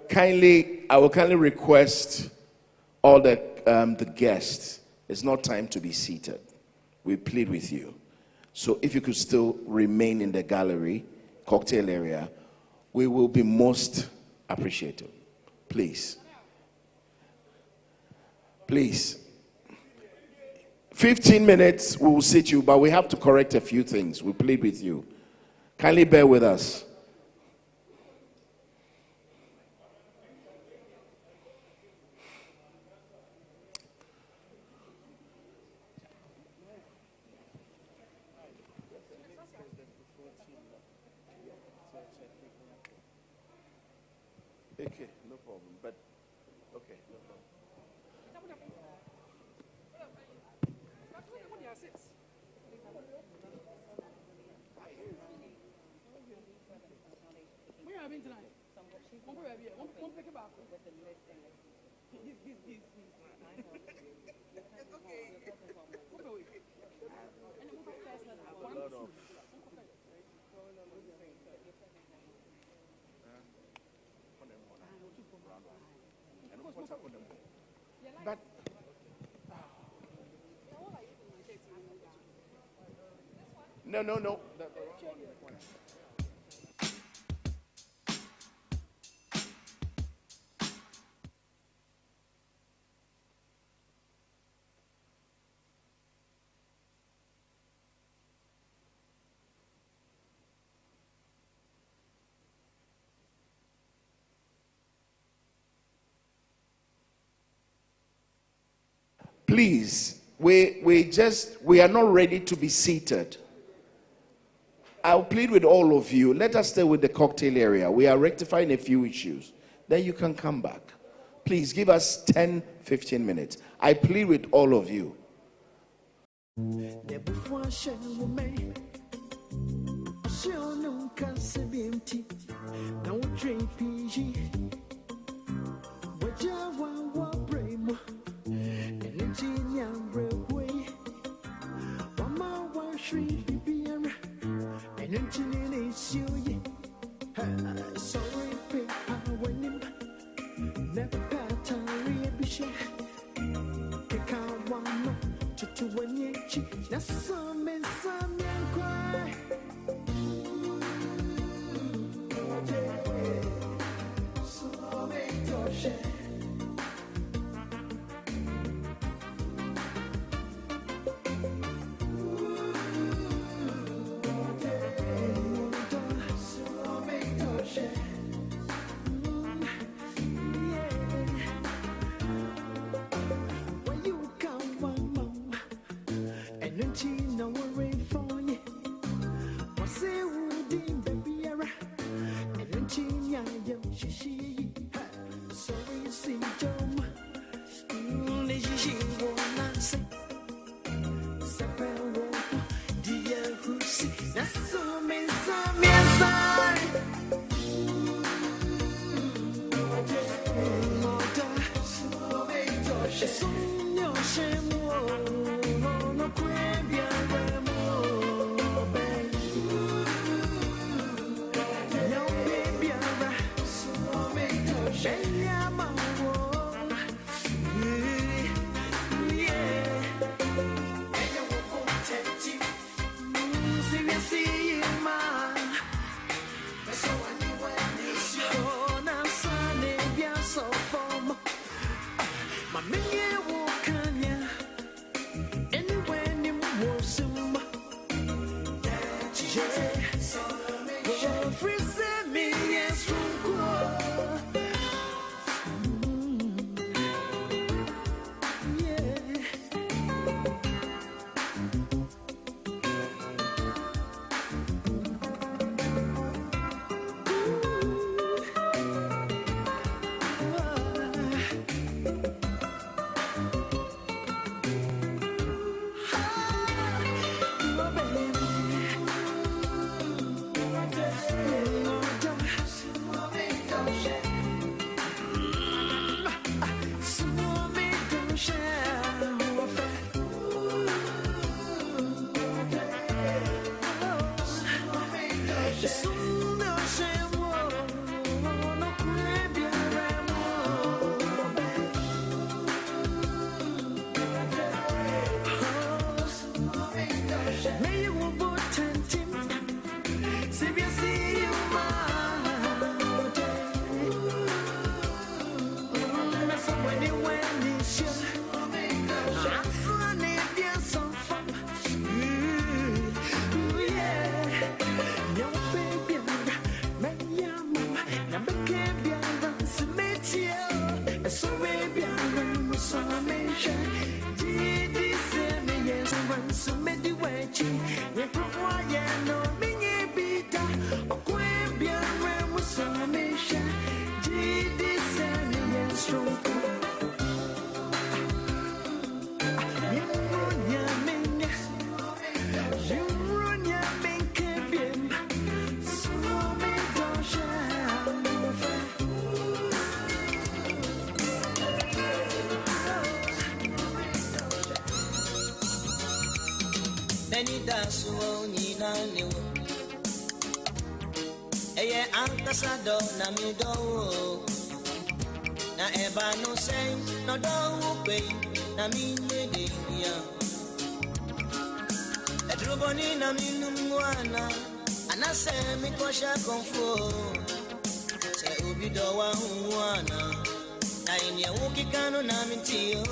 I will kindly request all the guests. It's not time to be seated. We plead with you. So if you could still remain in the gallery, cocktail area, we will be most appreciative. Please. Please. 15 minutes, we will sit you, but we have to correct a few things. We plead with you. Kindly bear with us. Okay, no problem. But okay, no problem. Where have you been tonight? One pick about. It's okay. But no. Please, we are not ready to be seated. I'll plead with all of you. Let us stay with the cocktail area. We are rectifying a few issues. Then you can come back. Please give us 10, 15 minutes. I plead with all of you. many das won't know. Eye ankasado na mi do. Na eba no say no do pay na mi de ya. Edroboni na mi numwana anase mi kosha konfo. Se obi do wa huana na inye ukikano na mi tio.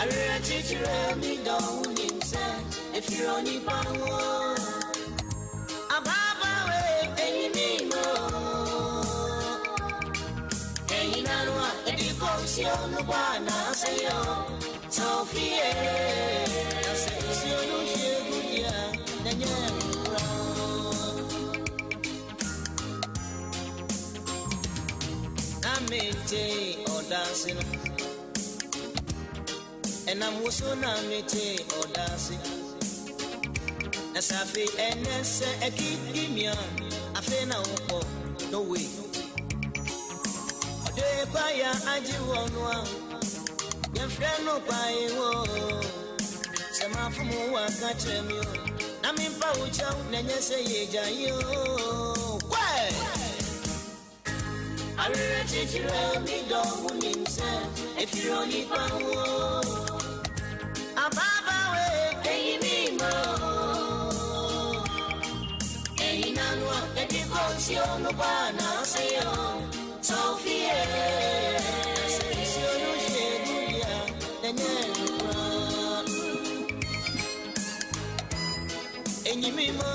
Arira chichire mi do unimse if you're only power. Ababa we enyi mo enyi nanwa edikosio no bwana sayo Sophie asesio no shegudia nanyura amete odasino enamuso na mete odasi Nasafi enese ekidimia afena uko no way Ode kwaya aji wonwa Yefreno kwaye wo Semafumu wakatremyo Na mimpa ucha nenyese yeja yo Kwe Arire chichire mido unimse Efironi pawo Ababa we eyimimo Inanwa edikosio no bwana sayo Sophie asesio no shegudia nanyura Enyimimo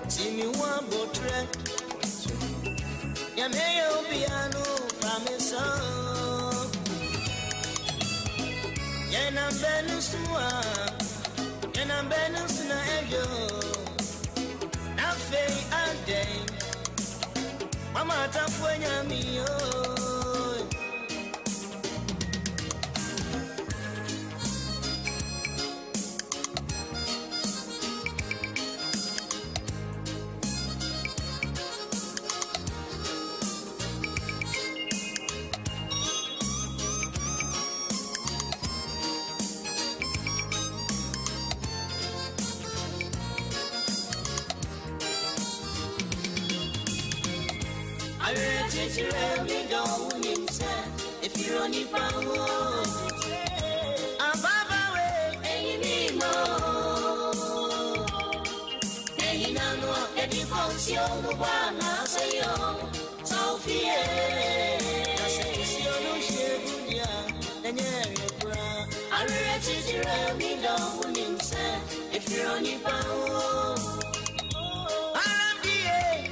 Simi wabotre Yameyo piano famisa Yana benuswa Yana benusna evyo Afei ande Mama tafwenya miyo If you're only power, Ababa we, Eyimimo, Eyinano, Edikosio, Lubana, Sayo, Sophie, Asesio, Shegudia, Nanyera, Arre, me down, himself, if you're only power,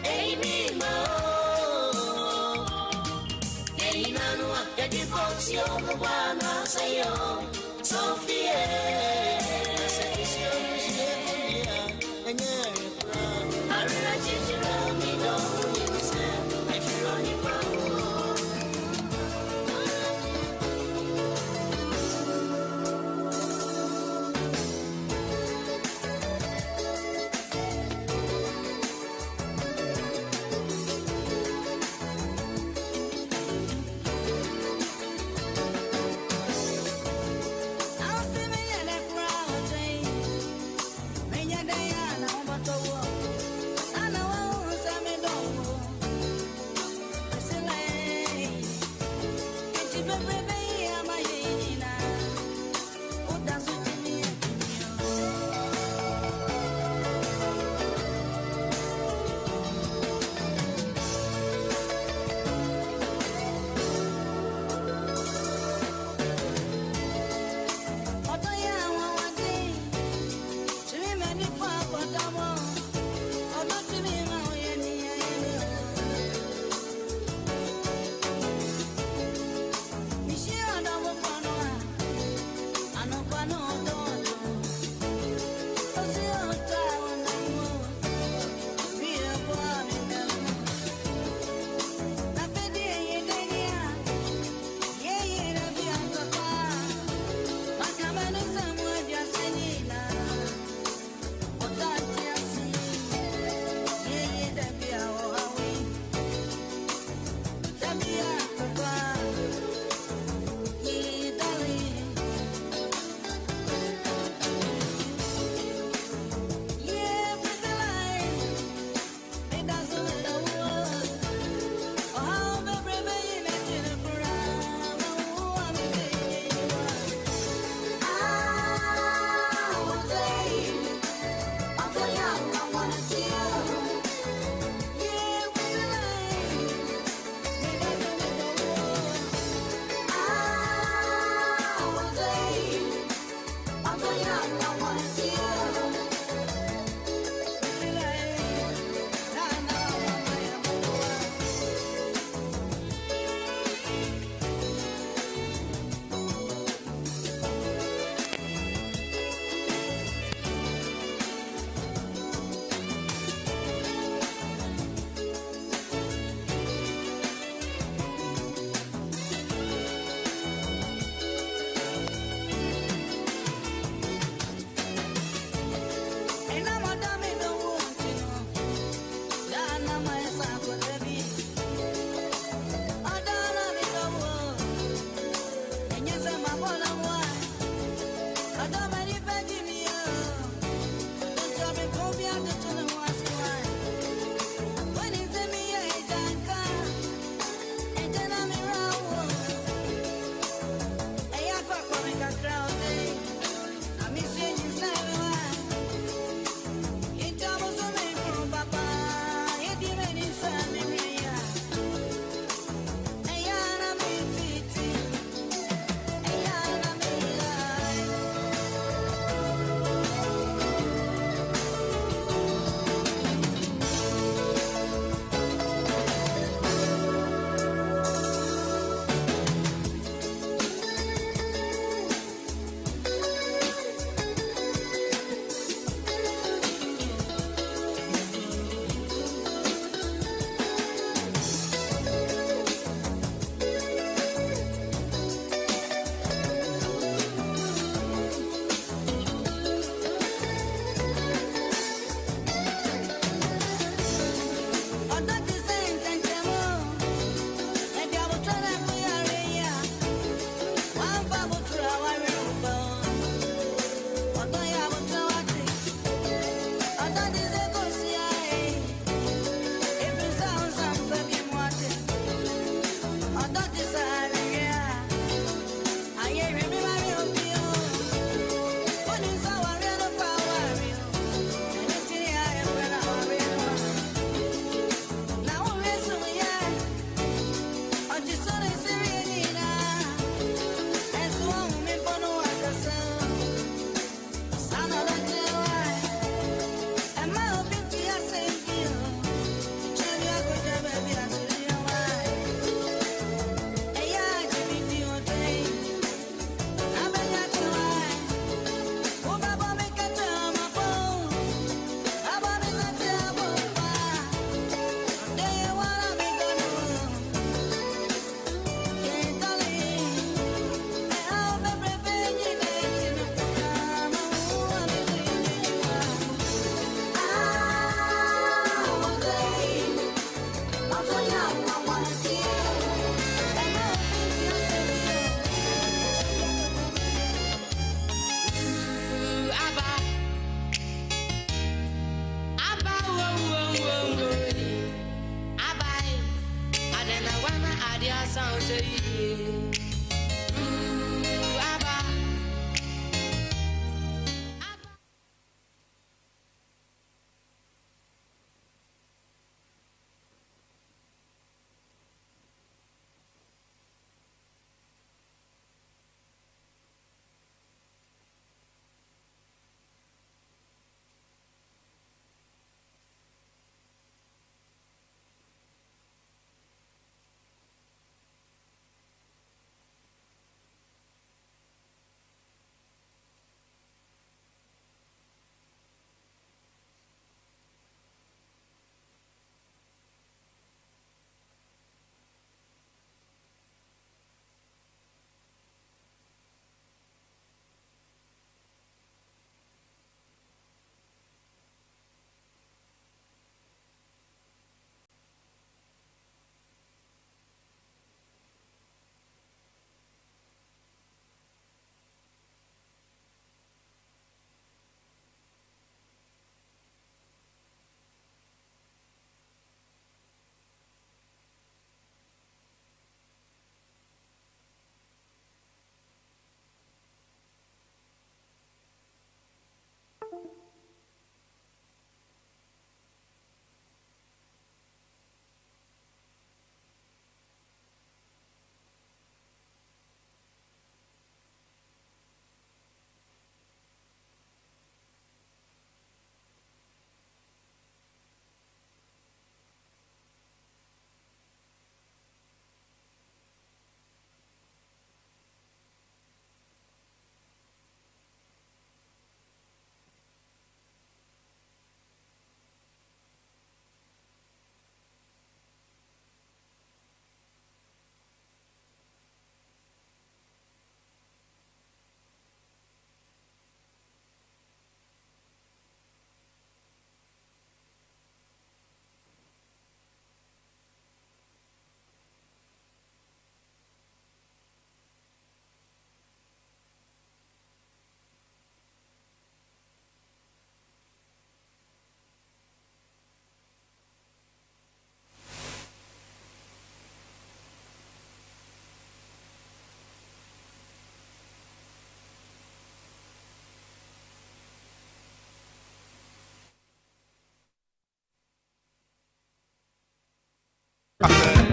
Eyimimo. Edikosio no bwana sayo Sophie asesio shegudia nanyera Arira chichira mi do unimse Efironi pawo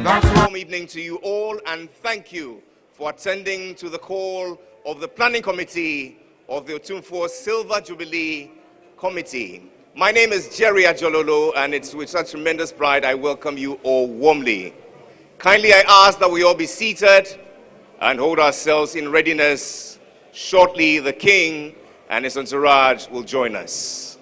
Warm evening to you all, and thank you for attending to the call of the Planning Committee of the Otumfuo Silver Jubilee Committee. My name is Jerry Ajololo, and it's with such tremendous pride I welcome you all warmly. Kindly I ask that we all be seated and hold ourselves in readiness. Shortly, the King and his entourage will join us.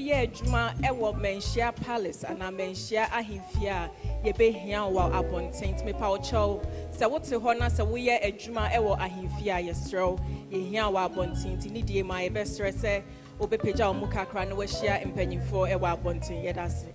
woyɛ adwuma ɛwɔ Menhyia Palace ana Menhyia ahemfie a yɛbɛhia wɔ abɔnten tumi pa wɔkyɛw sɛ wote hɔ na sɛ woyɛ adwuma ɛwɔ ahemfie a yɛsrɛw yɛhia wɔ abɔnten ti ne die ma yɛbɛsrɛ sɛ wobɛpagya wo mu kakra na wɔahyia mpanyimfoɔ ɛwɔ abɔnten yɛda ase.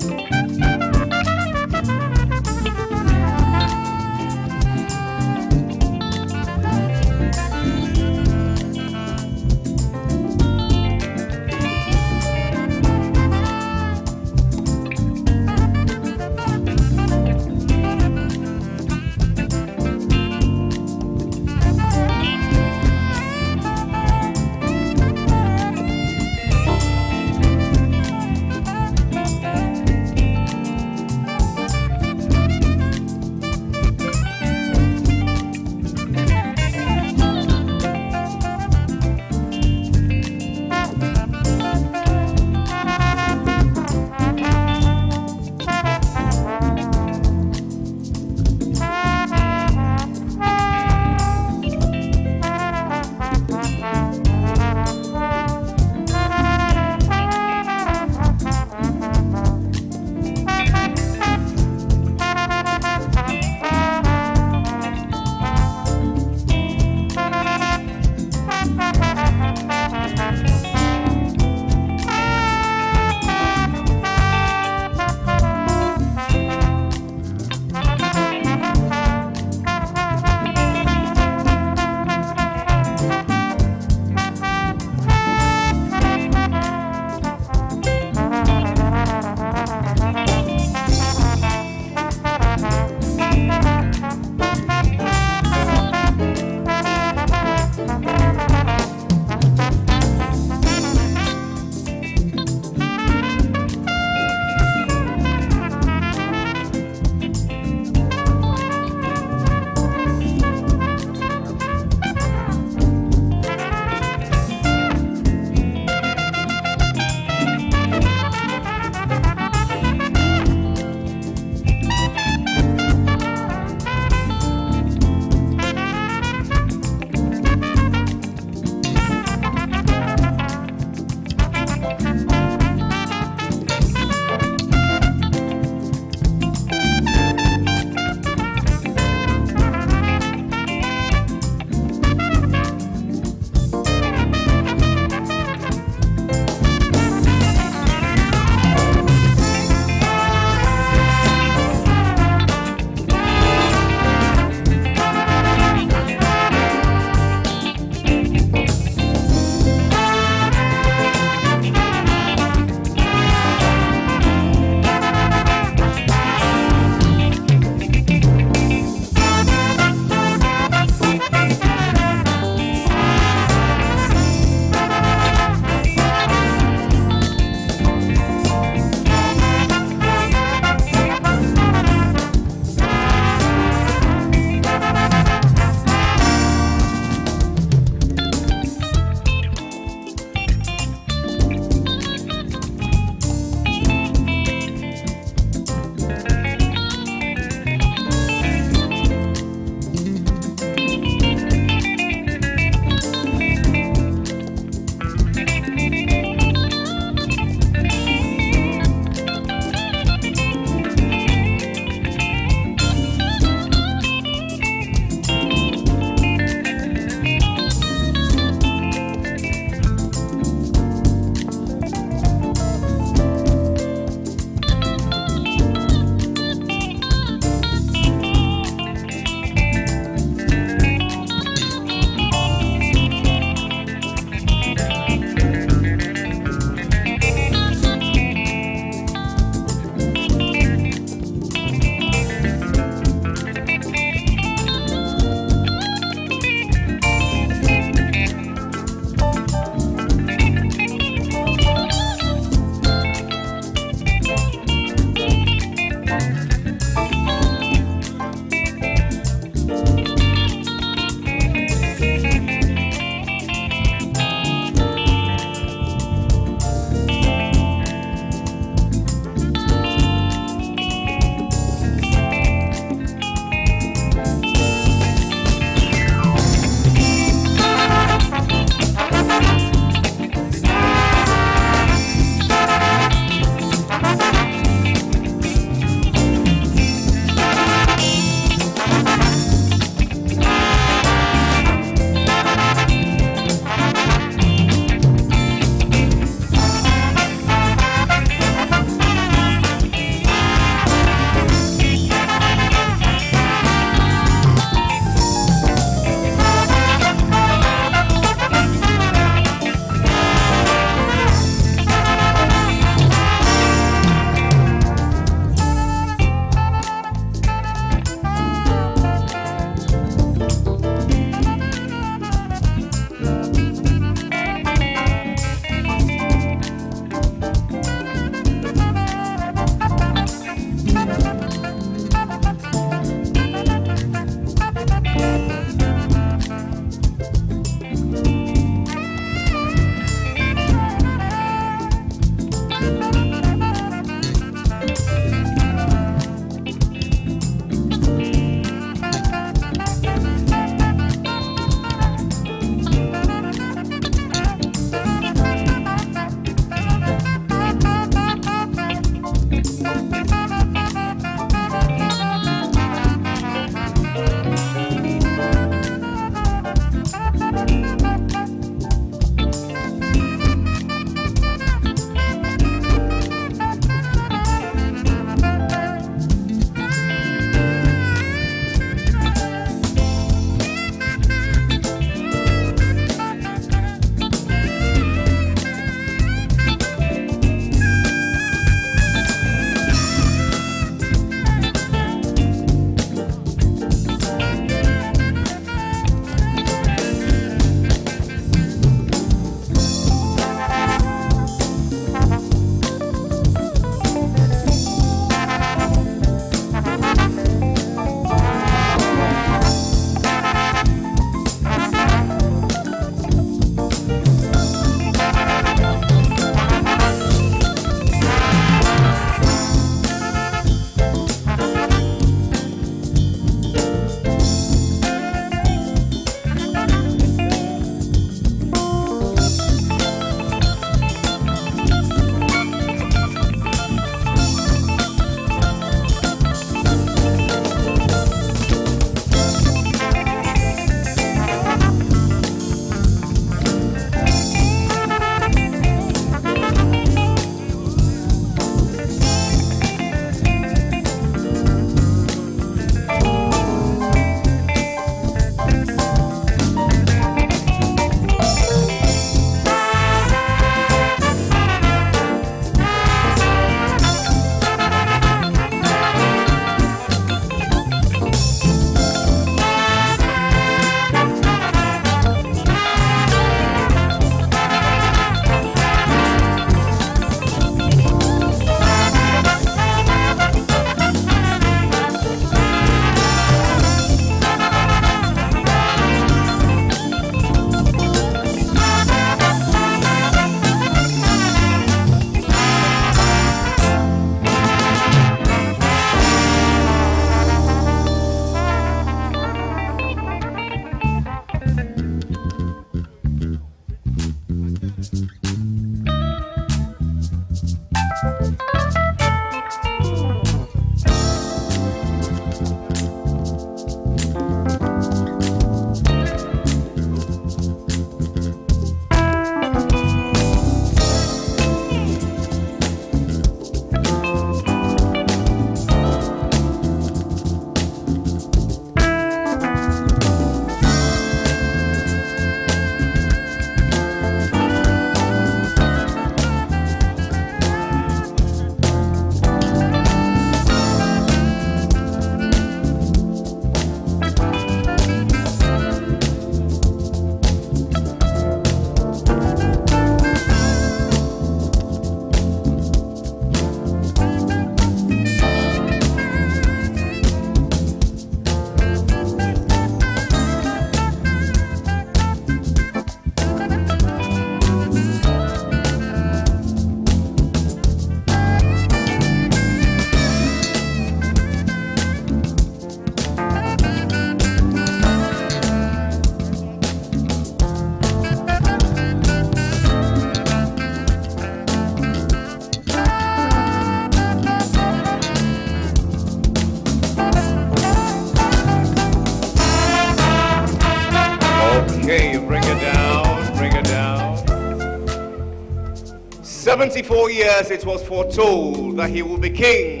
74 years it was foretold that he will be king.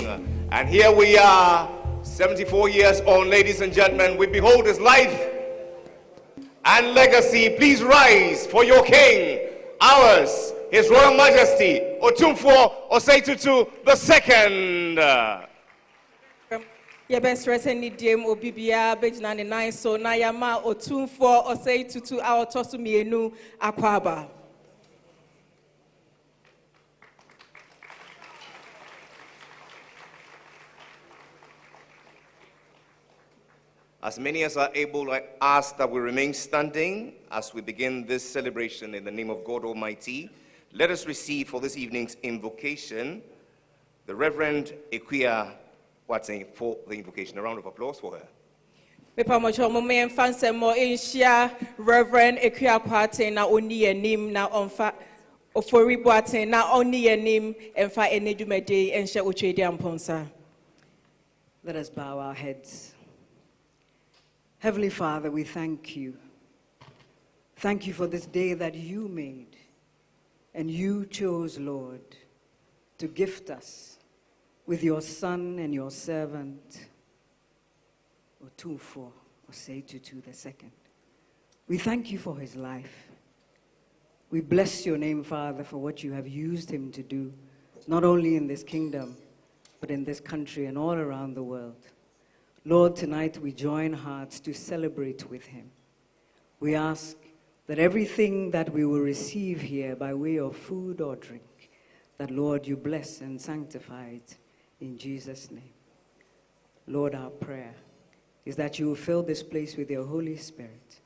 And here we are, 74 years on, ladies and gentlemen. We behold his life and legacy. Please rise for your king, ours, His Royal Majesty, Otumfuo Osei Tutu II. Yebesre seni diem obibia bejina ne nine so na yama Otumfuo Osei Tutu a otoso mienu akwaba. As many as are able, I ask that we remain standing as we begin this celebration in the name of God Almighty. Let us receive for this evening's invocation the Reverend Equia Watson for the invocation. A round of applause for her. Reverend Equia Watson na oni enim na onfa ofori Watson na oni enim enfa enedumede enhye otwedi amponsa. Let us bow our heads. Heavenly Father, we thank you. Thank you for this day that you made and you chose, Lord, to gift us with your son and your servant, Otumfuo Osei Tutu II. We thank you for his life. We bless your name, Father, for what you have used him to do, not only in this kingdom, but in this country and all around the world. Lord, tonight we join hearts to celebrate with him. We ask that everything that we will receive here by way of food or drink, that, Lord, you bless and sanctify it in Jesus' name. Lord, our prayer is that you will fill this place with your Holy Spirit,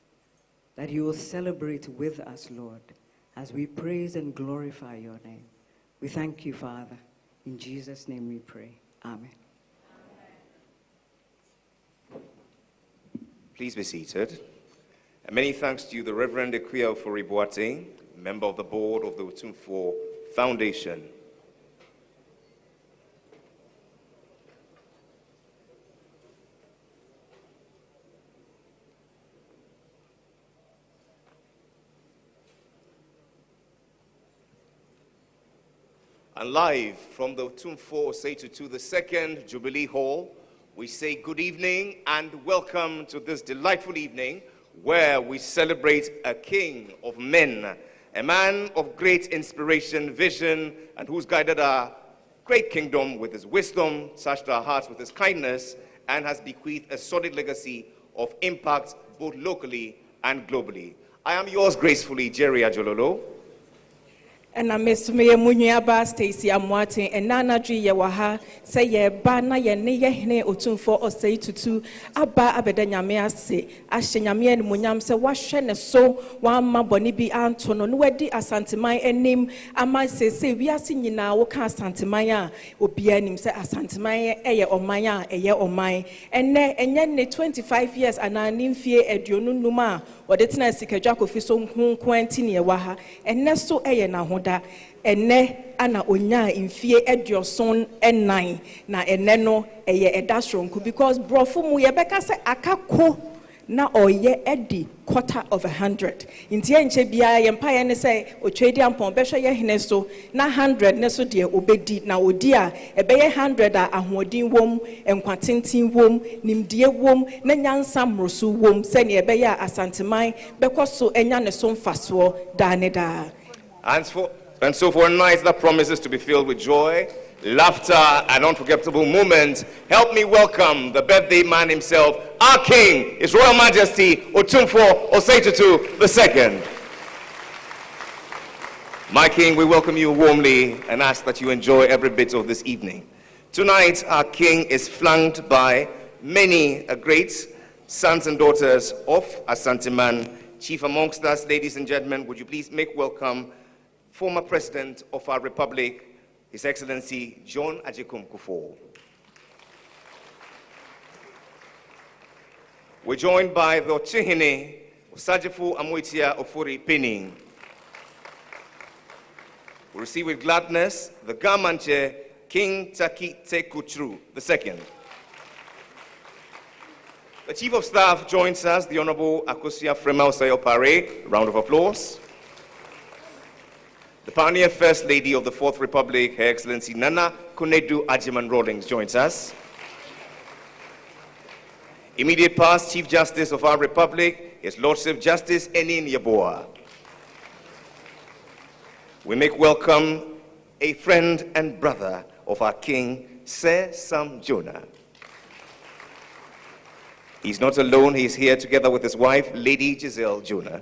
that you will celebrate with us, Lord, as we praise and glorify your name. We thank you, Father. In Jesus' name we pray. Amen. Please be seated. And many thanks to you, the Reverend Equia Ofori-Boateng, member of the board of the Otumfuo Foundation. And live from the Otumfuo Osei Tutu II Jubilee Hall, we say good evening and welcome to this delightful evening where we celebrate a king of men, a man of great inspiration, vision, and who's guided our great kingdom with his wisdom, touched our hearts with his kindness, and has bequeathed a solid legacy of impact both locally and globally. I am yours gracefully, Jerry Ajololo. And I miss me a munyaba Stacy Amwate and Nana G Yawaha say ye bana ye ne ye Otumfuo Osei Tutu Abba Abedanyamea say Ashenyamia and Munyam say washen so one ma bonibi Antono Nwedi Asantimai enim Ama say we are singing now woka Asantimaya Obianim say Asantimaya eye omaya eye omai and ne 25 years and an infie eduonu numa or the tina sikajako fiso kwentini yawaha and neso eye na hoda ene ana onya infie edioson ennan na ene no eye edasronku because brofo mu yebeka se akako na oye edi 1/4 inti enche bia yempa ye ne se otwedi ampon behwe ye hene so na 100 ne so de obedi na odi a ebeye 100 a ahoodin wom enkwatenten wom nimdie wom na nyansa mroso wom se ne ebeye asanteman bekoso enya ne so mfaso da ne da. And so for a night that promises to be filled with joy, laughter, and unforgettable moments, help me welcome the birthday man himself, our King, His Royal Majesty, Otumfuo Osei Tutu II. My King, we welcome you warmly and ask that you enjoy every bit of this evening. Tonight, our King is flanked by many great sons and daughters of Asanteman. Chief amongst us, ladies and gentlemen, would you please make welcome former President of our Republic, His Excellency John Agyekum Kufuor. We're joined by the Ochihene, Osagyefo Amoitia Ofori-Pening. We receive with gladness the Gamanche, King Taki Tekutru II. The Chief of Staff joins us, the Honorable Akosua Frema Osayo Pare. Round of applause. The pioneer First Lady of the Fourth Republic, Her Excellency Nana Konadu Agyeman Rawlings, joins us. Immediate past Chief Justice of our Republic, His Lordship Justice Enin Yeboah. We make welcome a friend and brother of our King, Sir Sam Jonah. He's not alone, he's here together with his wife, Lady Giselle Jonah.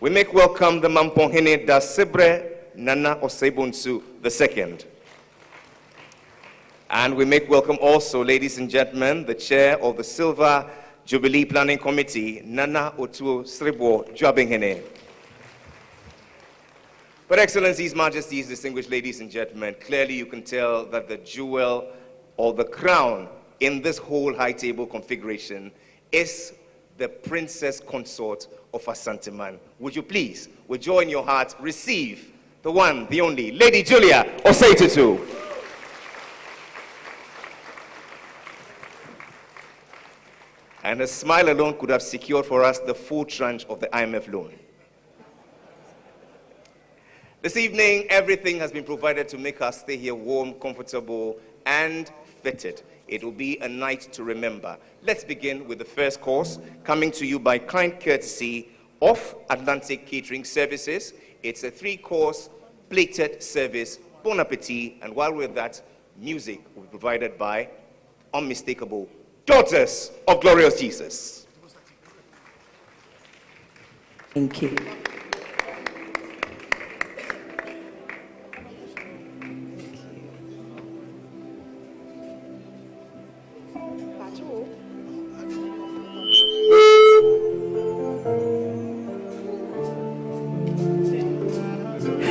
We make welcome the Mamponhene da Sibre Nana Osebunsu II. And we make welcome also, ladies and gentlemen, the chair of the Silver Jubilee Planning Committee, Nana Otuo Sribo Juabinghene. But Excellencies, Majesties, distinguished ladies and gentlemen, clearly you can tell that the jewel or the crown in this whole high table configuration is the princess consort of Asanteman. Would you please, with joy in your heart, receive the one, the only, Lady Julia Osei Tutu. And her smile alone could have secured for us the full tranche of the IMF loan. This evening, everything has been provided to make us stay here warm, comfortable, and fitted. It will be a night to remember. Let's begin with the first course, coming to you by kind courtesy of Atlantic Catering Services. It's a 3-course plated service. Bon appetit. And while we're at that, music will be provided by unmistakable Daughters of Glorious Jesus. Thank you.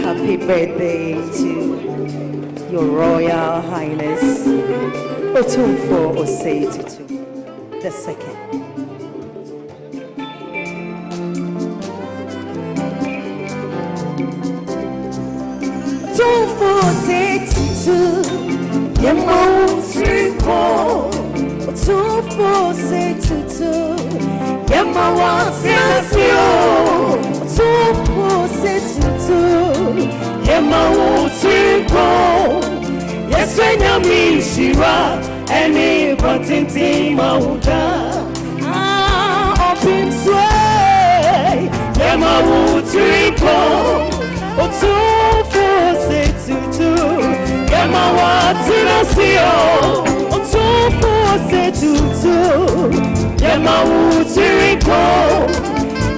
Happy birthday to Your Royal Highness Otumfuo Osei Tutu II. Otumfuo Osei Tutu, Yemo Tripo. Otumfuo Osei Tutu, Yemo Wansio. Otumfuo Osei Tutu, Yemo Tripo. Yes, when you mean Shira, any continting Mauda. Opemsuo, Yema Tripo. Otumfuo Osei Tutu, Yema Wansio. Otumfuo Osei Tutu, Yema Tripo.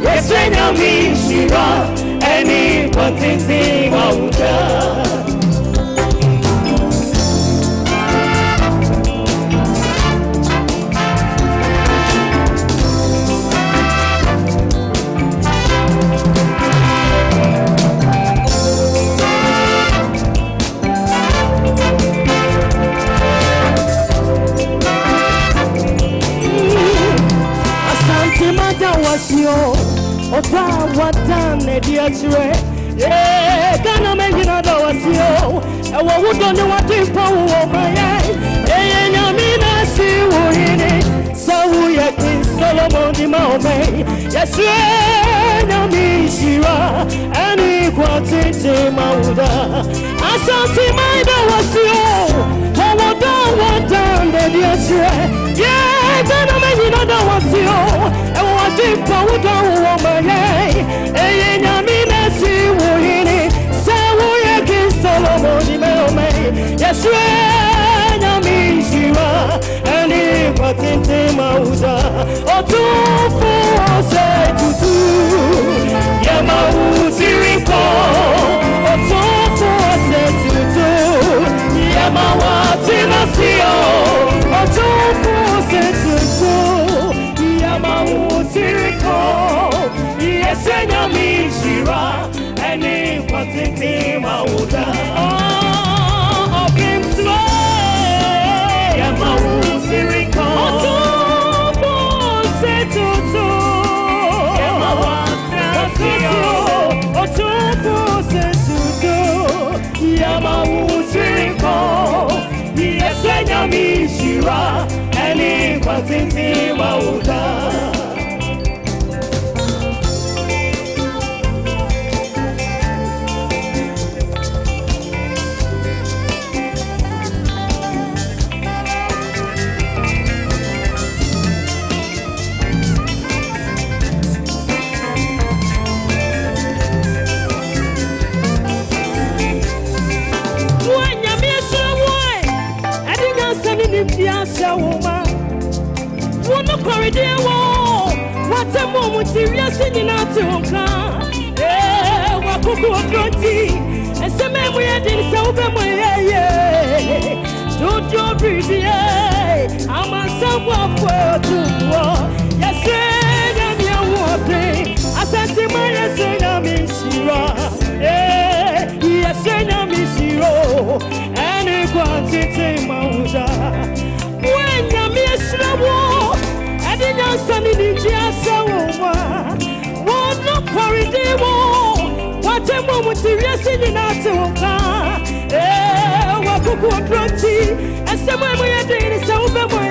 Yes, when you mean Shira, any continting Mauda. Oda wadane diachire, yeah, kana mengina da wasio. Ewa wudone watimpa uomaya, yeah, nyamina si wuhini. Sawu ya King Solomon di maome, yes, nyami shira, ani kwa tete mauda. Asanti maida wasio, oda wadane diachire, yeah, kana mengina da wasio. Dimpa uda uomaye, eye nyamina si wuhini. Sawu ya King Solomon di maome, yes, nyami shira, ani kwa tete mauda. Otumfuo Osei Tutu, Yema Tripo. Otumfuo Osei Tutu, Yema Wansio. Otumfuo Osei Tutu, Yema Tripo. Yes, nyami shira, any quantity mauda. Opemsuo, Yema Tripo. Otumfuo Osei Tutu, Yema Wansio. Otumfuo Osei Tutu, Yema Tripo. Yes, nyami shira, any quantity mauda. Corridor, what a moment serious singing out to Uncle. Eh, what could be? And some men we had in Southern way. Don't you breathe? I'm a somewhat for two war. Yes, I'm your walking. I said to my yes, I'm in Shira. Yes, I'm in Shiro. And it quantity Mauda. When you're miserable, I didn't send it just so one no corridor. What a moment serious in our town. What could plenty and someone we are doing is over my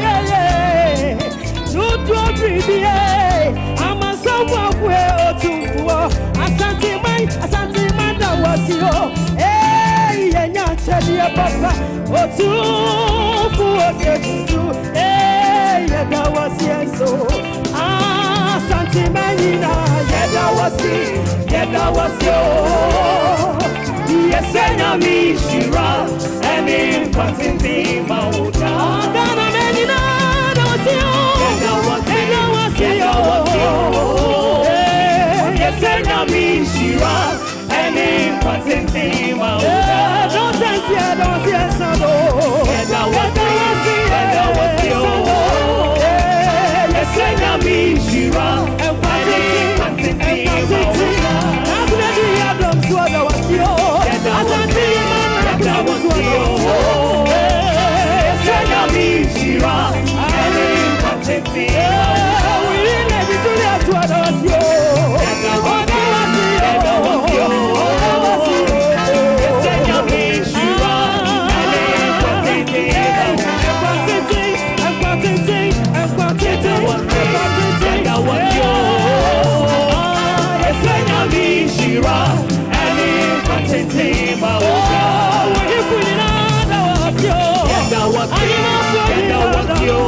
no drop I'm a someone where Otumfuo Osei that was you. Hey, and you tell your papa Otumfuo Osei Tutu. Hey, that was yes so. Asante Manina, that was you. Yes, and I mean Shira, and in Quantity Mauda. Dana Manina, that was you. Yes, and I mean Shira, and in Quantity Mauda. Don't dance here, don't hear some. That was you. Yes, and I mean Shira, and Quantity Mauda. That was you. That was you. That was you. Shira, and in Quantity. We let it do that. What was you? That was you. That was you. Shira, and in Quantity. And Quantity. That was you. Shira, and in Quantity Mauda. That was you. That was you.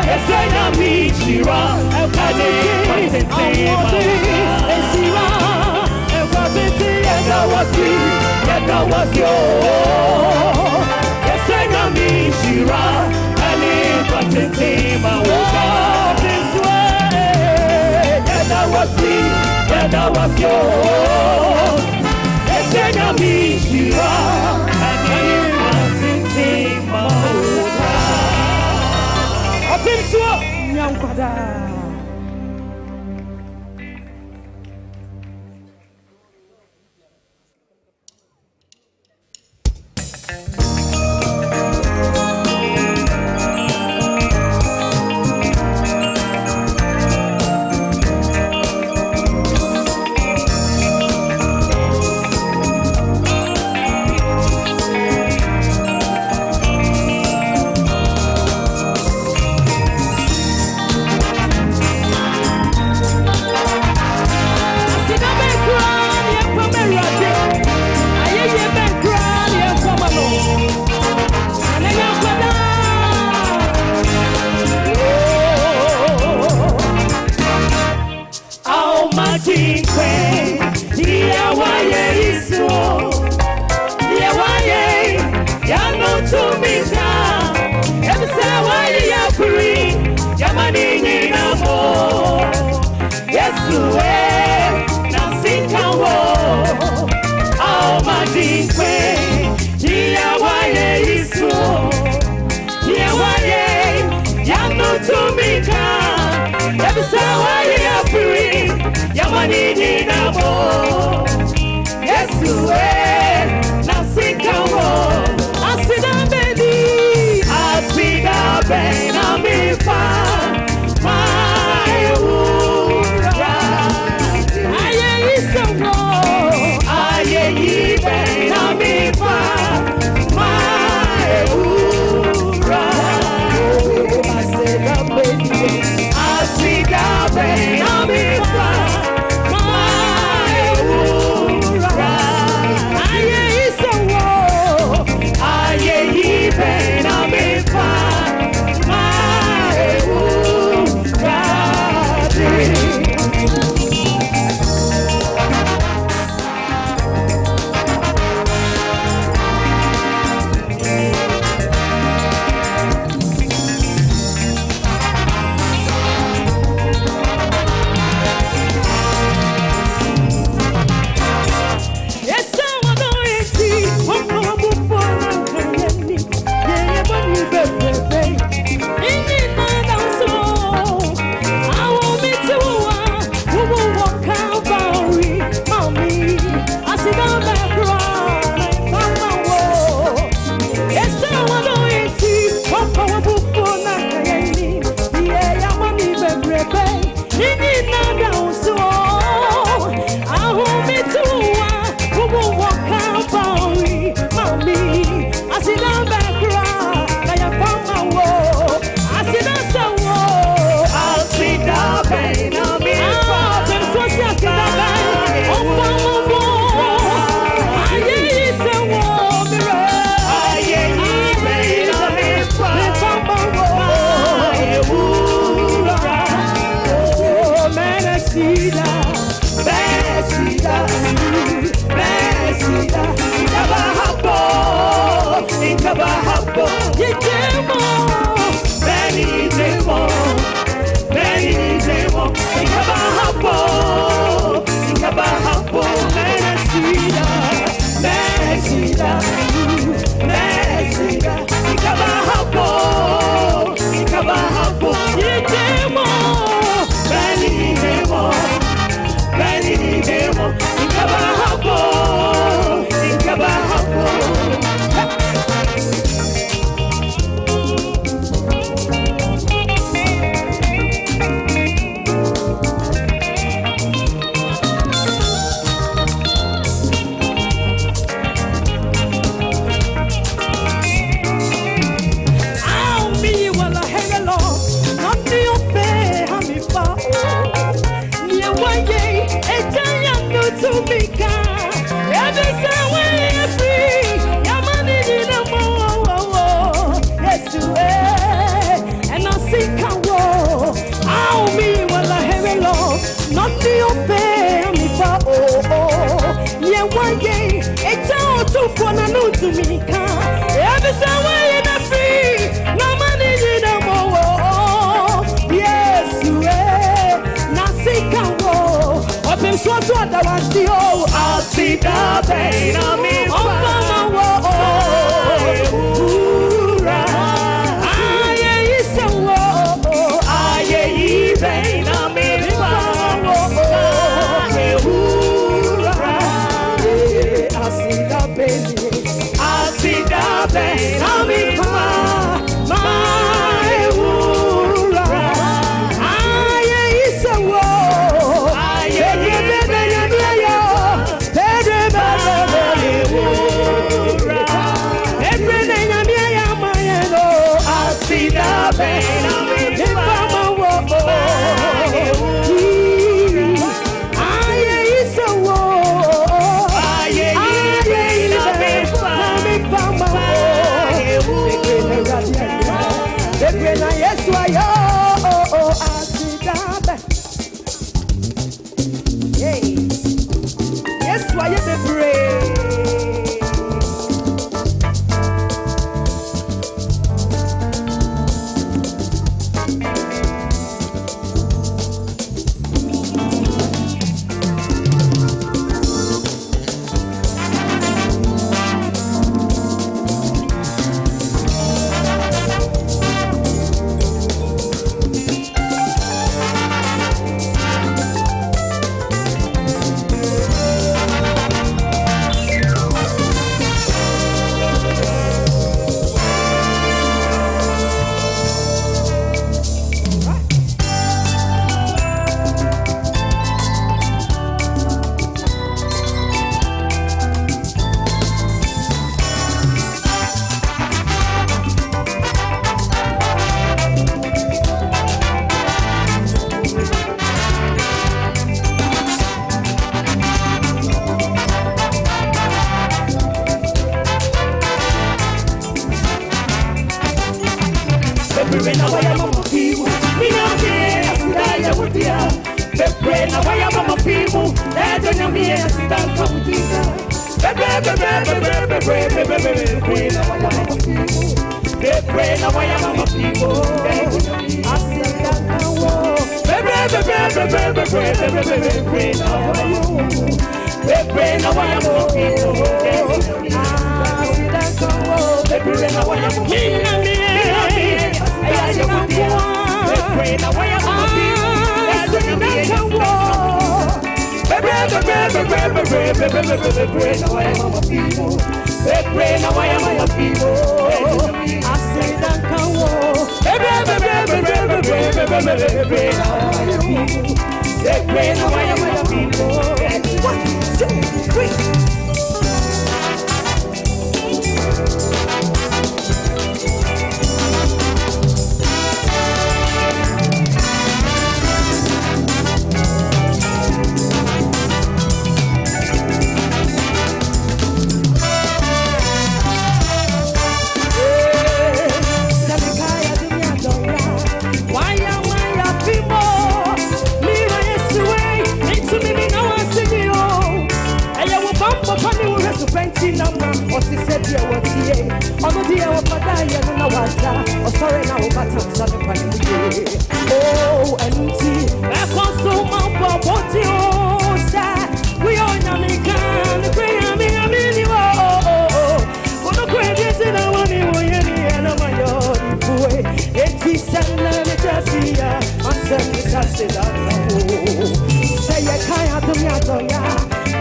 Yes, I mean Shira, and Quantity Mauda. That was you. That was you. Yes, I mean Shira, and in Quantity Mauda. That was you. That was you. Yes, I mean Shira, and in Quantity Mauda. Opemsuo, Nyankwada.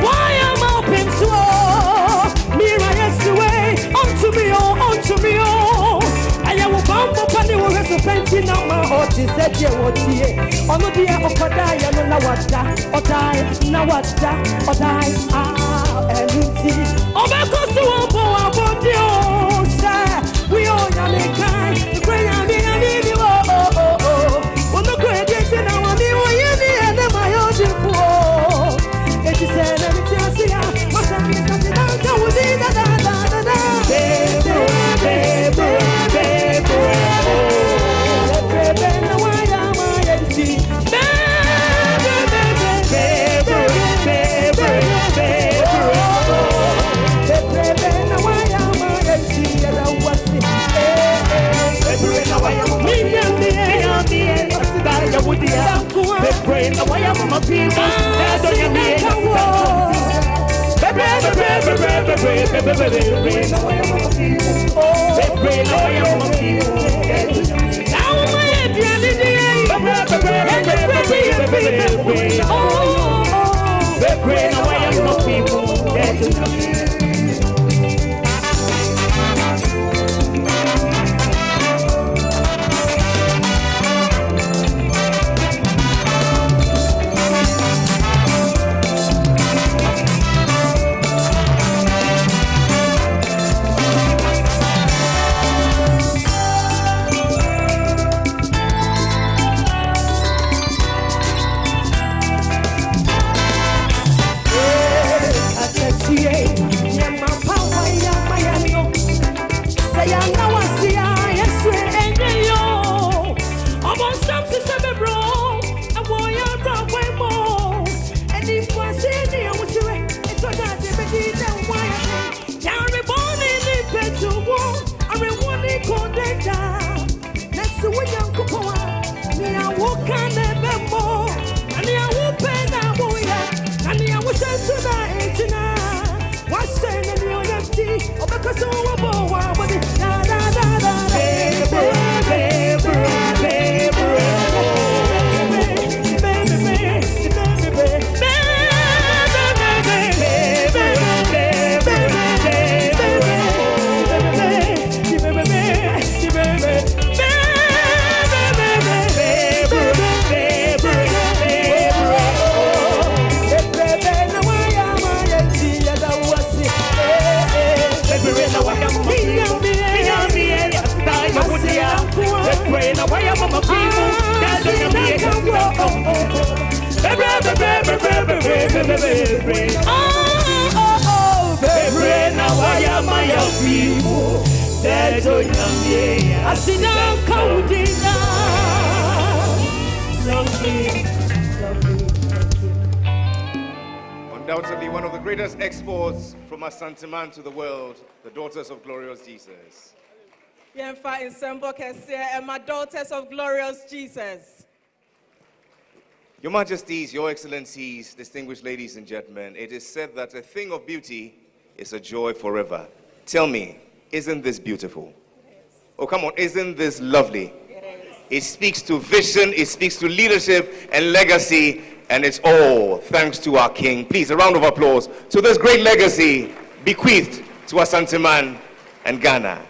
Why am I Opemsuo? Mira Yesuwe, unto me, oh. I am a bumble penny who has a penty number, or she said, yeah, what ye, on the dear Opadaya, no, what that, or die, now what that, or die, and you see, oh, because you won't go about you, sir, we all are the kind, the great I mean, oh, when the great is in our new and my own poor, and she said, let me tell you, my son is something I don't see Undoubtedly one of the greatest exports from Asante to the world, the daughters of glorious Jesus. My daughters of glorious Jesus. Your Majesties, Your Excellencies, distinguished ladies and gentlemen, it is said that a thing of beauty is a joy forever. Tell me, isn't this beautiful? Oh, come on, isn't this lovely? It speaks to vision, it speaks to leadership and legacy, and it's all thanks to our King. Please, a round of applause to this great legacy bequeathed to Asante and Ghana.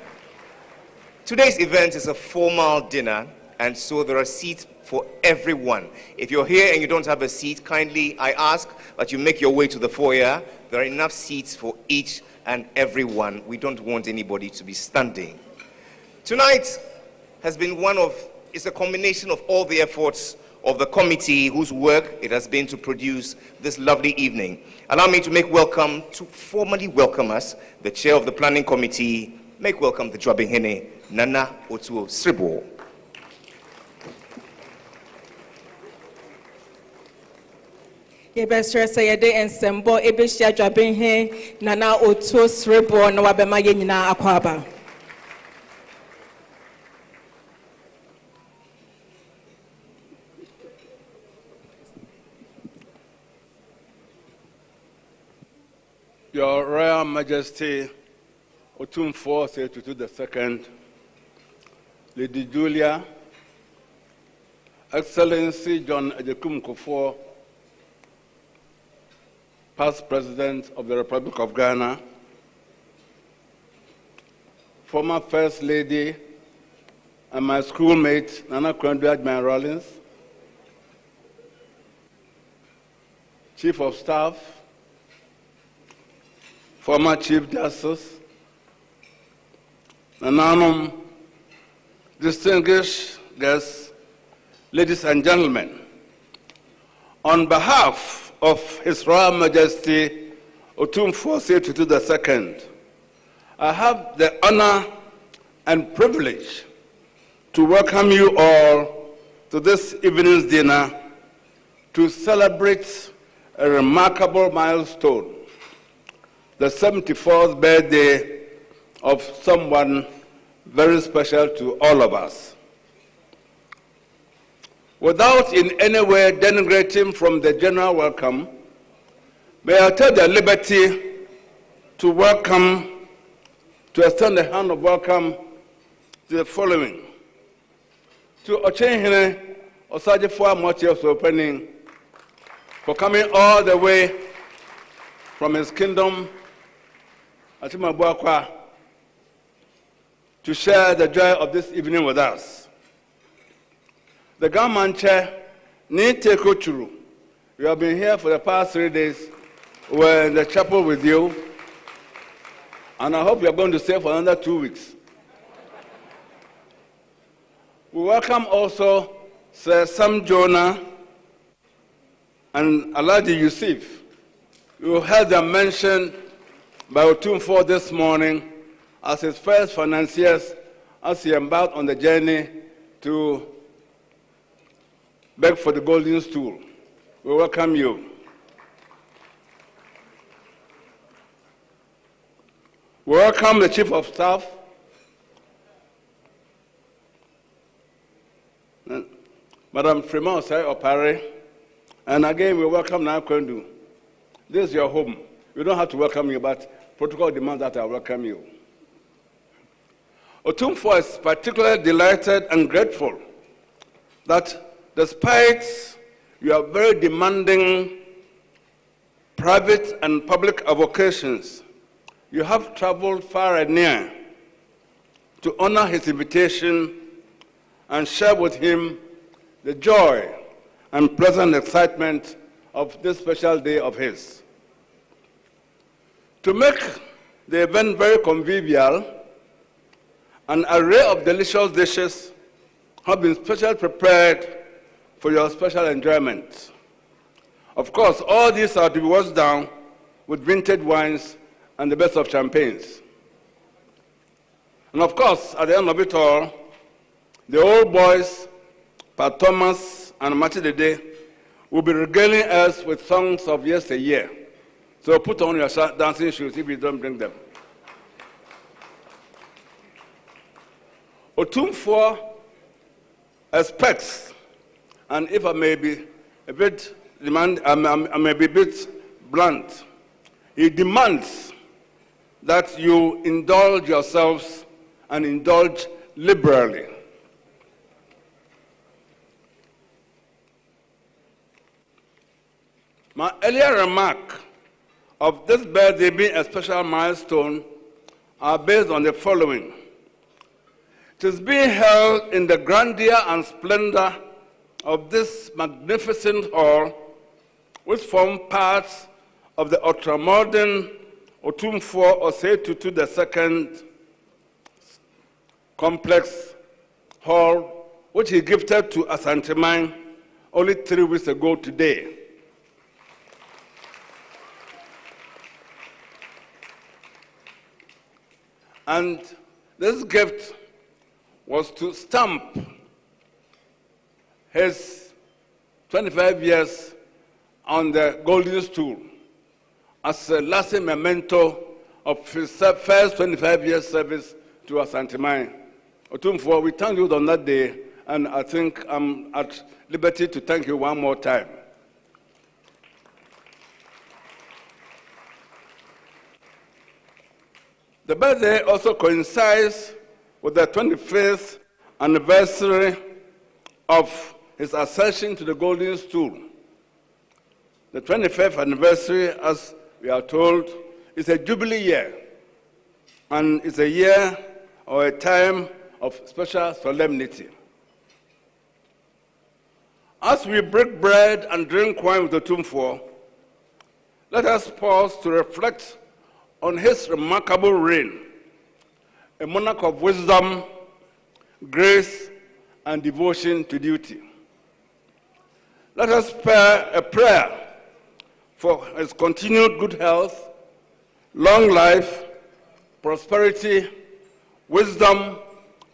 Today's event is a formal dinner, and so there are seats for everyone. If you're here and you don't have a seat, kindly I ask that you make your way to the foyer. There are enough seats for each and everyone. We don't want anybody to be standing. Tonight has been it's a combination of all the efforts of the committee whose work it has been to produce this lovely evening. Allow me to formally welcome us, the chair of the planning committee. Make welcome the Dwabinhene, Nana Otuo Sribo. Yebestre sayede ensembo ebeshia Dwabinhene Nana Otuo Sribo na wabema ye nyina akwaba. Your Royal Majesty Otumfuo Osei Tutu II, Lady Julia, Excellency John Ejekum Kufuor, past President of the Republic of Ghana, former First Lady and my schoolmate Nana Kwendou Rawlings, Chief of Staff, former Chief Justice, Nananum, distinguished guests, ladies and gentlemen, on behalf of His Royal Majesty Otumfuo Osei Tutu II, I have the honor and privilege to welcome you all to this evening's dinner to celebrate a remarkable milestone, the 74th birthday of someone very special to all of us. Without in any way denigrating from the general welcome, may I take the liberty to extend the hand of welcome to the following. To Ochenhene Osajifua Motios opening for coming all the way from his kingdom, Atimabuakwa, to share the joy of this evening with us. The government chair, Nite Kochuru, you have been here for the past 3 days. We're in the chapel with you, and I hope you're going to stay for another 2 weeks. We welcome also Sir Sam Jonah and Alhaji Yusuf. You heard them mentioned by Otumfuo this morning as his first financiers as he embarked on the journey to beg for the golden stool. We welcome you. We welcome the Chief of Staff, Madam Freeman Osei Opare, and again we welcome Nakwendu. This is your home. You don't have to welcome you, but protocol demands that I welcome you. Otumfuo is particularly delighted and grateful that despite your very demanding private and public avocations, you have traveled far and near to honor his invitation and share with him the joy and pleasant excitement of this special day of his. To make the event very convivial, an array of delicious dishes have been specially prepared for your special enjoyment. Of course, all these are to be washed down with vintage wines and the best of champagnes. And of course, at the end of it all, the old boys, Pat Thomas and Mati Dede, will be regaling us with songs of yesteryear. So put on your dancing shoes if you don't bring them. Otumfuo expects, and if I may be a bit blunt, he demands that you indulge yourselves and indulge liberally. My earlier remark of this birthday being a special milestone are based on the following. It is being held in the grandeur and splendor of this magnificent hall, which form parts of the ultra-modern Otumfuo Osei Tutu II complex hall, which he gifted to Asantewman only 3 weeks ago today. And this gift was to stamp his 25 years on the golden stool as a lasting memento of his first 25 years service to Asantewman. Otumfuo, we thank you on that day, and I think I'm at liberty to thank you one more time. The birthday also coincides with the 25th anniversary of his accession to the golden stool. The 25th anniversary, as we are told, is a jubilee year, and it's a year or a time of special solemnity. As we break bread and drink wine with Otumfuo, let us pause to reflect on his remarkable reign, a monarch of wisdom, grace, and devotion to duty. Let us spare a prayer for his continued good health, long life, prosperity, wisdom,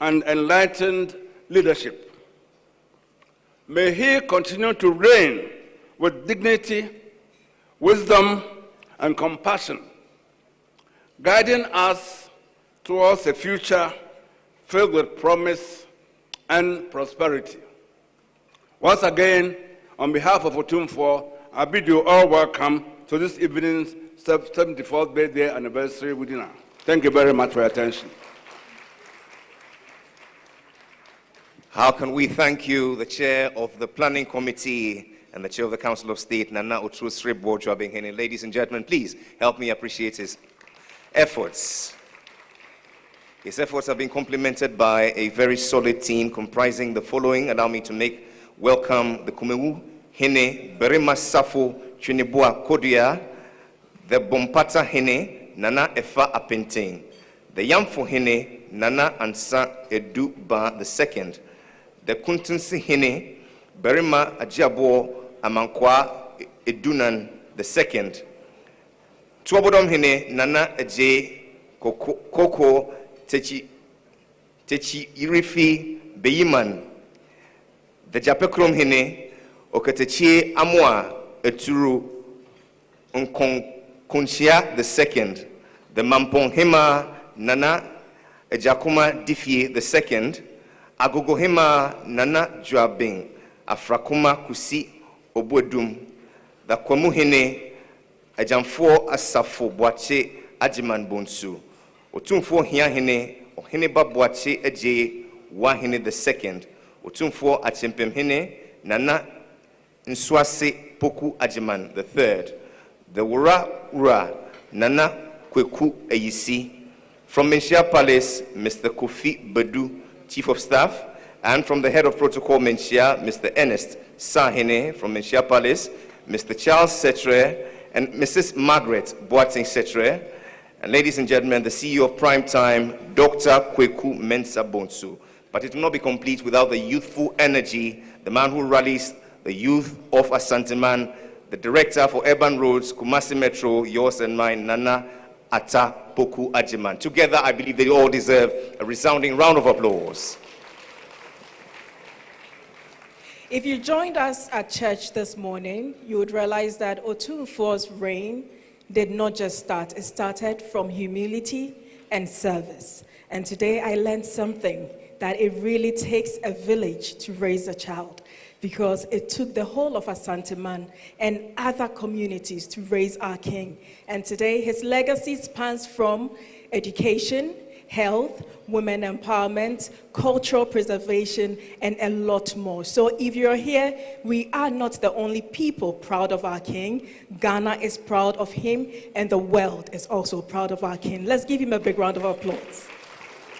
and enlightened leadership. May he continue to reign with dignity, wisdom, and compassion, guiding us towards a future filled with promise and prosperity. Once again, on behalf of Otumfuo, I bid you all welcome to this evening's 74th birthday anniversary with dinner. Thank you very much for your attention. How can we thank you, the chair of the planning committee and the chair of the Council of State, Nana Otumfuo Osei Tutu. Ladies and gentlemen, please help me appreciate his efforts. His efforts have been complemented by a very solid team comprising the following. Allow me to make welcome the Kumewu Hene Berima Safo Chunibua Kodia, the Bompata Hene Nana Efa Apenting, the Yamfo Hene Nana Ansa Edu Ba II, the Kuntunsi Hene Berima Ajiabo Amankwa Edunan II, Tuabodom Hene Nana Eje Koko Techi Irifi Beyiman, the Japekrom Hene Oketechi Amwa Eturu Kunchia II, the Mampong Hema Nana Ejakuma Difie II, Agogo Hema Nana Juabing, Afrakuma Kusi Obwedum, the Kwamu Hene Ejamfo Asafo Boache Ajiman Bonsu, Otumfuo Hia Hene Ohene Baboache Eje Wahene II, Otumfuo Achempem Hene Nana Nswase Poku Ajiman III, the Wura Nana Kweku Eyisi. From Menchia Palace, Mr. Kofi Bedu, Chief of Staff, and from the Head of Protocol Menchia, Mr. Ernest Sahene from Menchia Palace, Mr. Charles Setre, and Mrs. Margaret Boateng Setre, and ladies and gentlemen, the CEO of Primetime, Dr. Kweku Mensah Bonsu. But it will not be complete without the youthful energy, the man who rallies the youth of Asanteman, the Director for Urban Roads, Kumasi Metro, yours and mine, Nana Ata Poku Ajiman. Together, I believe they all deserve a resounding round of applause. If you joined us at church this morning, you would realize that Otumfuo's reign did not just start. It started from humility and service. And today I learned something, that it really takes a village to raise a child, because it took the whole of Asanteman and other communities to raise our king. And today his legacy spans from education, health, women empowerment, cultural preservation, and a lot more. So if you're here, we are not the only people proud of our king. Ghana is proud of him, and the world is also proud of our king. Let's give him a big round of applause.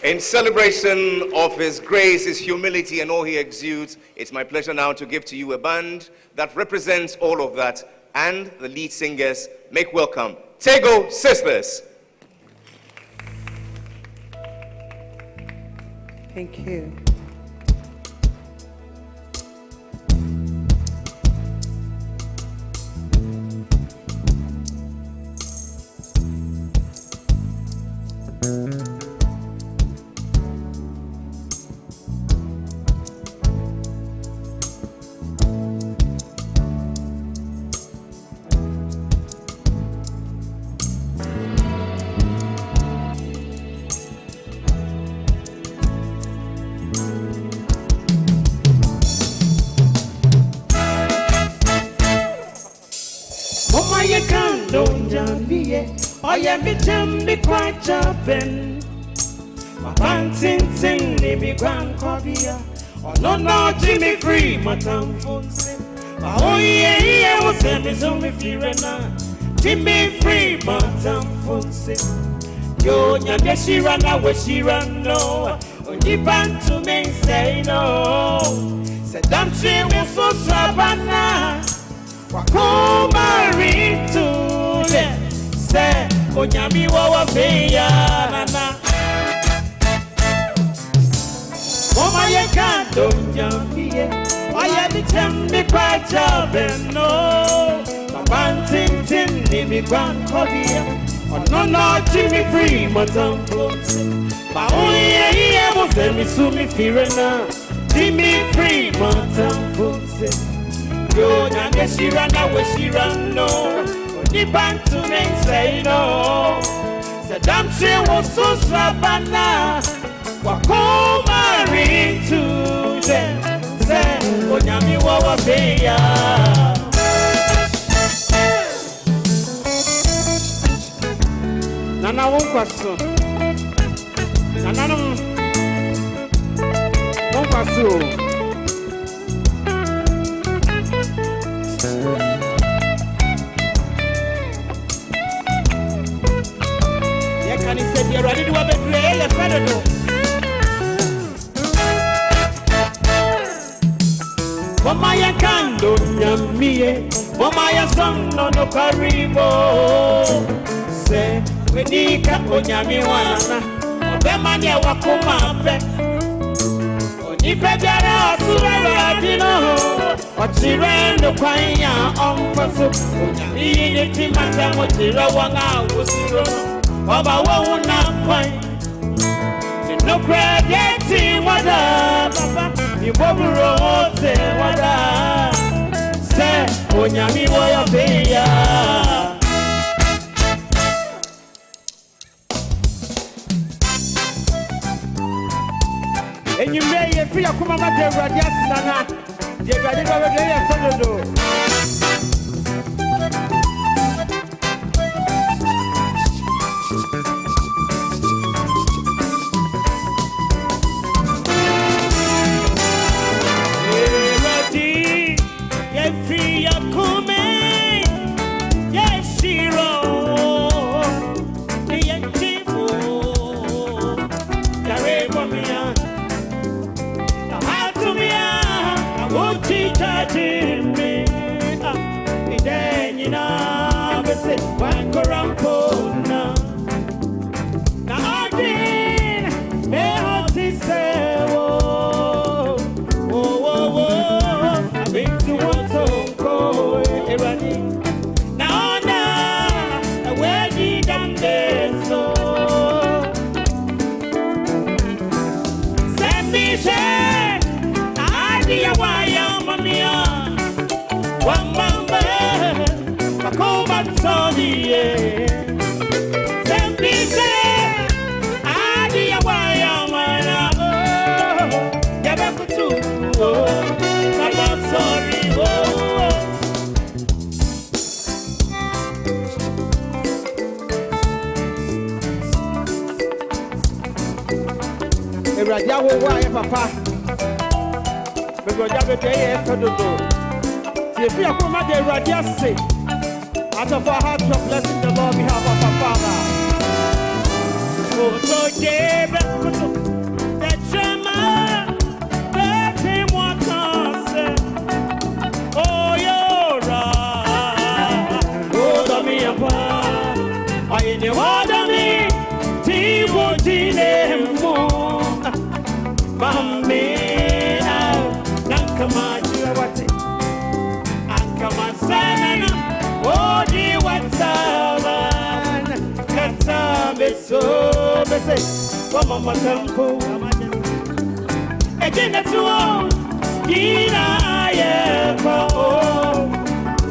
In celebration of his grace, his humility, and all he exudes, it's my pleasure now to give to you a band that represents all of that, and the lead singers. Make welcome Tego Sisters. Thank you. Oye mi jambi kwa chapen, mapantin ni mi gran kobia. Ono no Jimmy free matam fonse. Oye iye wose mi zo mi firena. Jimmy free matam fonse. Yo nyande shirana we shirano. Only bantu me say no. Se damchi we so sabana. Wakoma ritule. Se onyami wawa beya nana. Mama ye kando nyami ye. Waya ni tembi kwa jabeno. Mabantin ni mi gran kobia. Ono no Jimmy free matam fonse. Ma oye iye mo se mi sumi firena. Jimmy free matam fonse. Yo nyande shirana we shirano. Ni bantu men say no. Se damche wo so sabana. Wakoma rintu je. Se onyami wawa beya. won't question. Nananum won't question. Yeah, can you say you're ready to have a great fellow? Mama kando nyamie, mama son no karibo. Se wenika onyami wana, obemanye wakuma pe. Onipe biara asura dino, ochirendo kwanya onfaso. Onyami ni timasa motira wanga usiro, oba wo na kwai. No credit wada papa ni boburote wada se onyami woya beya enyimbe ye fi akoma ma de radia sinana de radia ba de ye fododo radia wo wa ye papa be go ja be ye fododo ti fi akoma de radia say out of our hearts of blessing the Lord we have our Father oh so jebe kutu the chema be moi tanse oh yo ra oh do mi apa ai ne wa do mi ti wo ti ne mo Mami, Nankama Jirawati, Ankama Sana, Odi Watsavan, Katabe so Bese, Mama Tampo, again that's all, Gina Yepa,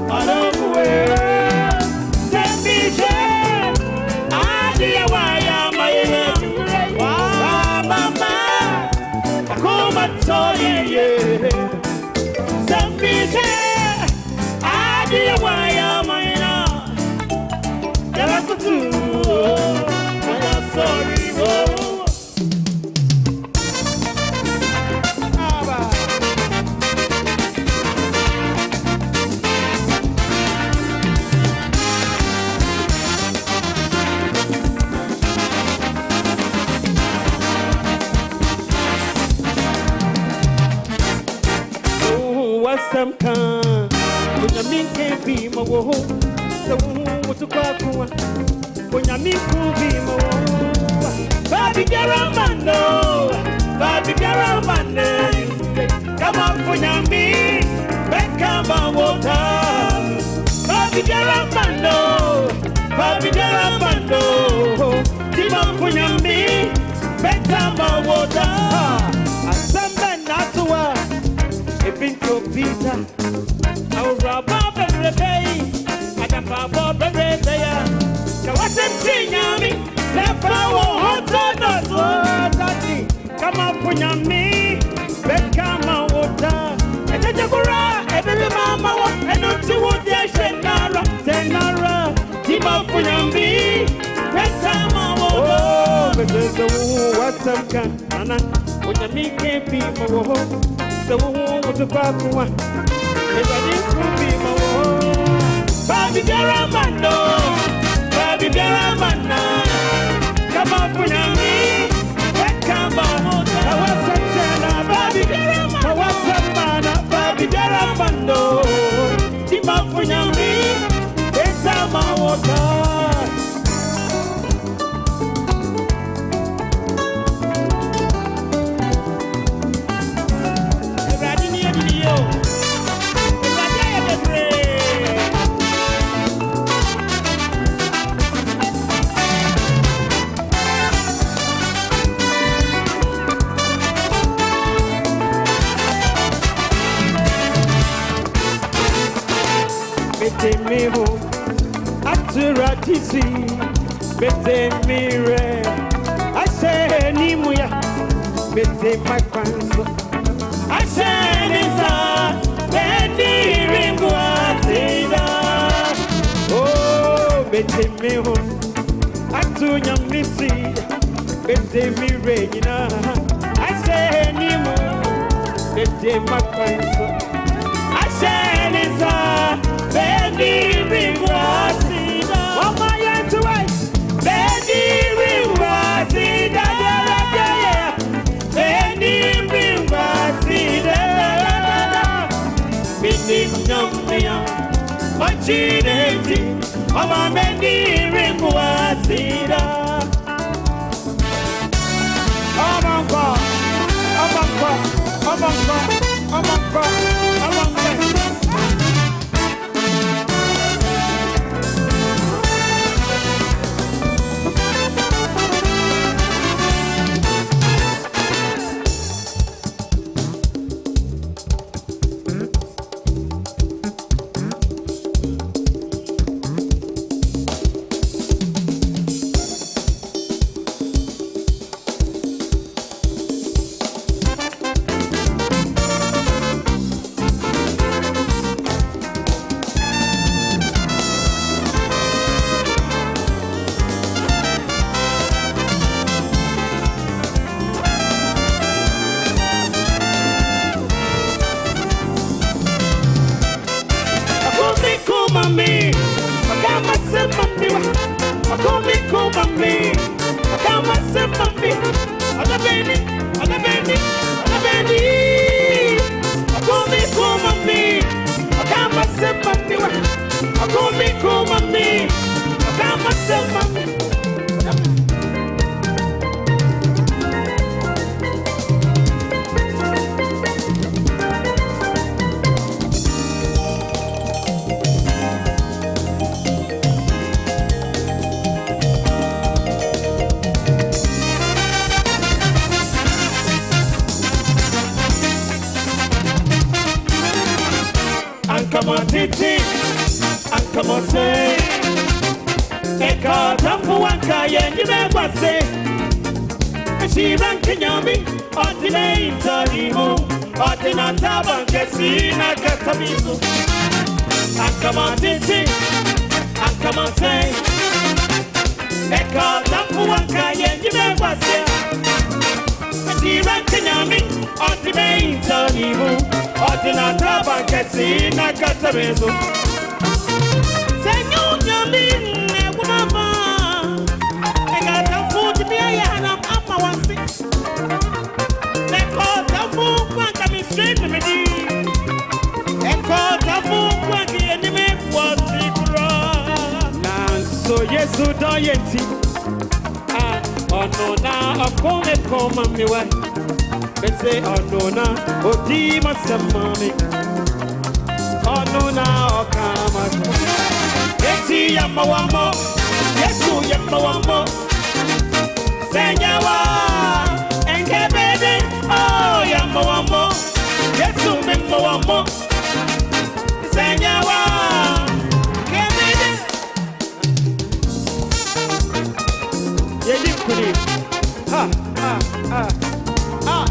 I don't wear, Sembiche, Adia Waya, my so yeah, some people I did why am I not? Never could do. I'm sorry. Some can, when you mean can't be my woe. So, what's a quack? When you mean could be my woe. Baby, get around my nose. Baby, get around my name. Come on, for you, me. Back, come on, water. Baby, get around my nose. Baby, get around my nose. Come on, for you, me. Back, come on, water. I some men not to work. Pinto Peter, our Rabba Bay, and a Papa Bay, there was a thing, left our hot daddy. Come up for me, back come out water, and then you go around, and then Mamma, and not to what they say, Nara, Team up for me, back time. some can, and when you meet can't be my woe, the woman with the back one. If I didn't be my woe, Baby Jaramano, Baby Jaramana, come on for me, come on, I was a channel, Baby Jaramano, I was a man, Baby Jaramano, Tima for me, it's a my water. Me home at the Ratisi, Bete me re. I say, Nimuya, Bete my pants. I say, Nisa, Benny Ringuazina. Oh, Bete me home at the Yamisi, Bete me regina. I say, Nimu, Bete my pants. I say, Nisa. Benny Ringuazina, oh my hand to us. Benny Ringuazina, Benny Ringuazina. Benny Ringuazina, Machineti, oh my Benny Ringuazina. Oh my God, oh my God, oh my God, oh my God, oh my God. Come on, Titi, and come on, say, Eka, Tafuanka, and you never say, she ran Kenyami, or the name Tanimu, or the Nataban, Kessina, Katamizu. And come on, Titi, and come on, say, Eka, Tafuanka, and you never say, she ran Kenyami, or the name Tanimu. Otina taba kesi na katabezo. Senyo nyami negunama. Ega tafu jibia ya na ama wansi. Neko tafu kwa kami straight to me di. Eko tafu kwa kieni me kwa sikura. Nanso Yesu do yenti. Ono na akome koma miwa. Say, oh no, na, oh, Dima Samami. Oh no, na, oh, come on. Yeti Yamawamo, Yesu Yamawamo. Senyawa, and Kebede, oh, Yamawamo. Yesu Mimawamo. Senyawa, Kebede. Yedipuri. Ha, ha, ha. Ah.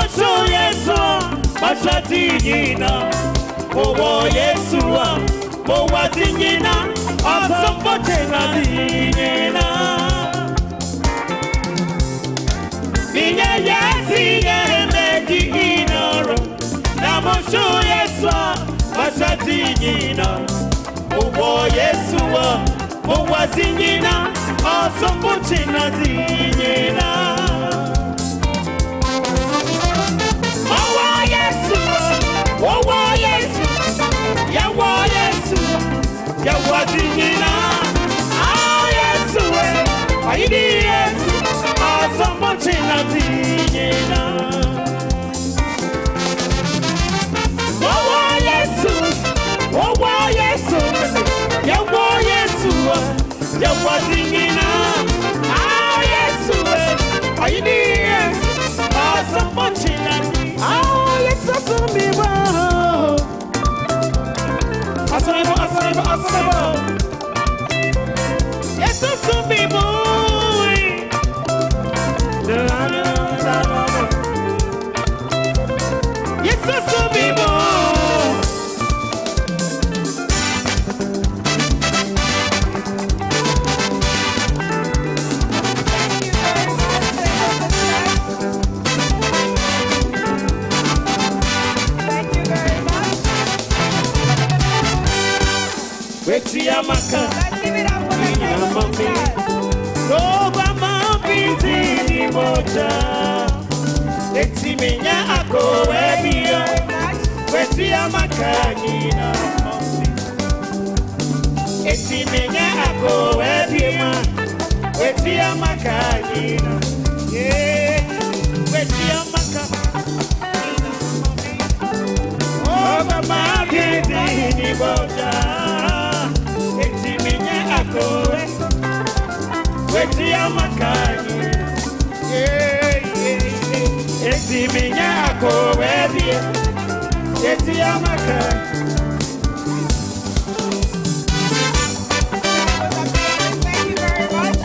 Namoso Yesua, Mashatinina, Mowo Yesua, Mowatinina, Asambotena Dinina. Minya Yasi Yemeki Inoro, Namoso Yesua, Mashatinina, Mowo Yesua, Mowatinina, Asambotena Dinina. Oh, yes, Yawadina, ah, yes, I yes, ah, so much in Latina. Oh, yes, Yawadina, ah, yes, I yes, ah, so much in Latina. Ah, yes, so be well. Asabo. Yes, so be boy. Yes, so be boy. Let's give it up for the sisters. Roba mapiti moja. Eti menya ako ebia. Weti amakani na mami. Eti menya ako ebia. Weti amakani na. Yeah. Weti amakani na mami. Roba mapiti moja. Weti amakani, eti minya ako weti, eti amakani. Thank you very much.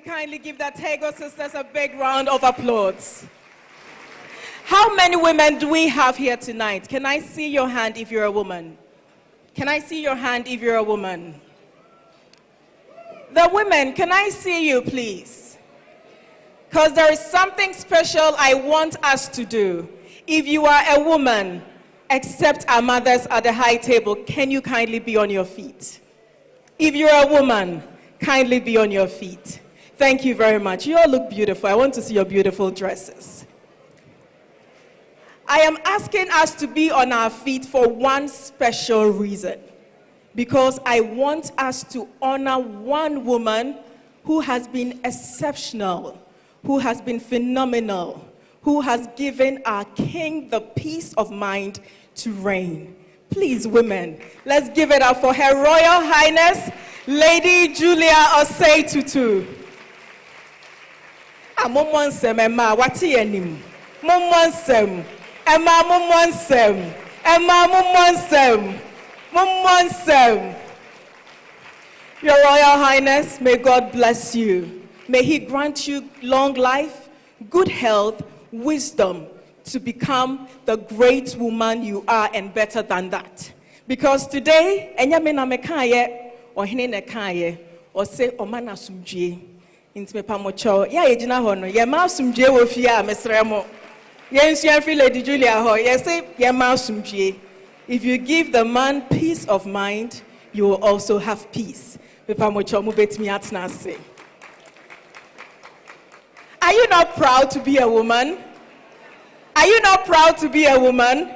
Kindly give the Tego sisters a big round of applause. How many women do we have here tonight? Can I see your hand if you're a woman? Can I see your hand if you're a woman? The women, can I see you, please? Because there is something special I want us to do. If you are a woman, except our mothers at the high table, can you kindly be on your feet? If you're a woman, kindly be on your feet. Thank you very much. You all look beautiful. I want to see your beautiful dresses. I am asking us to be on our feet for one special reason. Because I want us to honor one woman who has been exceptional, who has been phenomenal, who has given our king the peace of mind to reign. Please, women, let's give it up for Her Royal Highness, Lady Julia Osei Tutu. Mumwansem, Emma, wati enim. Mumwansem, Emma, mumwansem, Emma, mumwansem, mumwansem. Your Royal Highness, may God bless you. May He grant you long life, good health, wisdom to become the great woman you are and better than that. Because today, enyamena mekaye, ohine nekaye, ose omana sumjie. Intime pamocho ya ejina ho no ye ma asumdue wo fie a mesremo ye nsua free Lady Julia ho ye say ye ma asumdue. If you give the man peace of mind, you will also have peace. Pamocho mu betimi atna ase. Are you not proud to be a woman? Are you not proud to be a woman?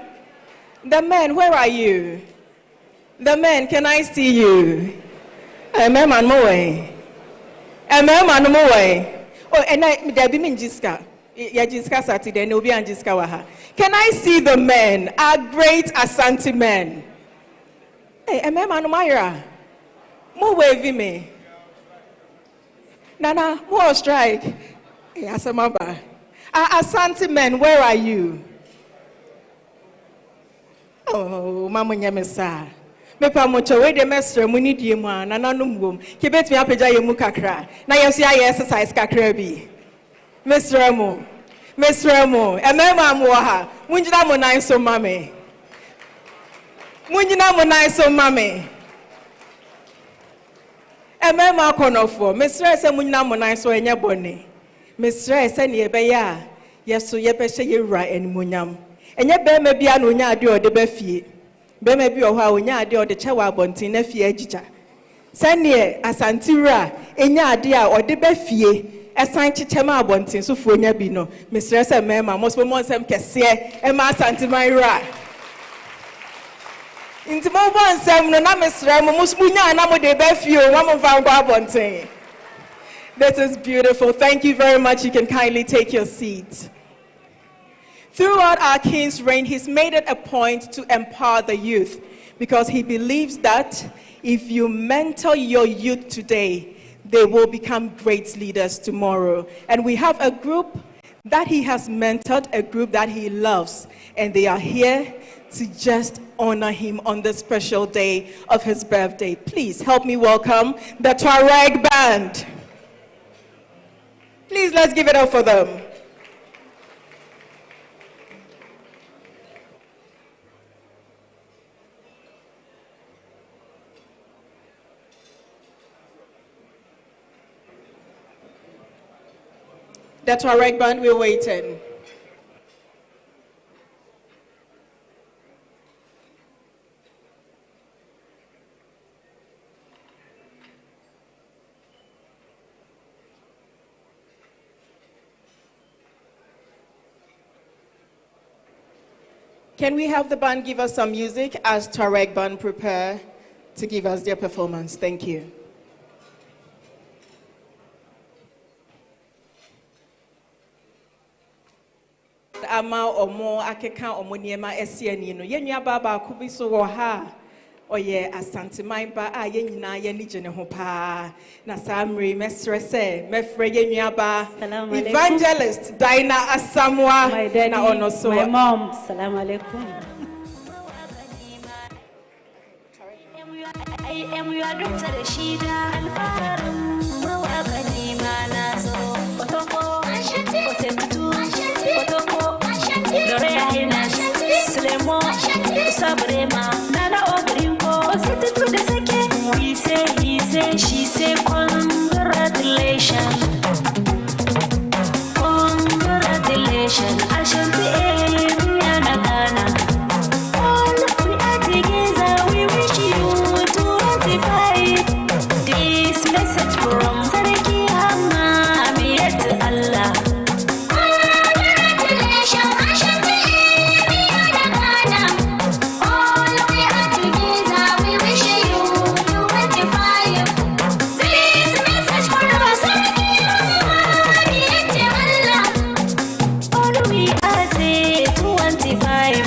The men, where are you? The men, can I see you? Amen, man, way. Oh, and I Debbie Minjiska. Yajiska Saturday, Nobi and Jiska Waha. Can I see the men, our great Asante men? Hey, Emema Numaira. Mo wavy me. Nana, more strike. Hey, Asamaba. Asante men, where are you? Oh, Mama Nyamesa. Mepa mocho we de mestre mu ni die mu ana nanum wom. Ke betumi apagya ye mu kakra. Na yeso ya exercise kakra bi. Mestre mu. Emema mu ha. Munjina mo nan so mame. Emema konofo. Mestre se munjina mo nan so enye bone. Mestre se ne ebe ya. Yeso ye pe hye yewura animonyam. Enye be me bia no nya ade ode ba fie. Be me bi o ha onya ade ode chewa abontin na fie agija. Sane asantira enya ade a ode ba fie esan chichema abontin so fu onya bi no. Mesre se mema mo so mo nsem kese e ma asantimanra. Inti mo bo nsem no na mesre mo munya na mo de ba fie o mo fa ngwa abontin. This is beautiful. Thank you very much. You can kindly take your seat. Throughout our king's reign, he's made it a point to empower the youth because he believes that if you mentor your youth today, they will become great leaders tomorrow. And we have a group that he has mentored, a group that he loves, and they are here to just honor him on this special day of his birthday. Please help me welcome the Tuareg Band. Please, let's give it up for them. The Tuareg Band, we're waiting. Can we have the band give us some music as Tuareg Band prepare to give us their performance? Thank you. Ama omo akeka omo niema esiani no yenua baba kubi so wo ha oye asanteman ba a yenyina ye ni gene ho pa na samre mesre se mefre yenua ba evangelist Dina Asamoah na ono so my mom salam alaikum. I am your doctor Rashida Alfarum mawakani manazo Otumfuo Osei Tutu Otoko Lorea Hinas Slemo Sabrema Nana Ogrinko Osei Tutu the second we say he say she say congratulations Ashanti Emiana all we are together we wish you to ratify this message from Sariki Hama Amiyat Allah. Congratulations, Ashanti Emiana. All we are together we wish you to ratify this message from Sariki Hama Amiyat Allah. All we are say 25.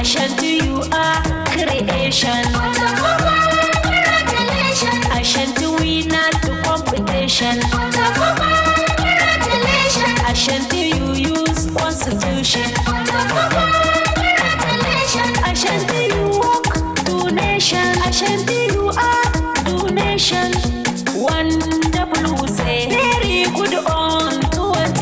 Ashanti, you are creation. Ashanti, we not the competition. Ashanti, you use constitution. Ashanti, you walk donation. Ashanti, you are donation. Wonderful, say very good on 25.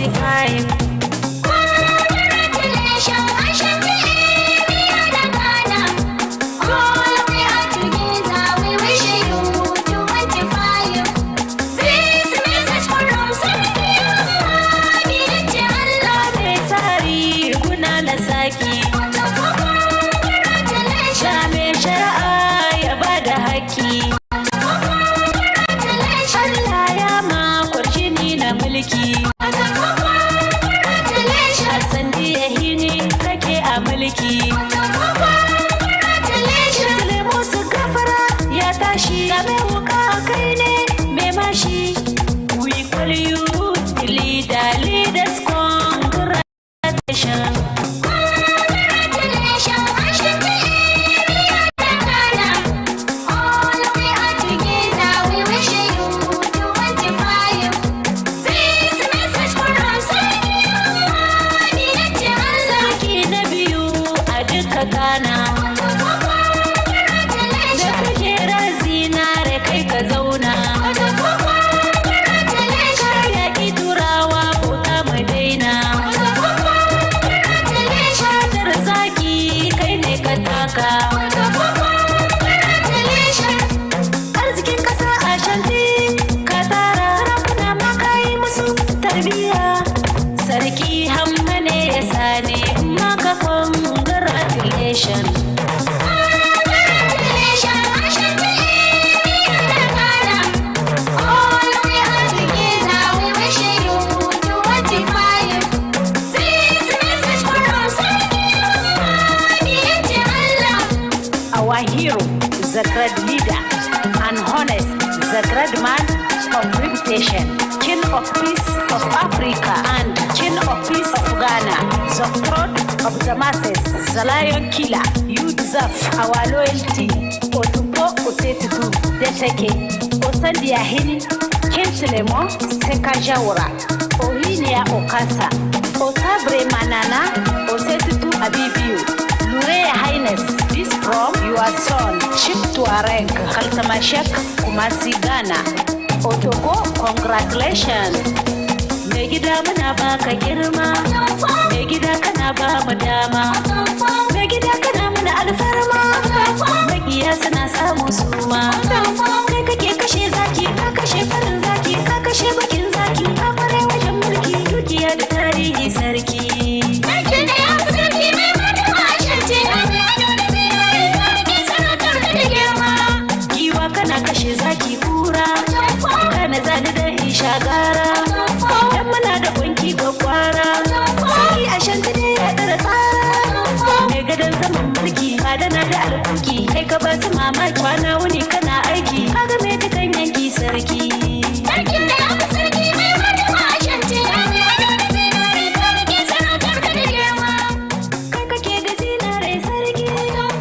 red man of reputation, king of peace of Africa, and king of peace of Ghana, the throat of the masses, the lion killer. You deserve our loyalty. Otumfuo Osei Tutu, Deseke, Osandia Hini, King Selemo, Sekajawara, Ohinia Okasa, Otabre Manana, Osei Tutu Abibiu, Lurea Highness, this from your son, Chief Tuareg, Kaltamashek, Kumasi Ghana. Otoko, congratulations. Megida manaba ka girma, Megida kanaba madama, Megida kana mana alfarma, Megiya sana samu suma. Kai kake kashe zaki, ka kashe farin zaki, ka kashe bakin zaki, ka fare wajen mulki, dukiya da tarihi sarki. Sarki ne ya fi sarki mai fatima a shance, sarautar da girma. Giwa kana kashe zaki kura, kana zani da isha gara. Dan muna da kunki gwaggwara, sarki a shanta ne ya dara tsara. Mai gadon zaman mulki, madana da alkuki, kai ka ba su mamaki kwana wuni kana aiki, ka ga mai dukan yanki sarki. Sarkin da ya fi sarki mai fatima a shance, sarautar da girma. Kai kake da zinare sarki,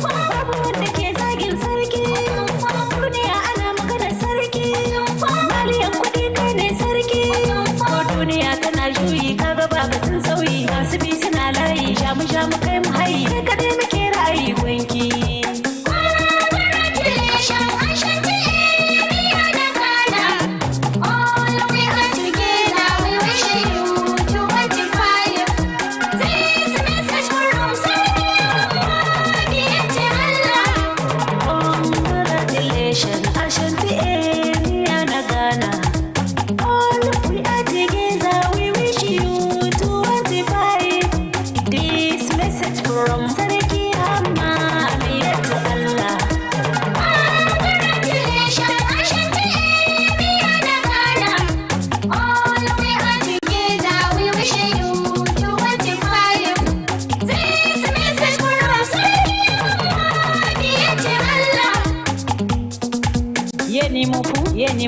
babu wanda ke zagin sarki. Duniya ana magana sarki, maliyan kuɗi kai ne sarki. Ko duniya tana juyi kaga ba batun sauyi, masu bi suna layi, jamu kai mu hayi, kai kaɗai muke ra'ayi gwanki.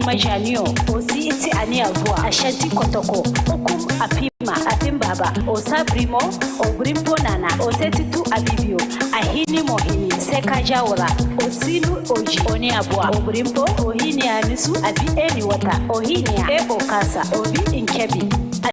Majanio, Osi iti aniavua, Ashanti Kotoko, Okum Apima, Apimbaba, Osa Brimo, Ogrimpo Nana, Osei Tutu Abibio, Ahini Mohini, Seka Jawara, Osilu Oji, Oniabua, Ogrimpo, Ohinia Nisu, Abi Eni Wata, Ohinia, E Okasa, Obi Inkebi,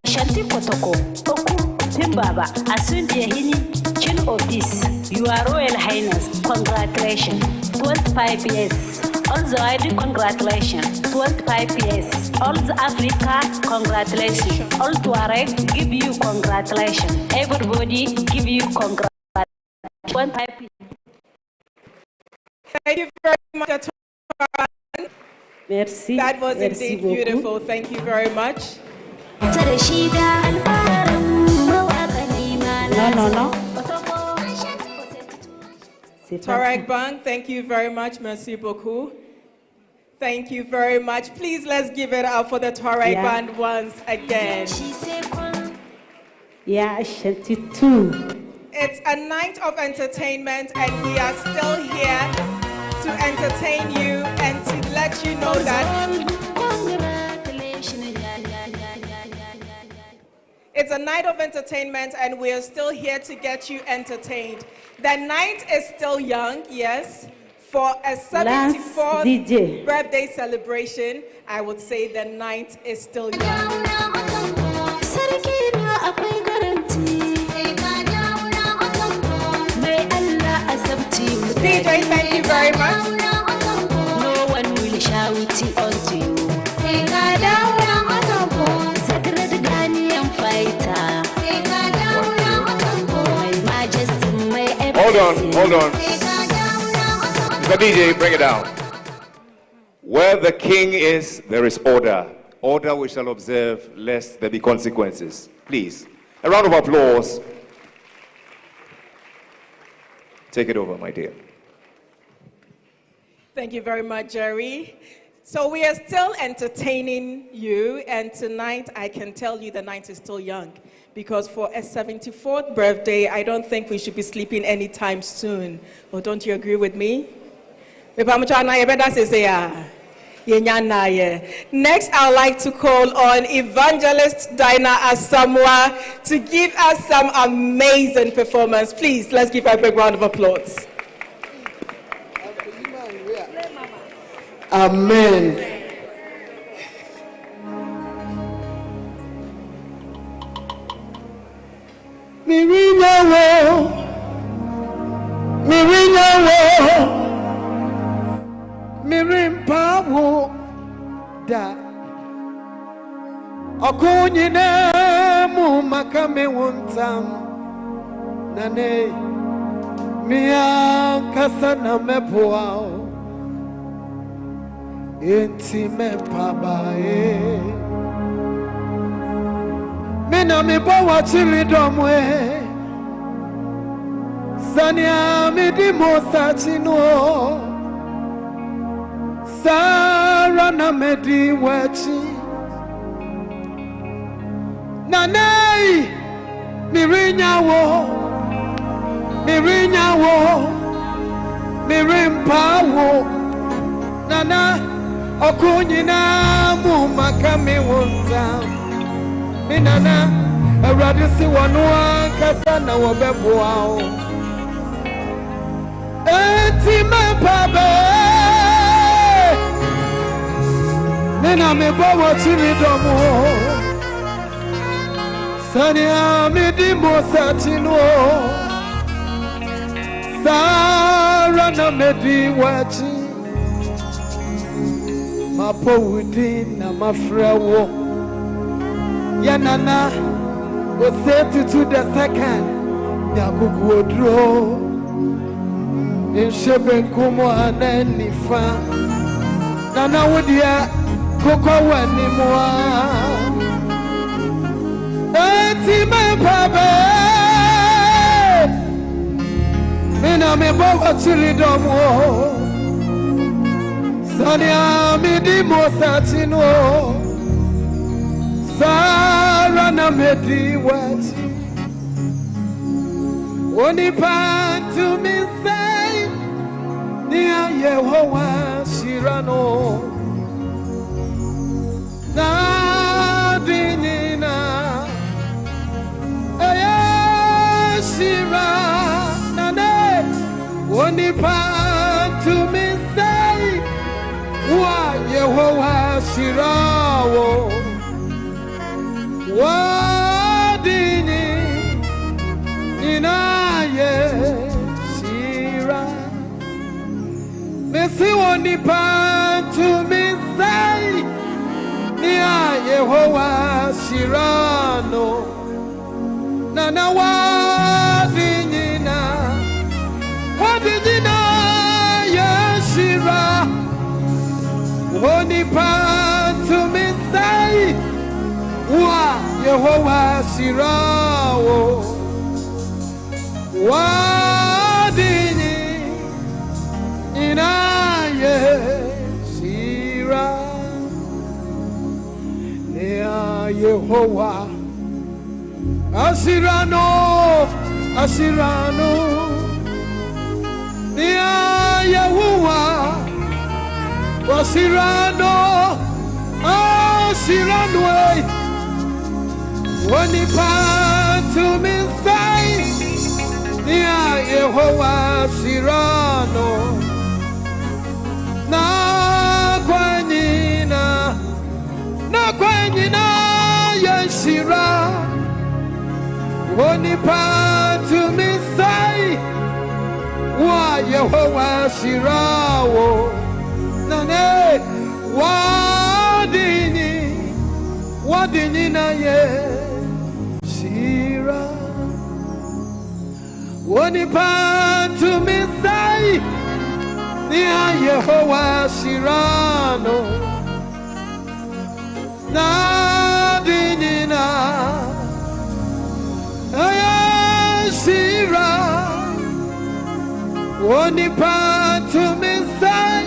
Ashanti Kotoko, Okum Pimbaba, Asundi Ahini, King of Peace, Your Royal Highness, congratulations, 25 years. All the ID, congratulations. 25 years. All the Africa, congratulations. All Tuareg, give you congratulations. Everybody, give you congratulations. 25 years. Thank you very much. Merci. That was Merci indeed beaucoup. beautiful. Thank you very much. No. Tuareg Bang, thank you very much. Merci beaucoup. Thank you very much. Please, let's give it up for the Tuareg Band once again. Yeah, Ashanti too. It's a night of entertainment, and we are still here to entertain you and to let you know that it's a night of entertainment, and we are still here to get you entertained. The night is still young, yes. For a 74th birthday celebration, I would say the night is still young. DJ, thank you very much. No one will shout it unto you. Hold on. Mr. DJ, bring it down. Where the king is, there is order. Order we shall observe, lest there be consequences. Please, a round of applause. Take it over, my dear. Thank you very much, Jerry. So we are still entertaining you, and tonight I can tell you the night is still young, because for a 74th birthday, I don't think we should be sleeping anytime soon. Or don't you agree with me? Next, I would like to call on Evangelist Dinah Asamoah to give us some amazing performance. Please, let's give her a big round of applause. Amen. Mirim da okunyine mu makame wontam nane mia kasana mepoa enti mepabae mina mi bawa chiri domwe sania mi di mosachino Sara na medi wachi Nanei mirinyawo mirimpawo Nana okunyina mu makame wonza Minana eradisi wanua kasa na wabeboao Eti mepabe Nena me bawa chini domo Sania me di mosachino Sara na me di wachi Mapo wudi na mafrawo Yanana Osei Tutu the second Nyakuku odro Nshebe nkumo anenifa Nana wudia Koko wani mwa Eti mepabe Mina mebowa chili domo Sania midi mosachino Sara na medi wati Oni pantu misei Nia Yehowa shirano Nadinina Aya Shira Nane Woni pantu misei Wa Yehowa Shirawo Wadini Inaye Shira Mesi woni pantu misei Nia Yehowa Shirano Nana wadinyina Yeshira Woni pantu misai Wa Yehowa Shirawo Wadinyina Yeshira Yehowa Asirano Nia Yehowa Asirano Wani pantu misai Nia Yehowa Asirano Na kwenyina Yeshira Woni pantu misai Wa Yehowa Shirawo Nane Wadini na Yeshira Woni pantu misai Nia Yehowa Shirano Nadinina Ayashira Woni pantu misai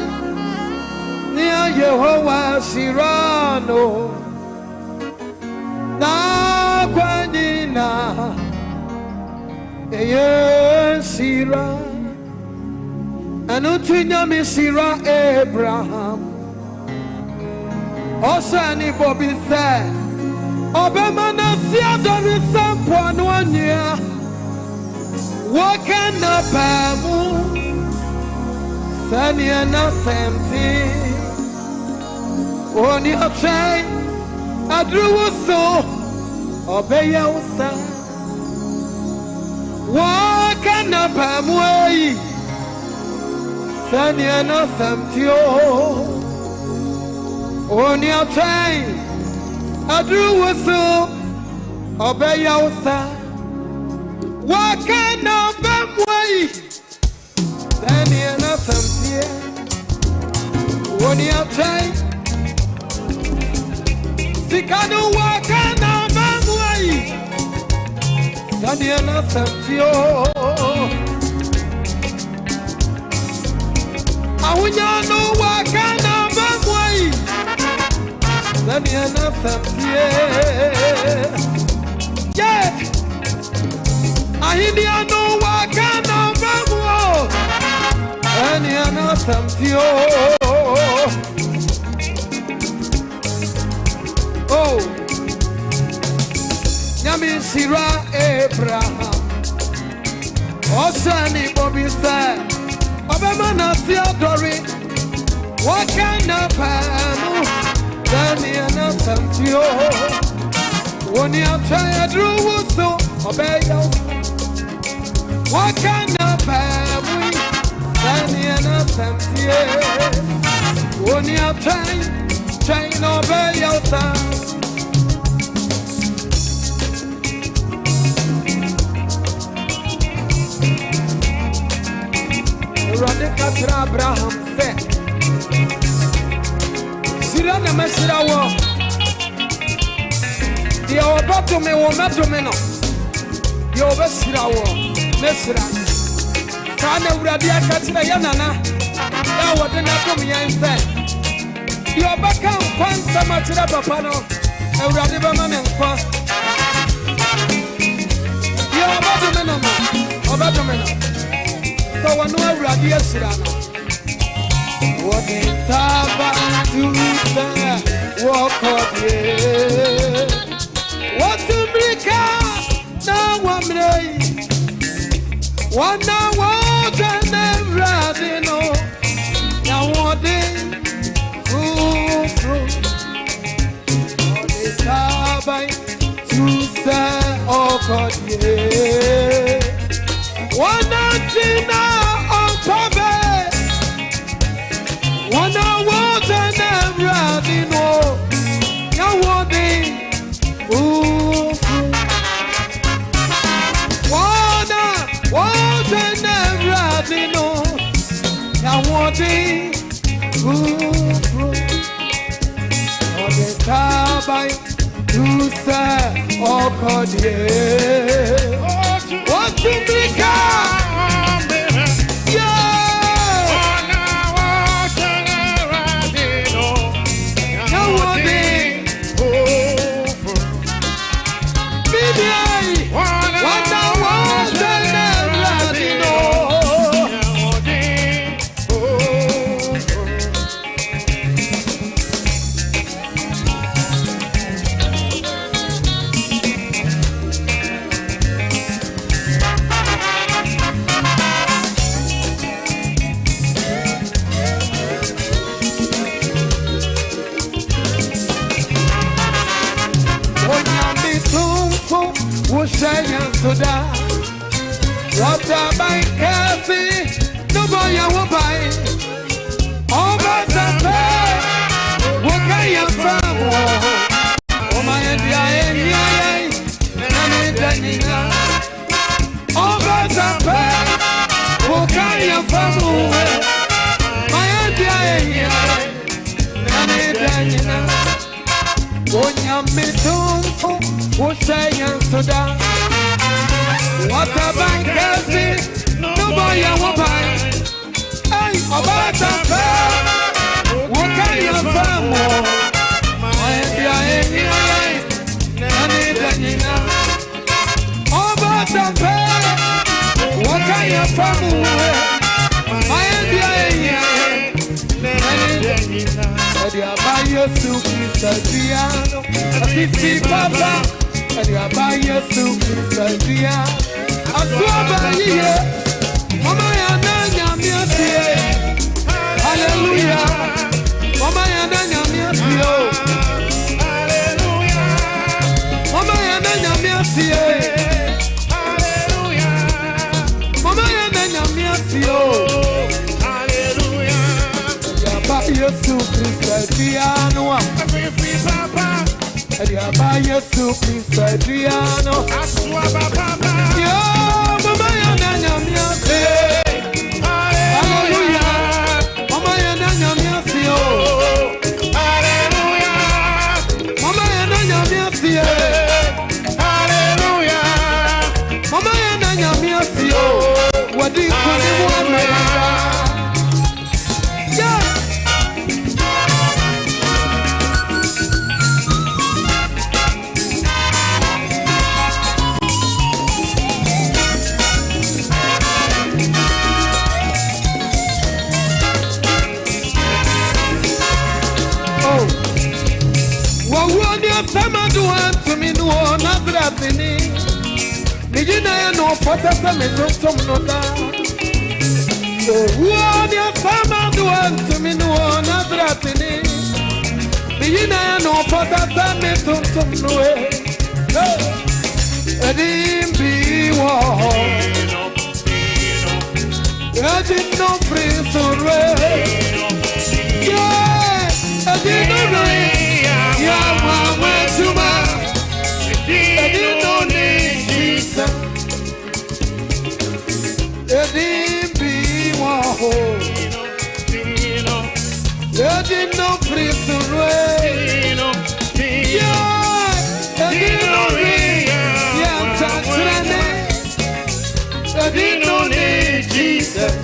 Nia Yehowa Shirano Na kwanina Ayashira Anutunya misira Abraham Osani Bobby said, Obemana Siadori Sampuanuania, walking up a moon, Sunny and a empty. On your train, I drew so, obey your son. Walking up a way, Sunny and a empty. On your train, I drew so, obey your son. Walking up a way, Sunny and a empty. On your train, Sikano wakana mamwai Sadiana Santio Awunyano wakana mamwai Sadiana Santie Yeah Ahidiano wakana mamwo Sadiana Santio Oh, Yami Sira Abraham, Osani Bobby said, Obamana Theodore, what kind of pamu, Daniana Santio, when you try to do so, obey you. What kind of pamu, Daniana Santio, when you try to obey yourself. Radikatra Abraham said, Sirana Mesirawo, the Obatome or Matomeno, the Obesirawo, Mesira, Sana Radia Katina Yanana, now what the Natomian said, the Obaka, Pansa Matira Papano, and Radibaman and Kwan, the Obatomeno. So I know Radia Sirano. What is Taba to the walk of ye? What to break now one day? One hour and never know. Now one day, fruit. What is Taba to the walk of ye? One night on Pave, one hour and every no, now one day, one and every no, now one day, on the Tabai, to say, or Cordier. What to be God? Yeah. What a bank cafe, no boy I will buy. Over the pay, what can you from? Oh, my India, over the pay, what can you from? My India, when you meet home, who's saying so down? What a bank cafe, no boy I will buy. Hey, about the fair, what can you from? My India, over the fair, what can you from? My India, Yesu Christo Diano. Fifi Papa. Adiaba Yesu Christo Diano. Asuaba Ye. Mama yana nyami asie. Hallelujah. Mama yana nyami asie. Hallelujah. Mama yana nyami asie. Hallelujah. Mama yana nyami asie. Hallelujah. Adiaba Yesu Christo Diano. Fifi Papa. Adiaba Yesu Christo Diano. Asuaba Papa. Yo, mama yana nyami asie. Hallelujah. Mama yana nyami asie. Hallelujah. Mama yana nyami asie. Hallelujah. Mama yana nyami asie. Wadi kuni mwana. Yeah. Sama do to me no another thing. Nigina no fata me to no da. Oh, dia sama do to me no another thing. Nigina no fata me to no e. Edim bi wo. Edim no free so re. Yeah, edim no re. Yeah, mama, tuma. Edim no need Jesus. Edim bi wo. Edim no free to rain. Yeah, edim no need. Yeah, Tantrane. Edim no need Jesus.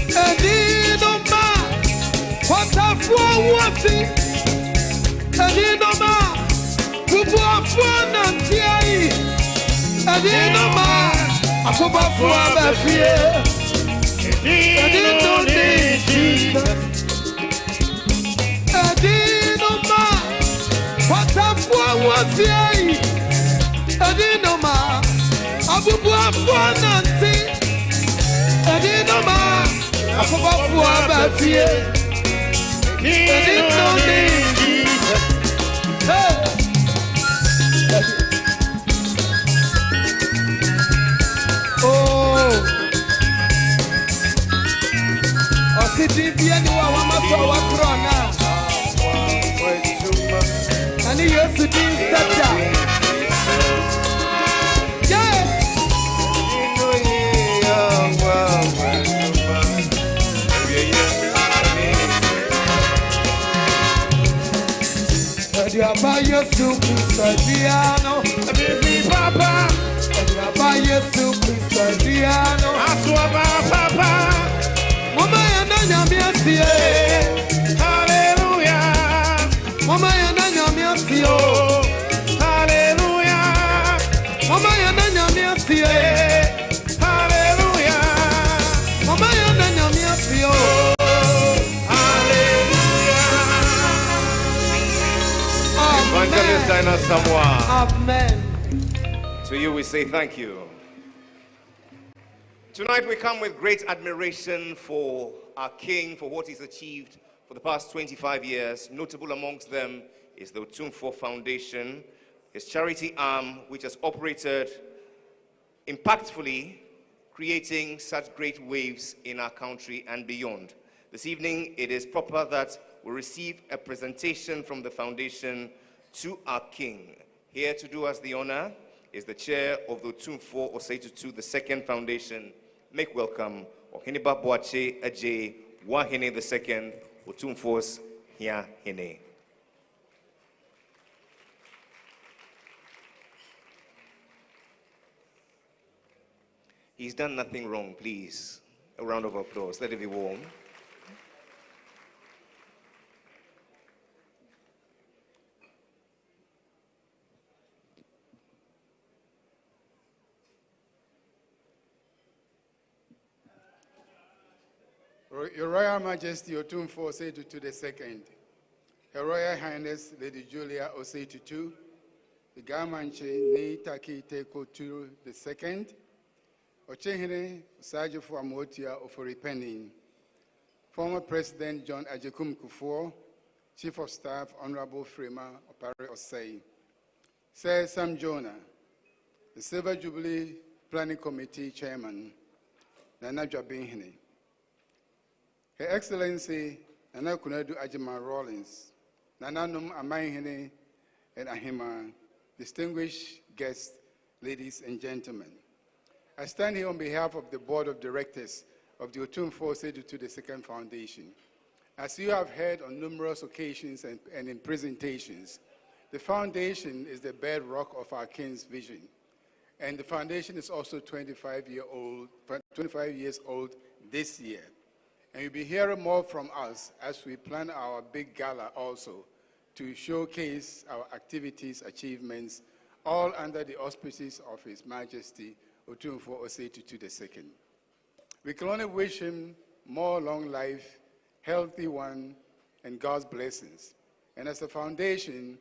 Edim no ma. What a fool Adinoma, Kubuafua Nantiai, Adinoma, Akubafua Bafie, Adinoni, Adinoma, Watafua Watiai, Adinoma, Abubuafua Nanti, Adinoma, Akubafua Bafie, Adinoni. Oh, Ositi bieni wa wamaso wa krona. Ani Yesu di sata. Yeah. Adiaba Yesu Christo Diano. Fifi Papa. Adiaba Yesu Christo Diano. Asuaba Papa. Mama yana nyami asie. Hallelujah. Mama yana nyami asie. Hallelujah. Mama yana nyami asie. Hallelujah. Mama yana nyami asie. Evangelist Dinah Samoa. Amen. To you we say thank you. Tonight we come with great admiration for our King, for what he's achieved for the past 25 years. Notable amongst them is the Otumfuo Foundation, his charity arm, which has operated impactfully, creating such great waves in our country and beyond. This evening, it is proper that we receive a presentation from the foundation to our King. Here to do us the honor is the chair of the Otumfuo Osei Tutu II Foundation. Make welcome Ohiniba Boache Aje Wahine II, Otumfuo's Hia Hine. He's done nothing wrong, please. A round of applause. Let it be warm. Your Royal Majesty Otumfuo Osei Tutu II, Her Royal Highness Lady Julia Osei Tutu, the Gamanche Ni Taki Teko Turu II, Ochehene Sajifo Amotia Oforipenin, former President John Ajekum Kufuor, Chief of Staff Honorable Freema Opare Osei, Sir Sam Jonah, the Silver Jubilee Planning Committee Chairman, Nana Jwabinhene, Her Excellency Nana Kunadu Ajima Rawlings, Nana Num Amaihene and Ahima, distinguished guests, ladies and gentlemen. I stand here on behalf of the Board of Directors of the Otumfuo Osei Tutu II Foundation. As you have heard on numerous occasions and in presentations, the foundation is the bedrock of our King's vision. And the foundation is also 25 years old this year. And you'll be hearing more from us as we plan our big gala also to showcase our activities, achievements, all under the auspices of His Majesty Otumfuo Osei Tutu II. We can only wish him more long life, healthy one, and God's blessings. And as a foundation,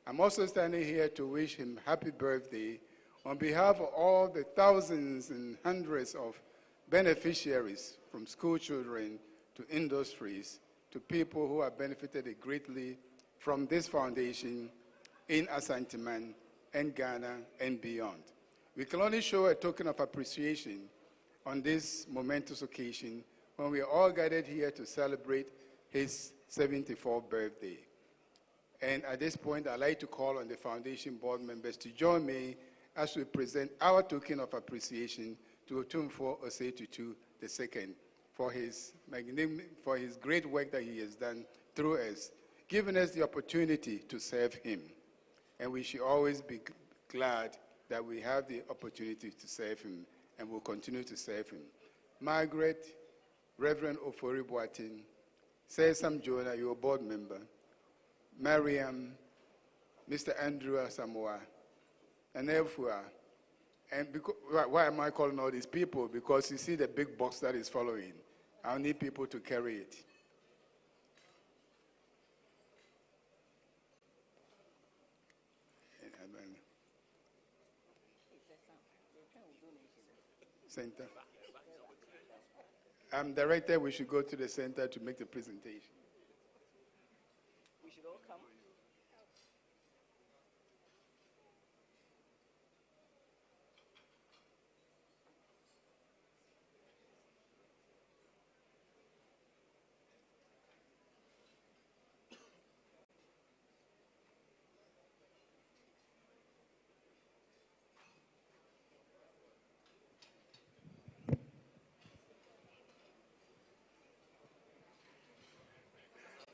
I'm also standing here to wish him happy birthday on behalf of all the thousands and hundreds of beneficiaries, from school children to industries to people who have benefited greatly from this foundation in Ashanti-Man and Ghana and beyond. We can only show a token of appreciation on this momentous occasion when we are all gathered here to celebrate his 74th birthday. And at this point, I'd like to call on the foundation board members to join me as we present our token of appreciation to Otumfuo Osei Tutu II for his great work that he has done through us, giving us the opportunity to serve him. And we should always be glad that we have the opportunity to serve him and will continue to serve him. Margaret, Reverend Ofori Boatin, Sir Sam Jonah, your board member, Mariam, Mr. Andrew Asamoah, and Efua. And why am I calling all these people? Because you see the big box that is following. I'll need people to carry it. Center. Director, we should go to the center to make the presentation. We should all come.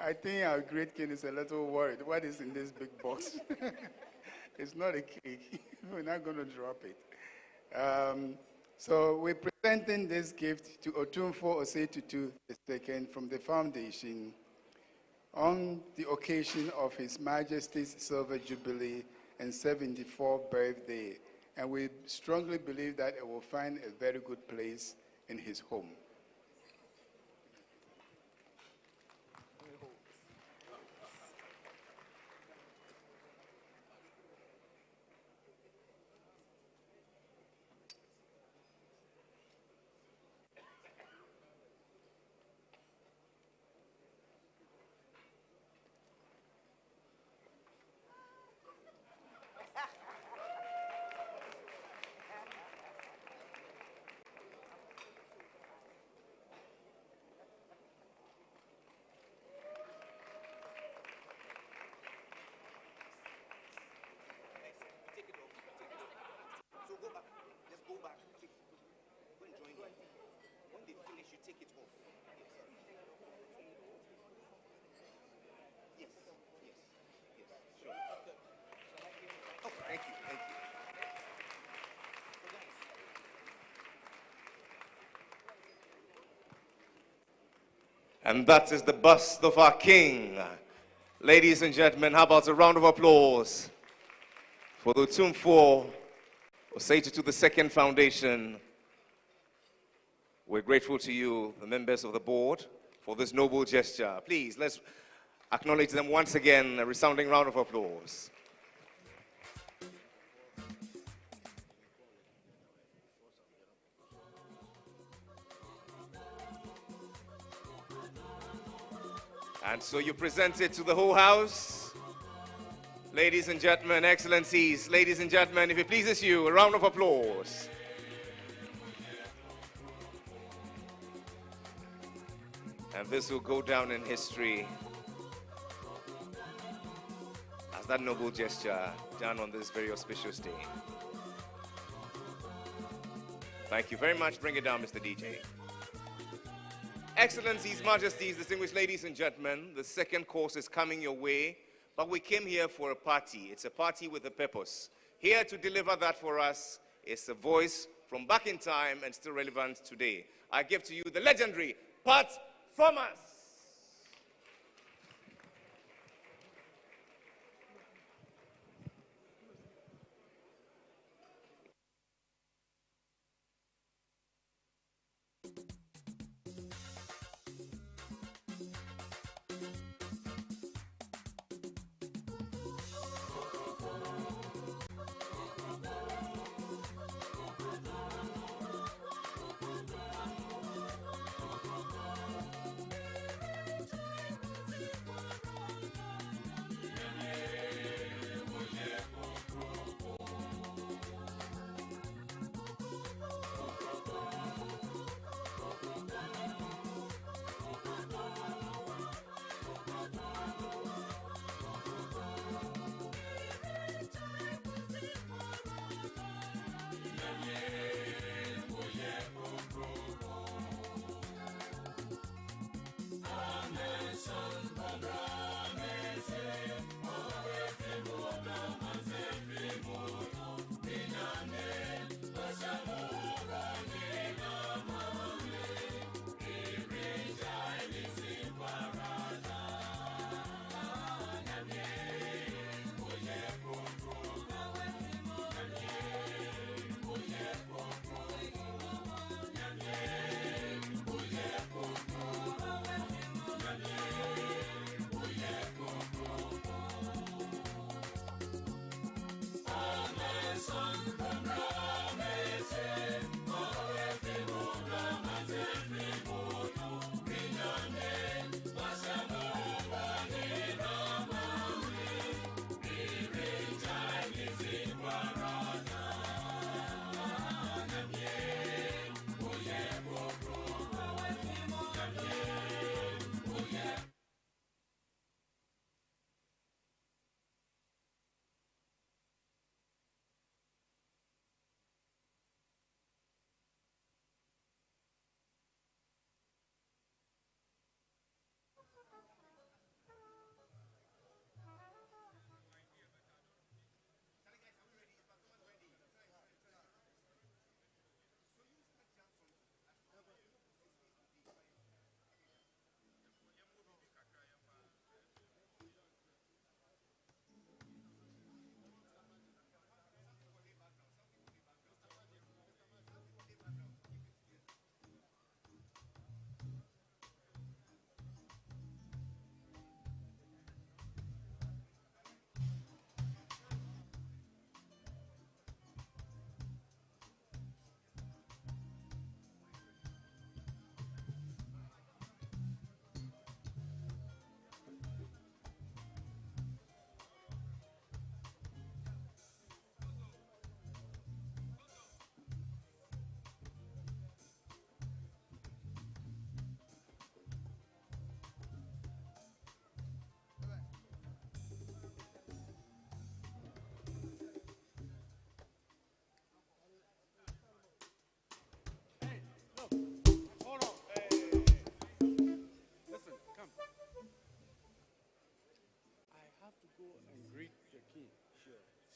I think our great king is a little worried. What is in this big box? It's not a cake. We're not going to drop it. So we're presenting this gift to Otumfuo Osei Tutu II from the foundation on the occasion of His Majesty's Silver Jubilee and 74th birthday. And we strongly believe that it will find a very good place in his home. And that is the bust of our king. Ladies and gentlemen, how about a round of applause for the Otumfuo Osei Tutu II Foundation. We're grateful to you, the members of the board, for this noble gesture. Please, let's acknowledge them once again. A resounding round of applause. And so you present it to the whole house. Ladies and gentlemen, excellencies, ladies and gentlemen, if it pleases you, a round of applause. And this will go down in history as that noble gesture done on this very auspicious day. Thank you very much. Bring it down, Mr. DJ. Excellencies, Majesties, distinguished ladies and gentlemen, the second course is coming your way, but we came here for a party. It's a party with a purpose. Here to deliver that for us is a voice from back in time and still relevant today. I give to you the legendary Pat Thomas.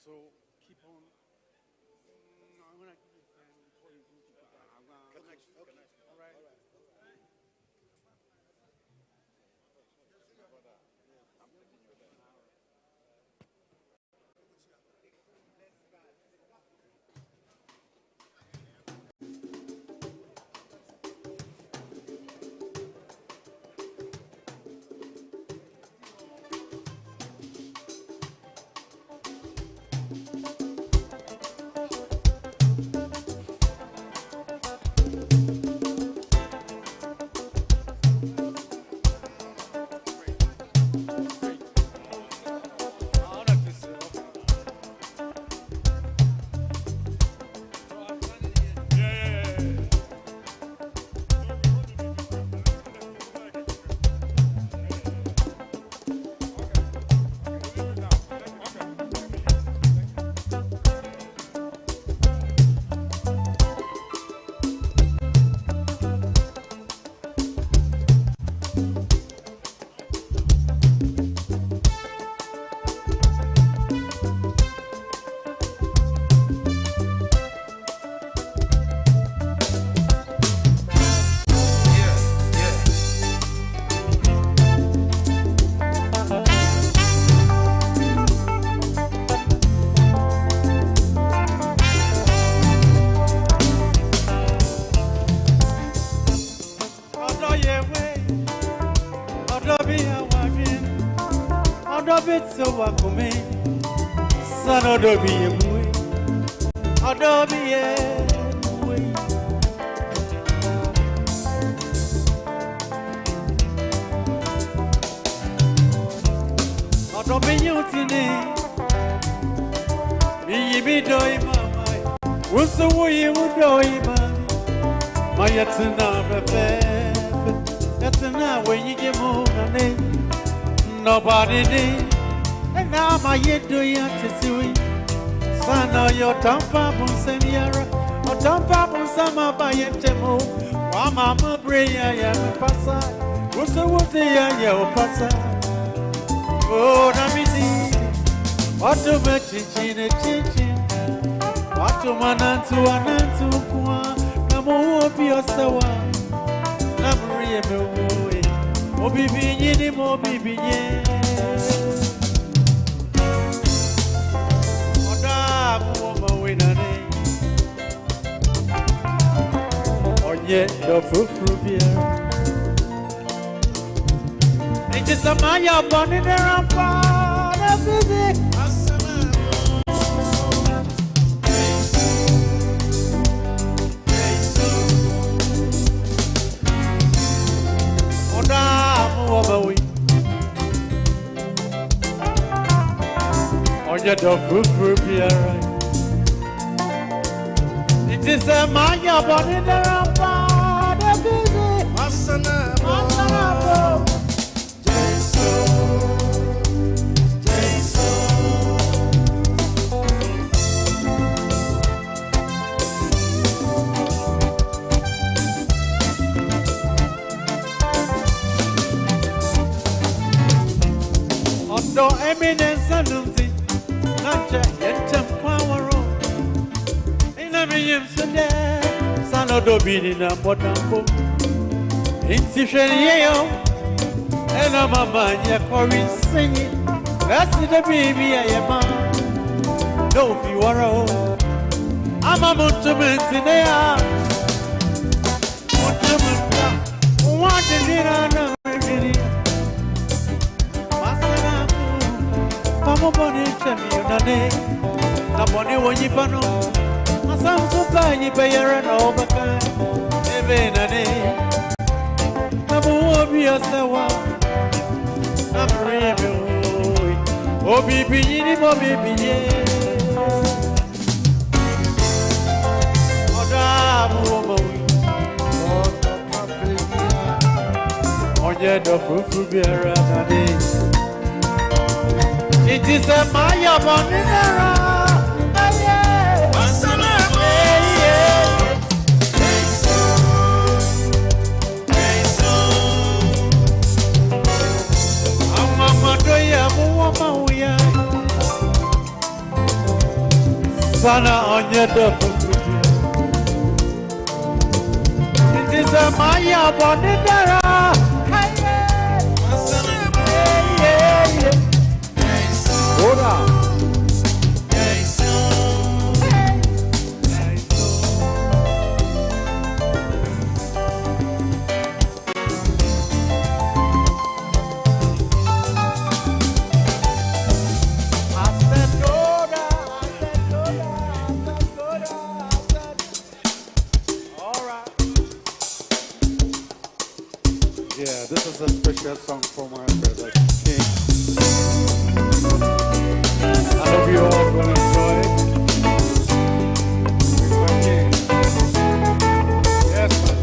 So keep on. I'm going to give you time before you go to put that. Okay. All right. wakome. Son Adobe Mwe. Adobe Mwe. Adobe Yutine. Me doi mama. Wusu wuyi wudoi mama. My yatsuna fefe. Yatsuna when you get more money. Nobody did. And now my yet do you to see. Son of your tampa seniora. Or tampa sama by yetemo. Mama bray I am a passa. Wusu wuti ya passa. Oh, Namidi. What to make chin. What to manantu anantu kwa. Namu obi osawa. Namuri emewe. Mobi binyini mobi binye. Oda muoma winane. Onye do fufrubia. It is a maya bonnet and rampa. That's it. Onye do fufrubia. It is a maya bonnet and rampa. That's it. Masanabo. No eminence and nothing, not yet power. In a million today, son of Dobin and Potampo. Intifenio, and a mamma, Corin singing. That's the baby I am. No, if you are old, I'm a monument in there. What did it? Boni chamionane na boni wonyipano asamsuka nyipeyara na obaka ebenane na buobi asawa na mrebe obi binyini mobi binye oda buomawi onye do fufu biara nane. It is a Maya Bonera. Sana on your it is a Maya Bonera. Ora. Yeah, this is a special song for my brother King. I hope you all going to enjoy it. With my king. Yes, man.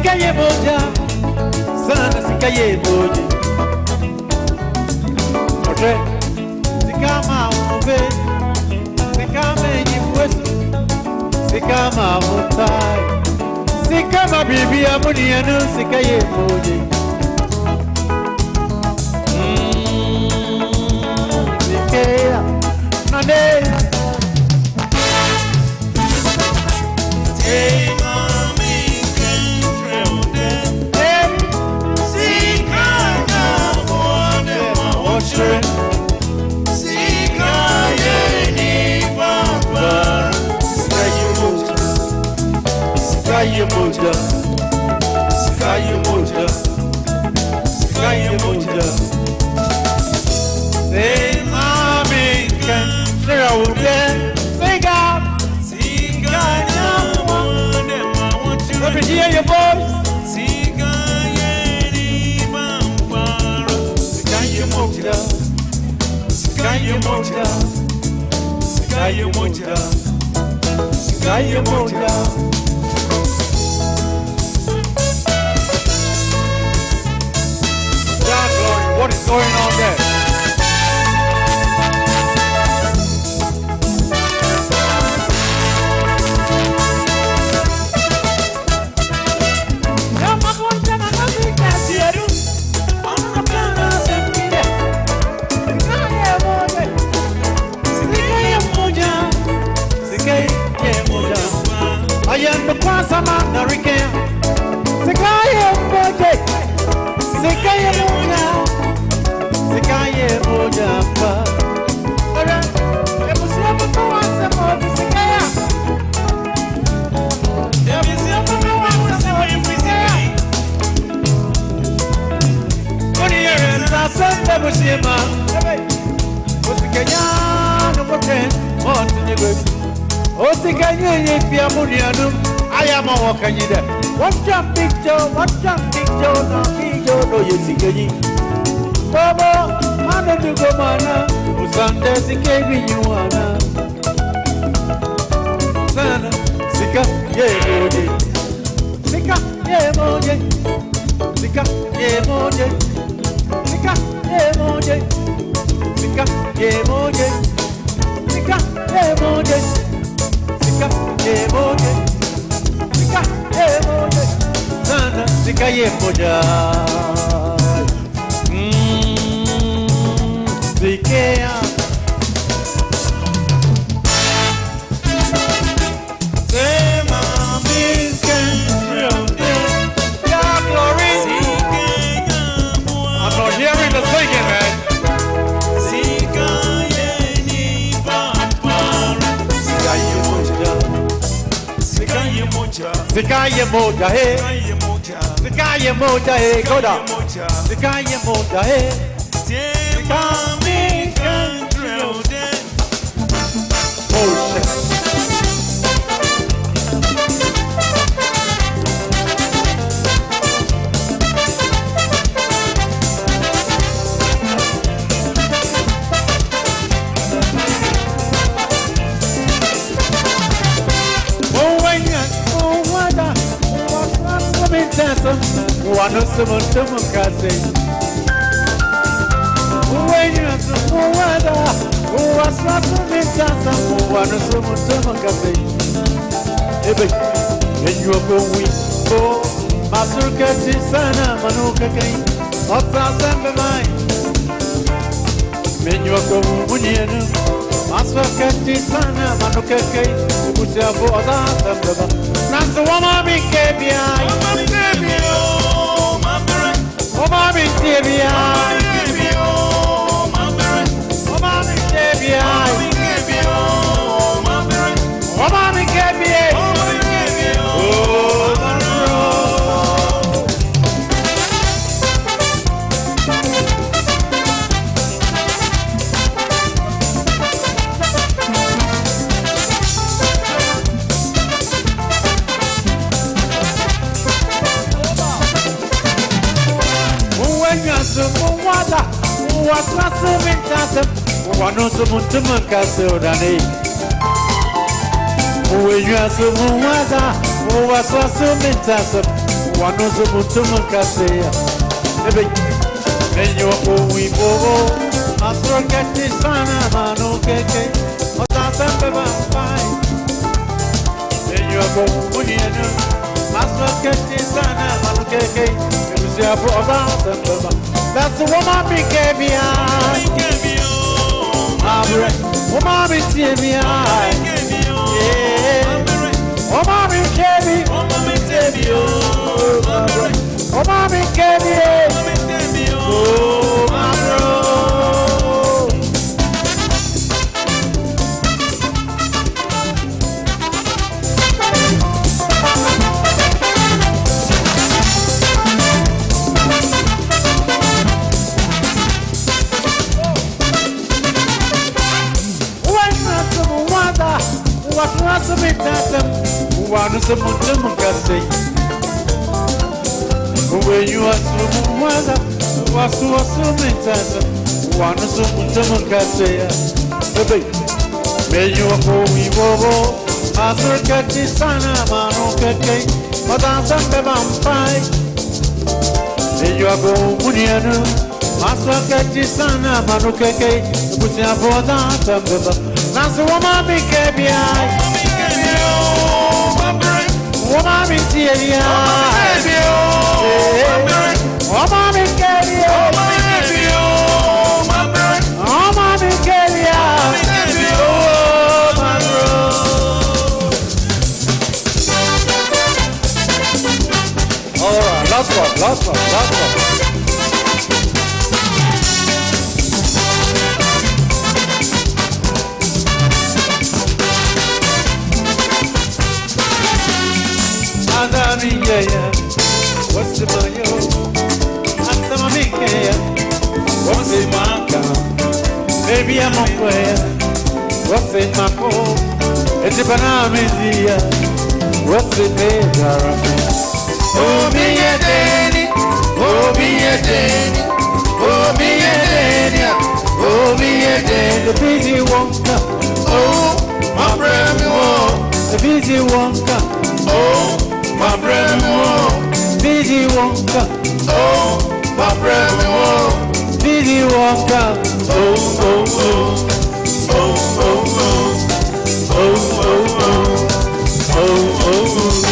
Sikaye moja, sana sikaye moja. Oje, sikama ove, sikama nyimwesu, sikama mutai, sikama bibi amuni anu sikaye moja. Sikaya, nane. Hey, mommy, Sikaye moja, sikaye moja, sikaye moja. Say, mommy, can you sing out? Let me hear your voice. Sikaye moja, sikaye moja, sikaye moja, sikaye moja. What is going on there? I am the Kwasama Narikan. Sikaye moja, sikaye moja, sikaye moja pa. Ora, ebusia pa wansa mo sikaya. Ebusia pa wansa mo sikaya. Oni yere na sanda ebusia ma. Osikanya no moten, mo tinyego. Osikanya ye pia munianu. I am a walking in there. What's your picture? What's your picture? No, picture, no, you see, Baba, I'm not to go, mana. Usanda, Sikabi, you wanna. Sana, Sika, yeah, moje. Sika, yeah, moje. Sika, yeah, moje. Sika, yeah, moje. Sika, yeah, moje. Sika, yeah, moje. Sika, yeah, moje. Sikaye moja, sana sikaye moja. Sikaya. Say mommy can yeah, glory. I'm not hearing the singing, man. Sikaye ni papa. Sikaye moja. Sikaye moja. Sikaye moja, hey. Sikaye moja, hey. Go down. Sikaye moja, hey. Sikaye moja. Oh, shit. Wano sumu kasi. Uwenya sumu wada. Uwasa sumitasa. Wano sumu kasi. Ebe, enyu kowi. Oh, masurka tisana manuka kai. Ota sembe mai. Menyu kowi munienu. Masurka tisana manuka kai. Ubusi abo ota sembe mai. Nasu wama mikebia. Wama mikebia. Oh, mommy, baby, oh, mommy, baby, oh, mommy, baby, Wano sumuntuman kasudani. Uwenya sumuwaza. Uwaswa sumintasam. Wanozo mutuma kaseya. Ebe. Menyo owi bobo. Asro kati sana mano keke. Ota sempe ba pai. Menyo bo munienu. Asro kati sana mano keke. Ebusi afu oba sempe ba. That's the woman me gave me eye. Woman me gave me eye. Yeah. Woman me gave me. Woman me gave me. Woman me gave me. Oh, my bro. What was a bit that one is a mutum when you are so mother, was a bit one is a mutum the baby. May you are going over, Master Catchy Sana, Mano Keke, Madame Vampire. May you are going, Master Catchy Sana, Mano Keke, put your foot on. That's the woman be KBI. Woman be TBI. Woman be KBI. Woman be KBI. All right, last one. What's the mayo? I'm the Mamikia. What's the Maka? Baby, I'm on way. What's the Mako? It's a banana. What's the Pedara? Oh, me a daddy. Oh, me a daddy. Oh, me a daddy. Oh, me a daddy. The busy wonka. Oh, my brand. The busy wonka. Oh. My brand new Busy Wonka. Oh, my brand new Busy Wonka. Oh, oh, oh. Oh, oh, oh. Oh, oh, oh. Oh, oh, oh.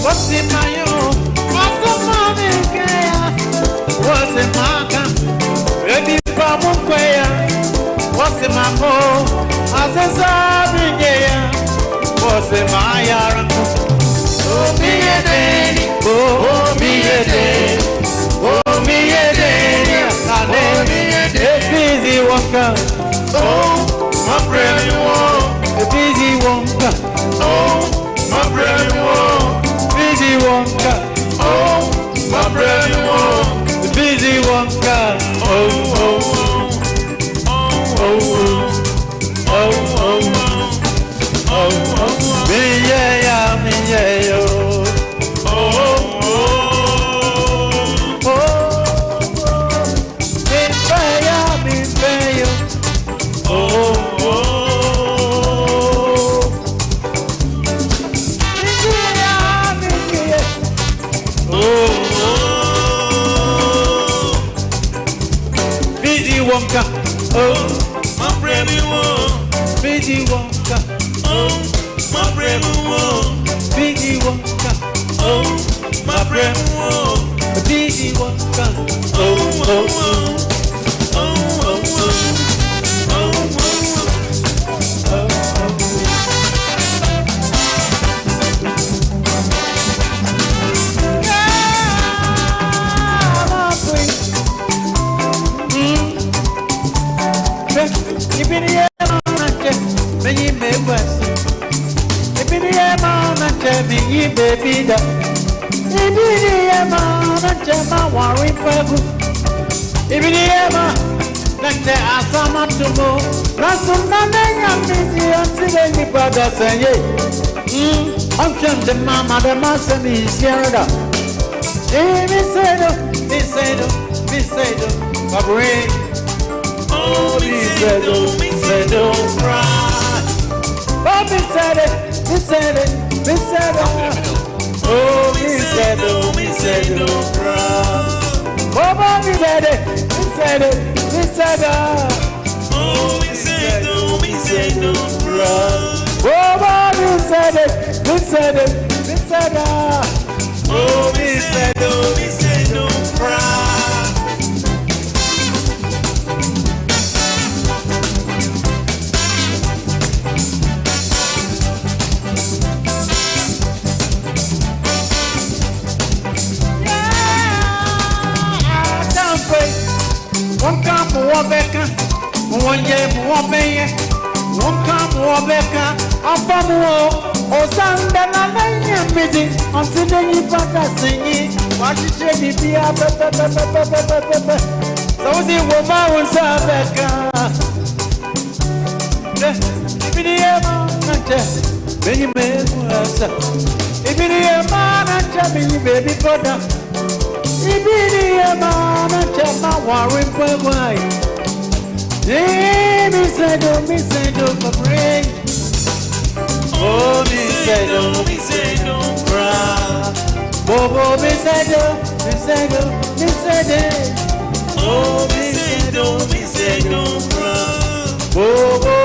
What's in my own? What's the money? What's in my camp? Ready for Munquaya? What's in my home? As a Sabine, what's in my yarn? Oh, me a day, oh, me a day, oh, me a day, a busy walker. Oh, my brand new, a busy walker. Oh, my brand new. Busy Wonka, oh, my brand new, the busy Wonka, oh, oh, oh, oh, oh, oh, oh, oh, me yeah, oh, oh, oh, oh, me pay, oh, oh. Wonka, oh, my brand new Busy Wonka, oh, my brand new Busy Wonka, oh, my brand new Busy Wonka, oh, oh, oh, oh, oh, oh, oh, oh, oh, baby, da. Ibidi ema na chema wari pegu. Ibidi ema na che asama tumo. Na sumna na nyamizi antile ni pada senye. I'm from the mama, the master, me, Sierra. Me say, Babri. Oh, me say, cry. Oh, me said it. Oh, me said, cry. Oh, me said it. Oh, me said, cry. Oh, me said it. Oh, me said, cry. One come for Becca, 1 year for Bay, one come for Becca, I'm from war, or Sunday, I'm busy, I'm sitting in front of singing, watch it, shady, be up, so the woman was a Becca. If it is a man, many men was if it is a man, I'm telling baby brother. Ibidi amana chama warin pwai. Me say do for brain. Oh, me say do, cry. Bobo, me say do. Oh, me say do, cry. Bobo.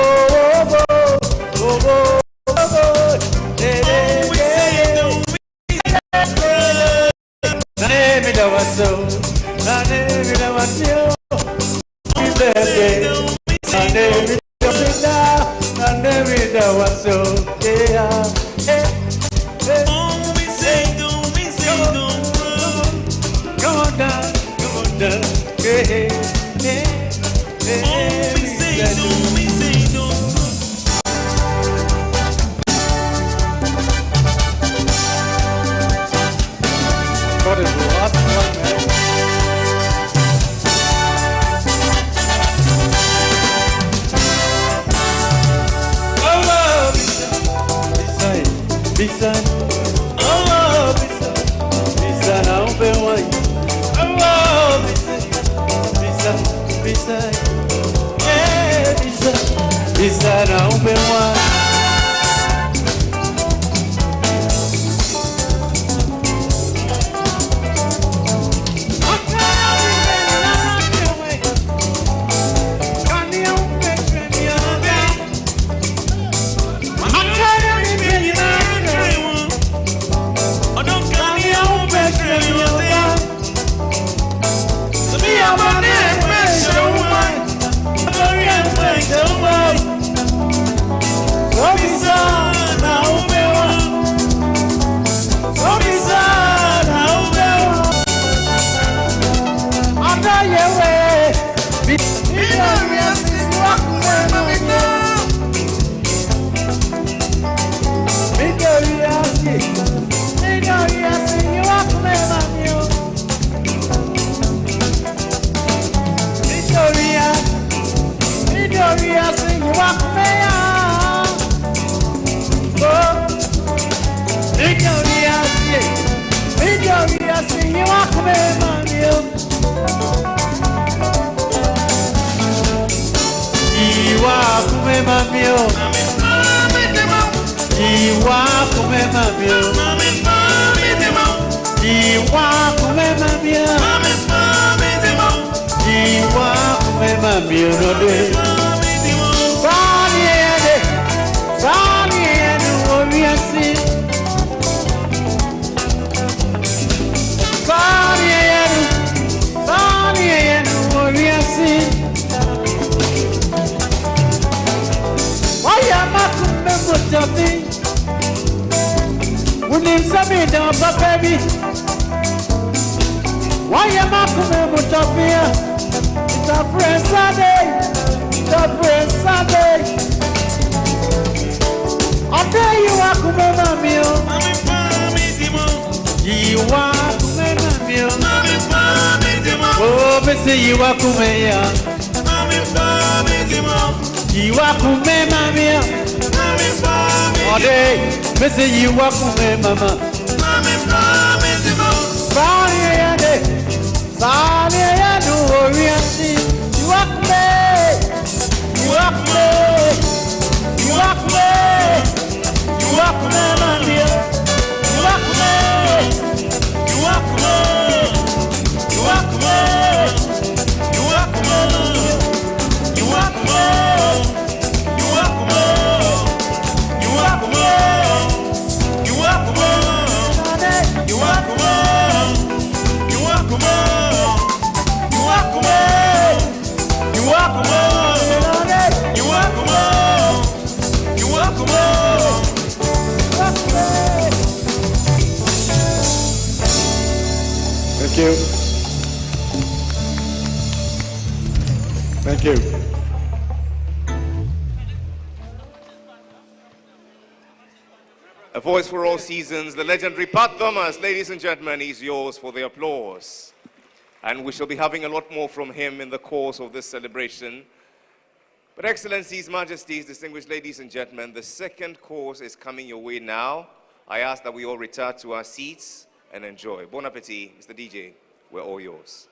Why am I coming with a fear? It's a friend Sunday. I'll tell you what, Kumema Mio. You are Kumema Mio. Oh, Missy, you are Kumea. Iwakume mamia. Ode, mese iwakume mama. Sani yade, sani yadu oriyanti. Iwakume, iwakume, iwakume, iwakume mamia. Iwakume, iwakume, iwakume, iwakume, iwakume. Thank you. Thank you. A voice for all seasons, the legendary Pat Thomas, ladies and gentlemen, is yours for the applause. And we shall be having a lot more from him in the course of this celebration. But Excellencies, Majesties, distinguished ladies and gentlemen, the second course is coming your way now. I ask that we all retire to our seats and enjoy. Bon appetit, Mr. DJ, we're all yours.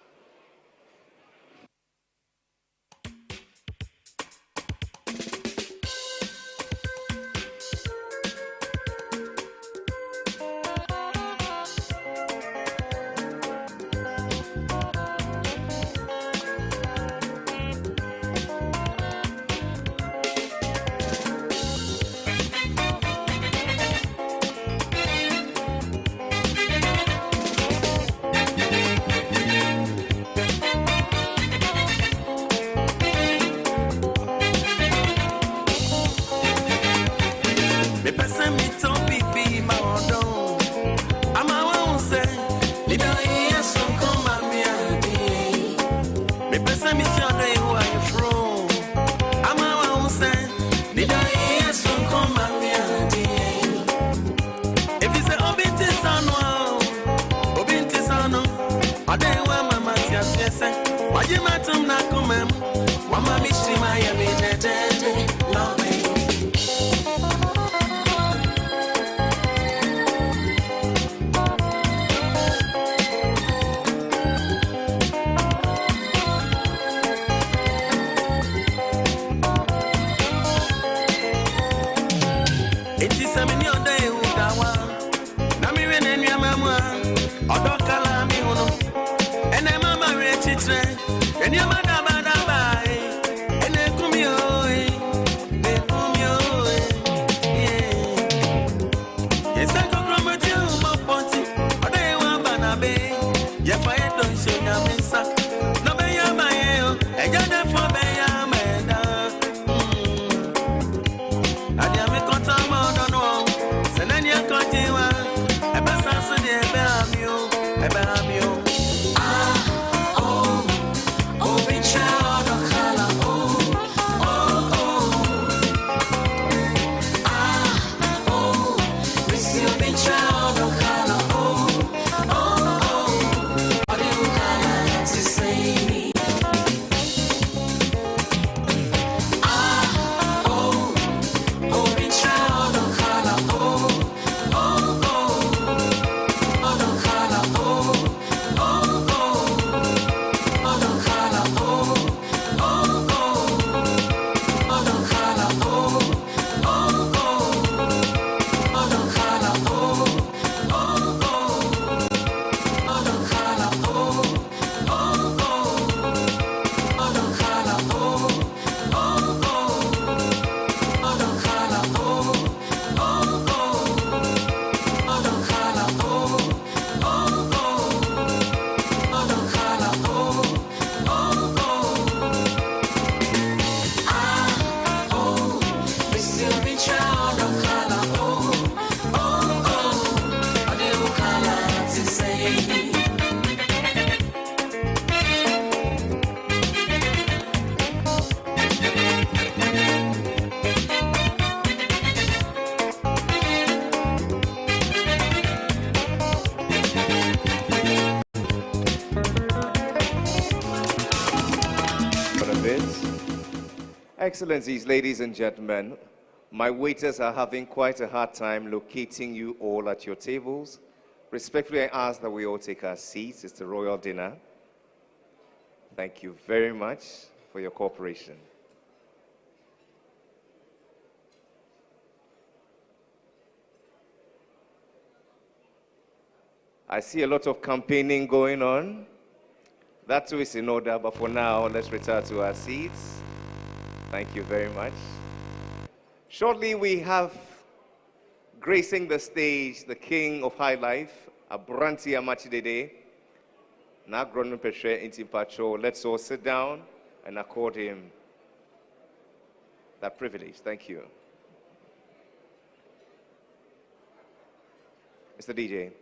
Excellencies, ladies and gentlemen, my waiters are having quite a hard time locating you all at your tables. Respectfully, I ask that we all take our seats. It's the royal dinner. Thank you very much for your cooperation. I see a lot of campaigning going on. That too is in order, but for now, let's retire to our seats. Thank you very much. Shortly, we have gracing the stage, the king of high life, Abranti Amachidede. Nagrono Peshe Intimpacho. Let's all sit down and accord him that privilege. Thank you. Mr. DJ.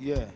Yeah.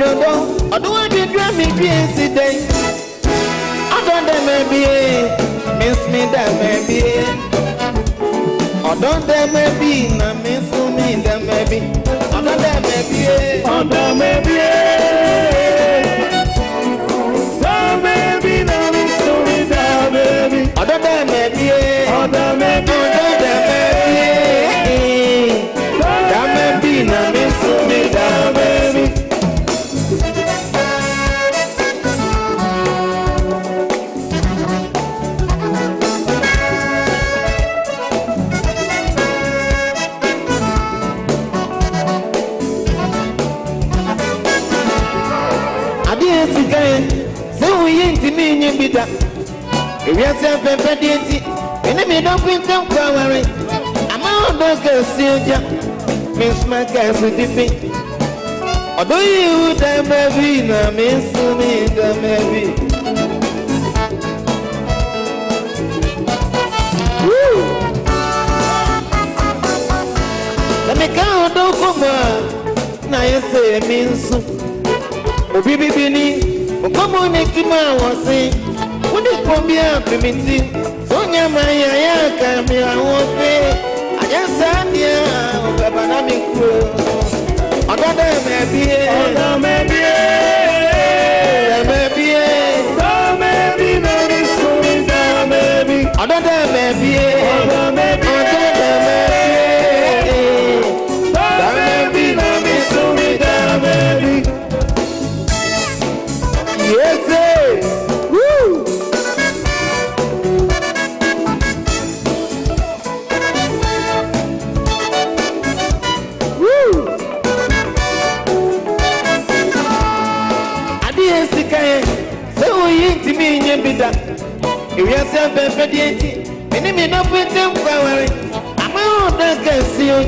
I don't want to drive me crazy day. I don't them maybe miss me that maybe. I don't them maybe na miss me that maybe. I don't them maybe. I don't maybe. That maybe na miss me that maybe. I don't them maybe. I don't maybe. That maybe na miss me that maybe. So we ain't in me bida. If you say pepediti, enemy don't think them cowering. I'm out of the silja. Miss my gas with the pink. Or do you that baby? No, miss me, the baby. Woo! Let me count down come on. Now you say means oh baby Bini. Come on, make you my was saying, would it come be a primitive? So, Yamaya, come here, I won't pay. I just sat here, Banamic crew. Other than maybe, other maybe, other than maybe, other maybe. Yes, sir. Woo! Woo! I didn't see Kay. So we ain't to me in your bidder. If you are self-empedienti, enemy no put them power. I'm out that can see you,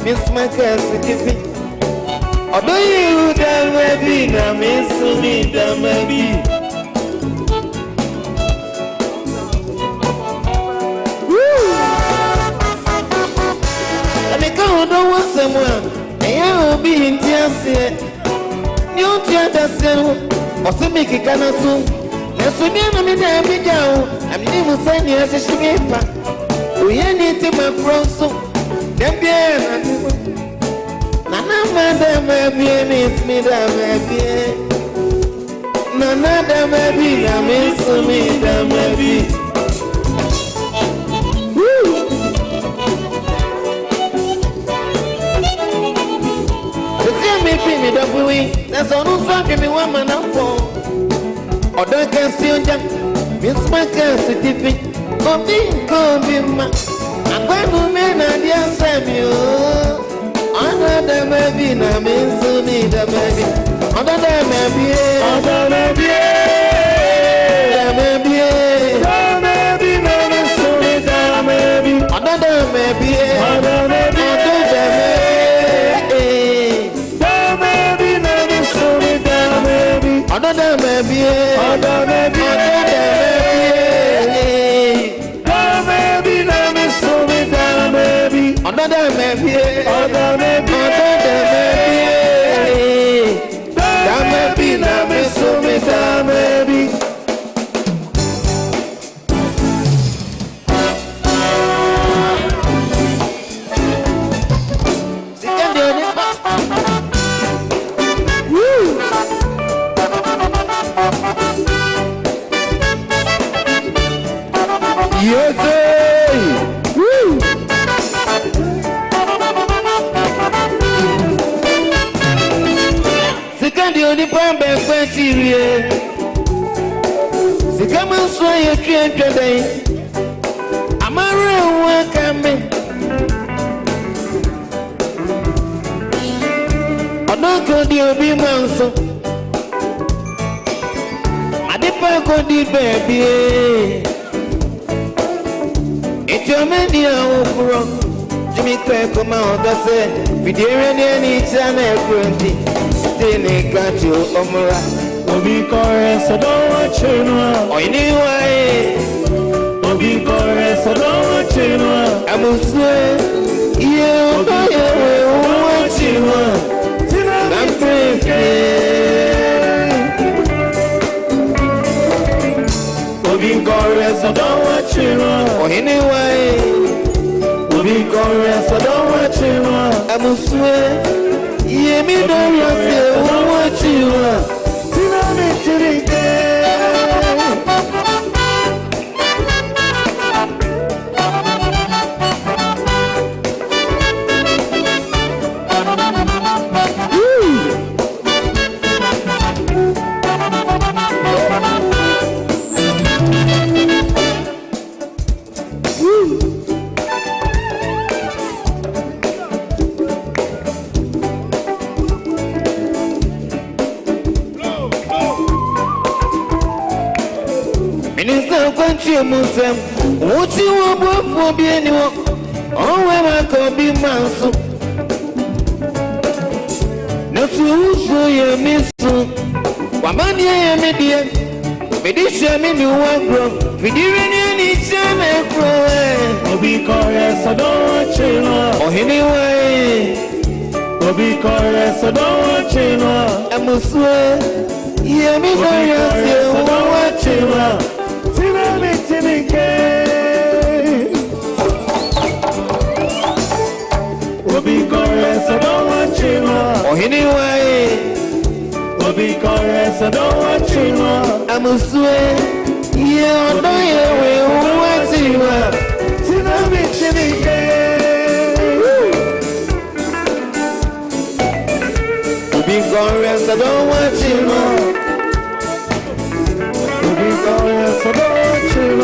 Miss Michael, give me. Or do you that maybe na miss me that maybe? Woo! Let me go don't want someone. I will be in tears here. You just say, or some make it kind of soon. Let's be a minute, I'm down. I'm never saying yes, a shiver. We ain't in my cross. Then be Nana baby, miss me da baby. Nana da baby, da miss me da baby. Woo! The same me me da boy. That's all no fuck me one man up for. Or don't can still jump. Miss my certificate. Oh, be ma. I'm going to men and dear Samuel. Under the baby, na miss me the baby. Under the baby, under the baby, the baby, the baby, na miss me the baby. Under the baby, under the baby, the baby, na miss me the baby. Under the baby, under the baby, the baby, na miss me the baby. Under the baby, under the baby, that baby, na miss me the baby. Woo! Yes, sir. Woo! The only pump and criteria. The common sway a train today. I'm a real welcome. I don't go to be monster. I depend on the baby. It's your media over. Jimmy Craig come out and say, we didn't any channel. Tene kacho omra obi kore so don't watch no anyway obi kore so don't watch no amuswe you watch no I'm praying Obi Korea, so don't watch it. Or anyway, Obi Korea, so don't watch it. I'm swear, yeah, me don't watch you. Musem, what you want for being anyone? Oh, where I could be mouse. No, so you miss Wamania, media. Medisha, me new one grow. Fidirian each and grow. Obi Korea, so don't chill. Oh, anyway. Obi Korea, so don't chill. I must swear. Yeah, me Korea, so don't chill. Obi Korea, so don't watch it. Oh, anyway. Obi Korea, so don't watch it. I'm a swear. Yeah, I know you will watch it. Obi Korea, so don't watch it. Obi Korea, so don't watch it.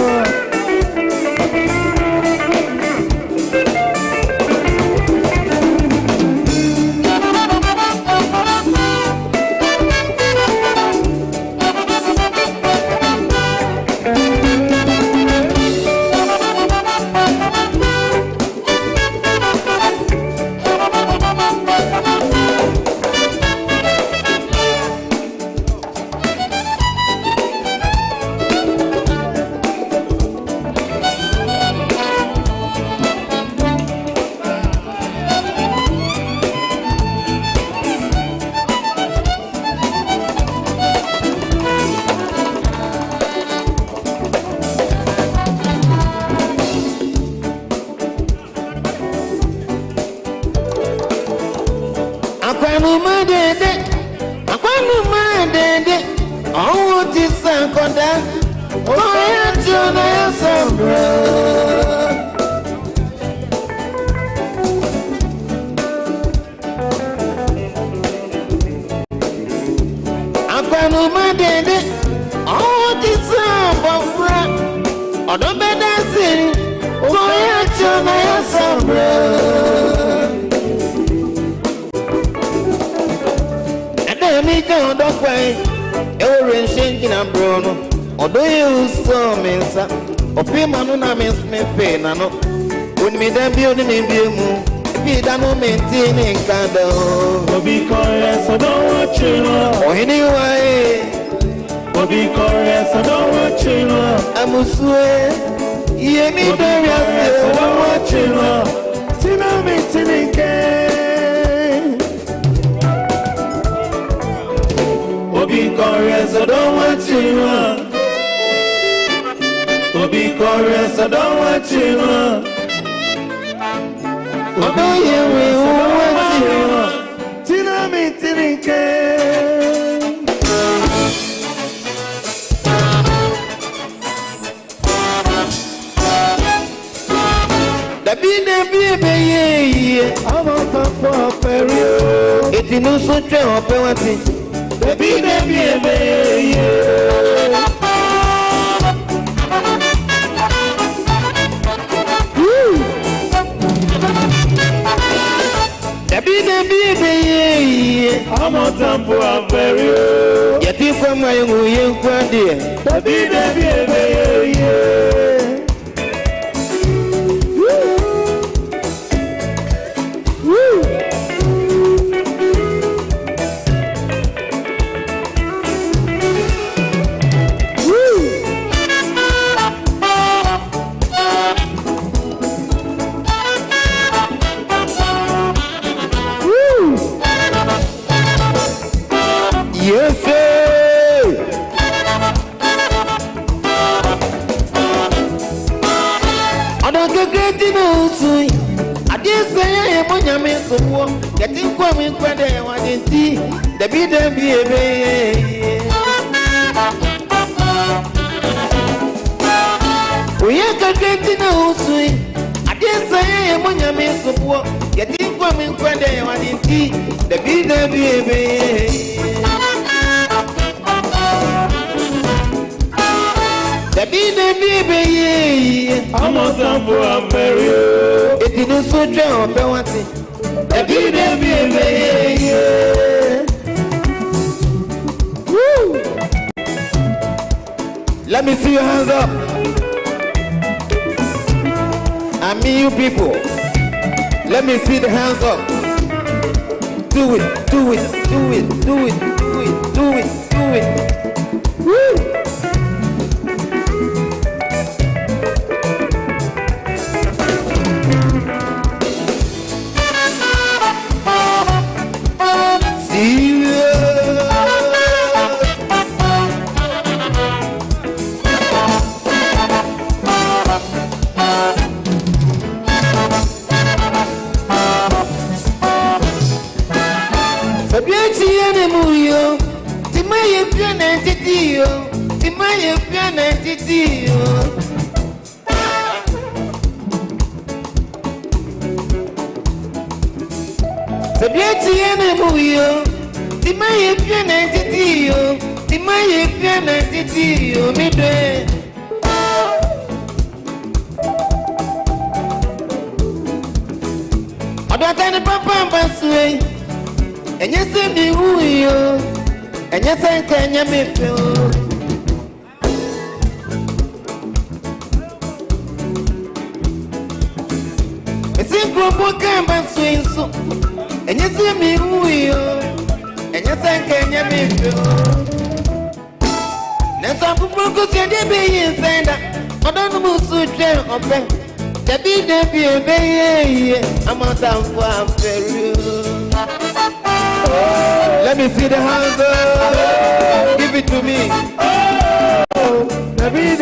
Obi Korea, so don't watch it. Oh, anyway. Obi Korea, so don't watch it. I'm a swear. Yeah, me don't watch it. Tina me tinike. Obi Korea, so don't watch it. Obi Korea, so don't watch it. Oh, yeah, we want you. Tina me tinike. The baby, I'm out for a period. It is no such a penalty. The baby, I'm out for a period. Yet if I'm my own, the baby, Yes, sir. I don't get great news. I didn't say I am on your mess of war. Getting coming credit, I didn't see the bidder be a we are great news. I didn't say I am on your mess of war. Getting coming credit, I didn't see the bidder be a the baby, I'm a sample of Mary. It is so drown, but what's it? The baby, woo! Let me see your hands up. I mean, you people. Let me see the hands up. Do it, do it, do it, do it, do it, do it, do it. Woo! And you see me who you, and you say, can you me feel? It's in Grumble Camp swing so, and you see me who you, and you say, can you me feel? Now some people go to the bay inside that, I don't know so jail or bed. The baby, I'm out of one for you. Let me see the hands up. Give it to me. Oh, baby.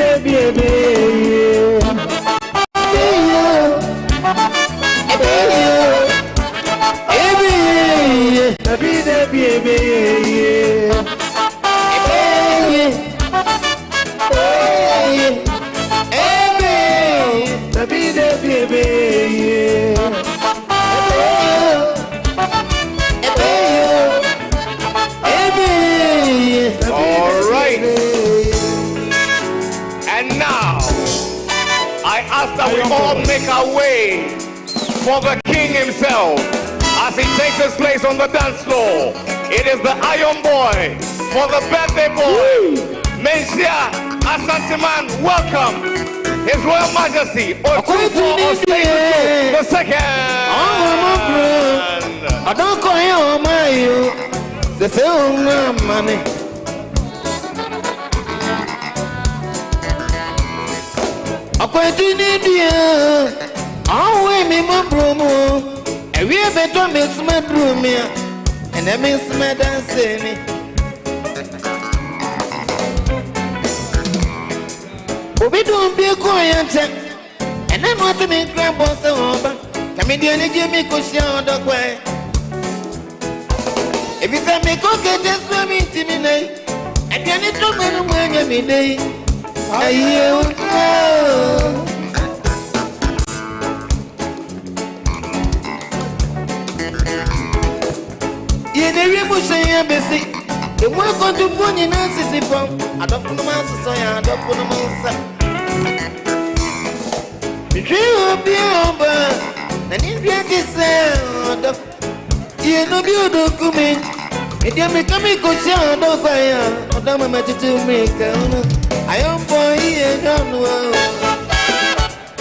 That we all make our way for the king himself as he takes his place on the dance floor. It is the Iron Boy for the birthday boy. Menshia Asanteman, welcome His Royal Majesty Otumfuo Osei Tutu the second. I don't call you my the film money. I'm going to need you. I'll wear me my promo. And we have better miss my room here. And I miss my dancing. We don't be a quiet. And I want to make grandpas over. Comedian Jimmy Cushion the way. If you say me cook it, just for me to me. And then it's not going to win me day. You never say I'm busy. The work on the phone in Nancy from I don't put the mouse, so I don't put the mouse. The dream of the umber, and if you get sound, you know, you don't come in. If you make a make a show, don't fire, or don't make it to make I am boy,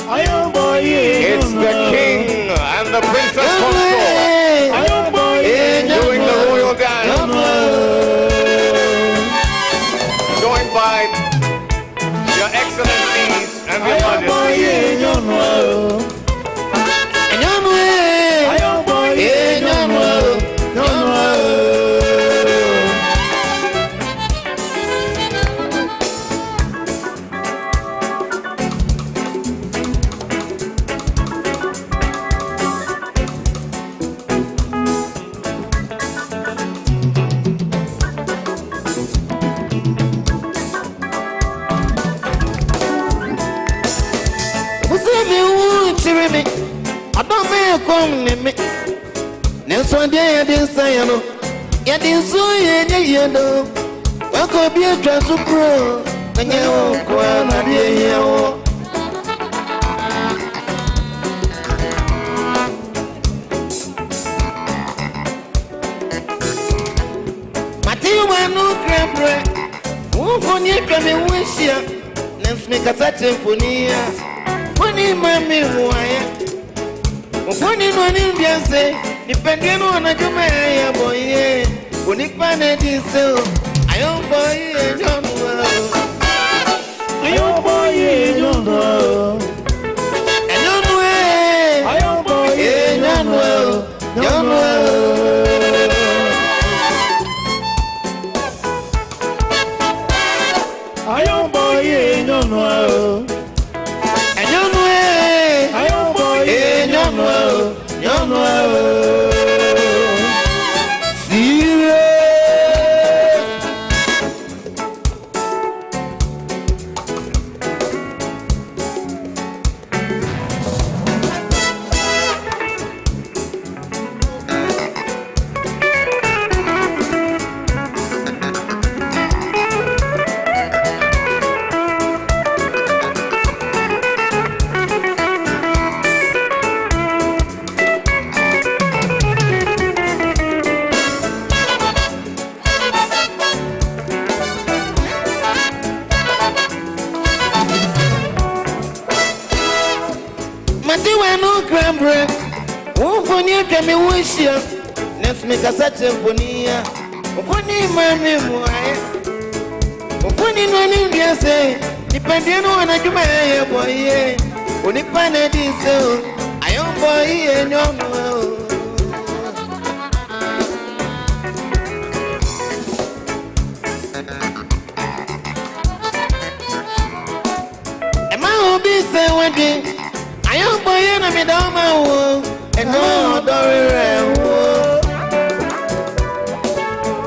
I am boy. It's the king and the princess consort. I am boy, doing the royal dance. Joined by your excellencies and your majesties. come me. Next one day I didn't say no. You didn't say you know. I could be a dress of pro. And you won't go out here. No crab, who for you coming wish ya? Let's make a touch for near. Funny, mammy, why? Funny, one Indian say, depending on a Jumaya boy, when it panet is so. I don't boy, I don't know. I don't boy, I don't know. I don't know. I don't boy, I don't know. Don't know. I don't boy, I don't know. I don't know. I don't boy, I don't know. Don't know. Serious. Me wish you. Let's make a such a funny. Funny, mammy, why? Funny, no India say, depending on a Jumaya boy, when it panet is so. I am boy, and no. Am I be say one thing? I am boy, and I'm a dama. And no, Dory,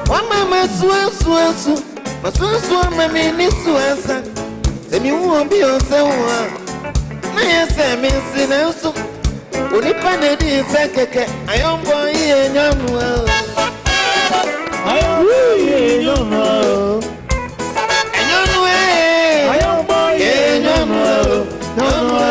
one mamma swim, but swim, my minister. Then you won't be on someone. My Sammy, also. Only Panady is like I am boy, and young well. I am young well. And young way, I am boy, and young well. Young well.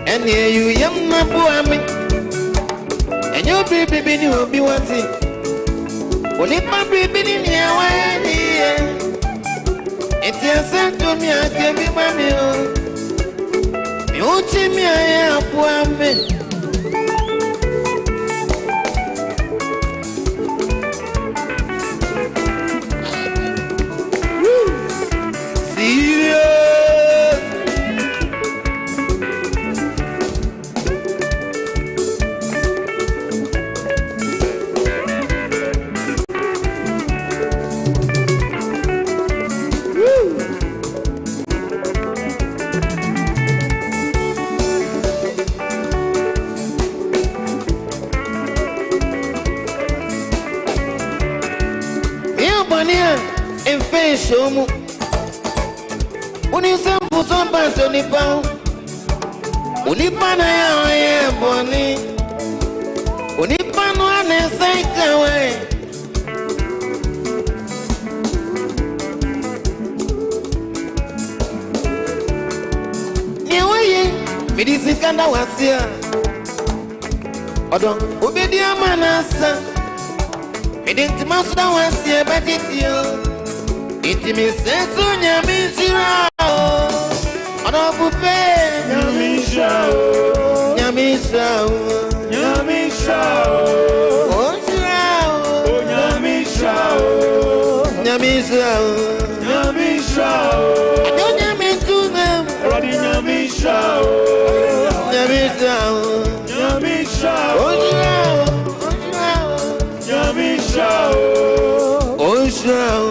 And here you young my boy, and your baby will be wanting. When it might be in here, it's your son to me, I can be my meal. You see me, I am poor man. in face show. When you say for some part on the pound, Unipana ya boni, Unipano ane saikawe. Nyewe midisikanda wasia, Odo ubedia manasa, midintimasuda wasia batitio. Itimisensu nyamishirao, Odo bupe nyamishao, nyamishao, nyamishao, ojirao, nyamishao, nyamishao, nyamishao, nyamitume, radi nyamishao, nyamishao, nyamishao, ojirao, ojirao, nyamishao, ojirao.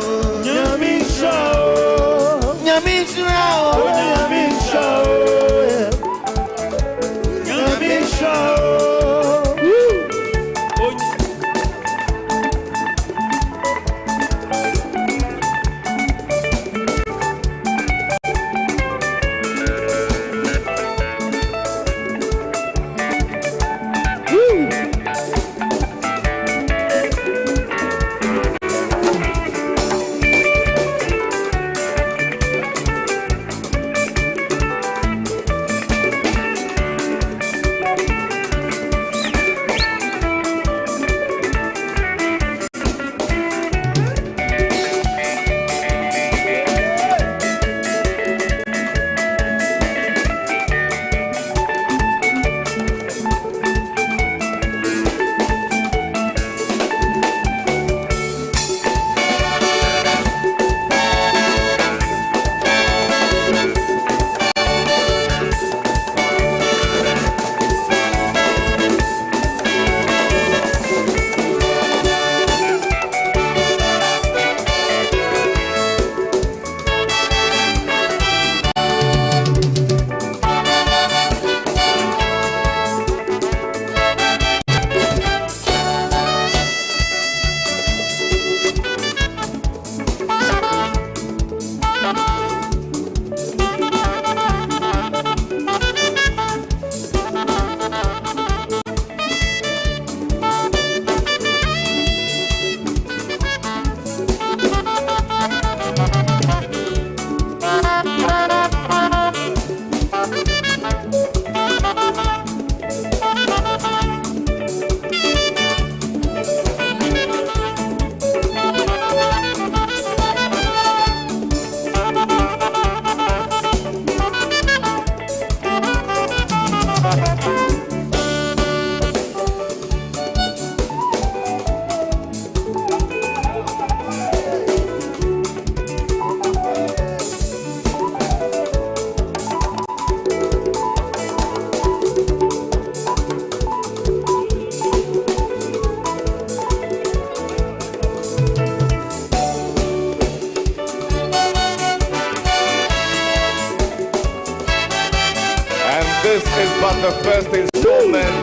This is but the first installment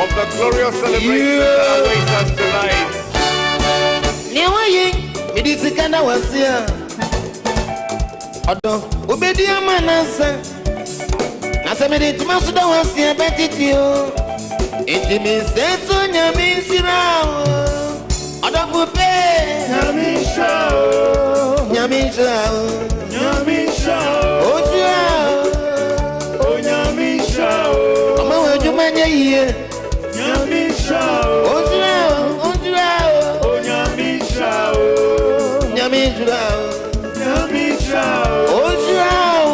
of the glorious celebration that awaits us tonight. Niwaye, midisikanda wasia. Odo, ubedia manasa. Nasa miditimasuda wasia betitio. Intimiseso nyamishirao. Odo bupe nyamishao. Nyamishao. Nyamishao. Ojirao. Manya ye Nyamishao Ojirao Ojirao Nyamishao Nyamishao Nyamishao Ojirao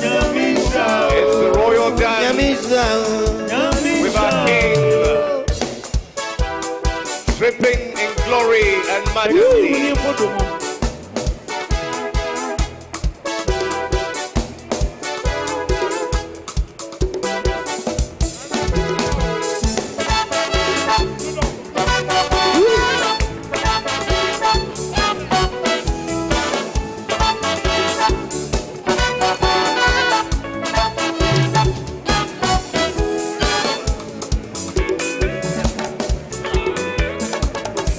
Nyamishao. It's the royal dance Nyamishao with our king dripping in glory and majesty.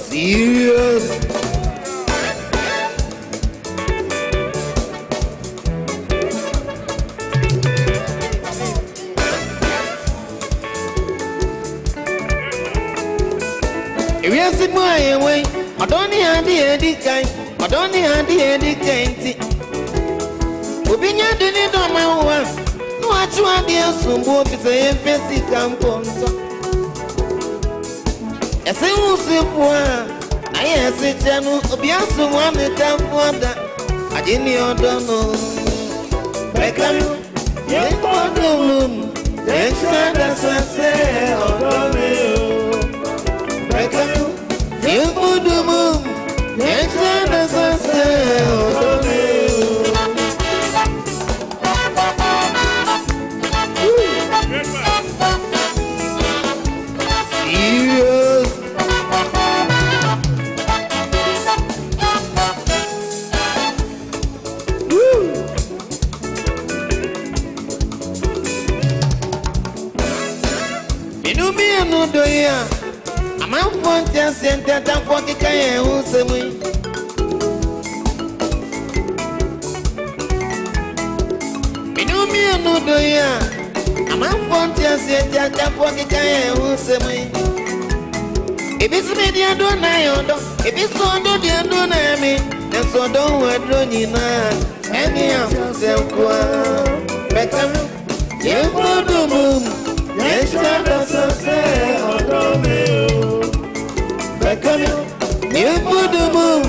Serious If you see my way, I don't need the kind, I don't need the kind. Obinya didn't know my wife. No, I try the Sumbo is a fancy campon. I say, who's the one? I say, Janu, Obiasu, one time for that. I didn't know. Beckham, yes, for the room. Next time that's what I say, Beckham, you put the moon. Next time that's what I say, I'm out for just and that I'm for the Kaya who's a way. Minumi no do ya. I'm out for just and that I'm for the Kaya who's a way. If it's media don't I know, if it's so do the don't I mean, and so don't want Ronina. Any of them go. Beckham, you put the moon. Next time that's a say, Beckham, you put the moon.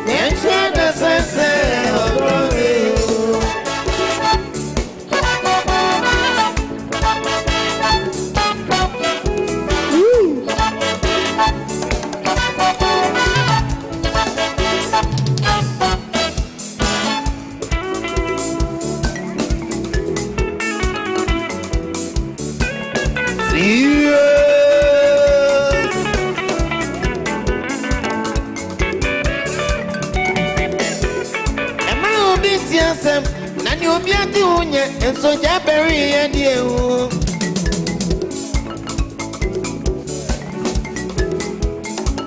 Next time that's a say, and so Jabberry and you.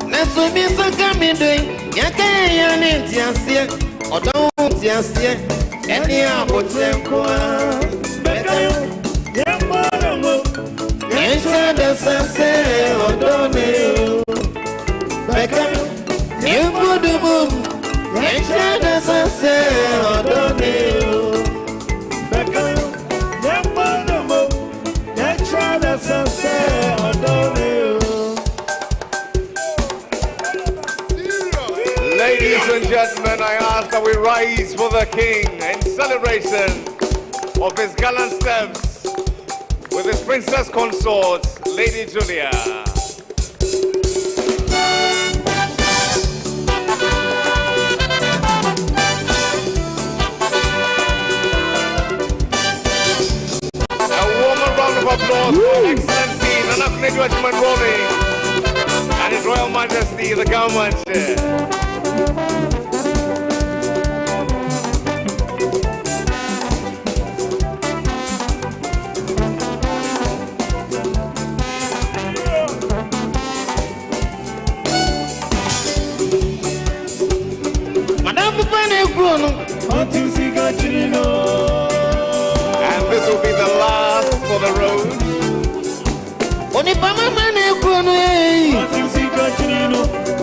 That's what Miss Coming doing. Yakan and Tiasia, or don't Tiasia, any apple them. Yes, that's a say, or don't you. Beckham, you put the boom. Yes, that's a say, or don't you. Ladies and gentlemen, I ask that we rise for the King in celebration of his gallant steps with his princess consort, Lady Julia. Of applause for Excellency Nana Knedu Rolling and His Royal Majesty the Government Chair. Madame Pupane Bruno, and this will be the last for the road. Only Pama Mane Bruno,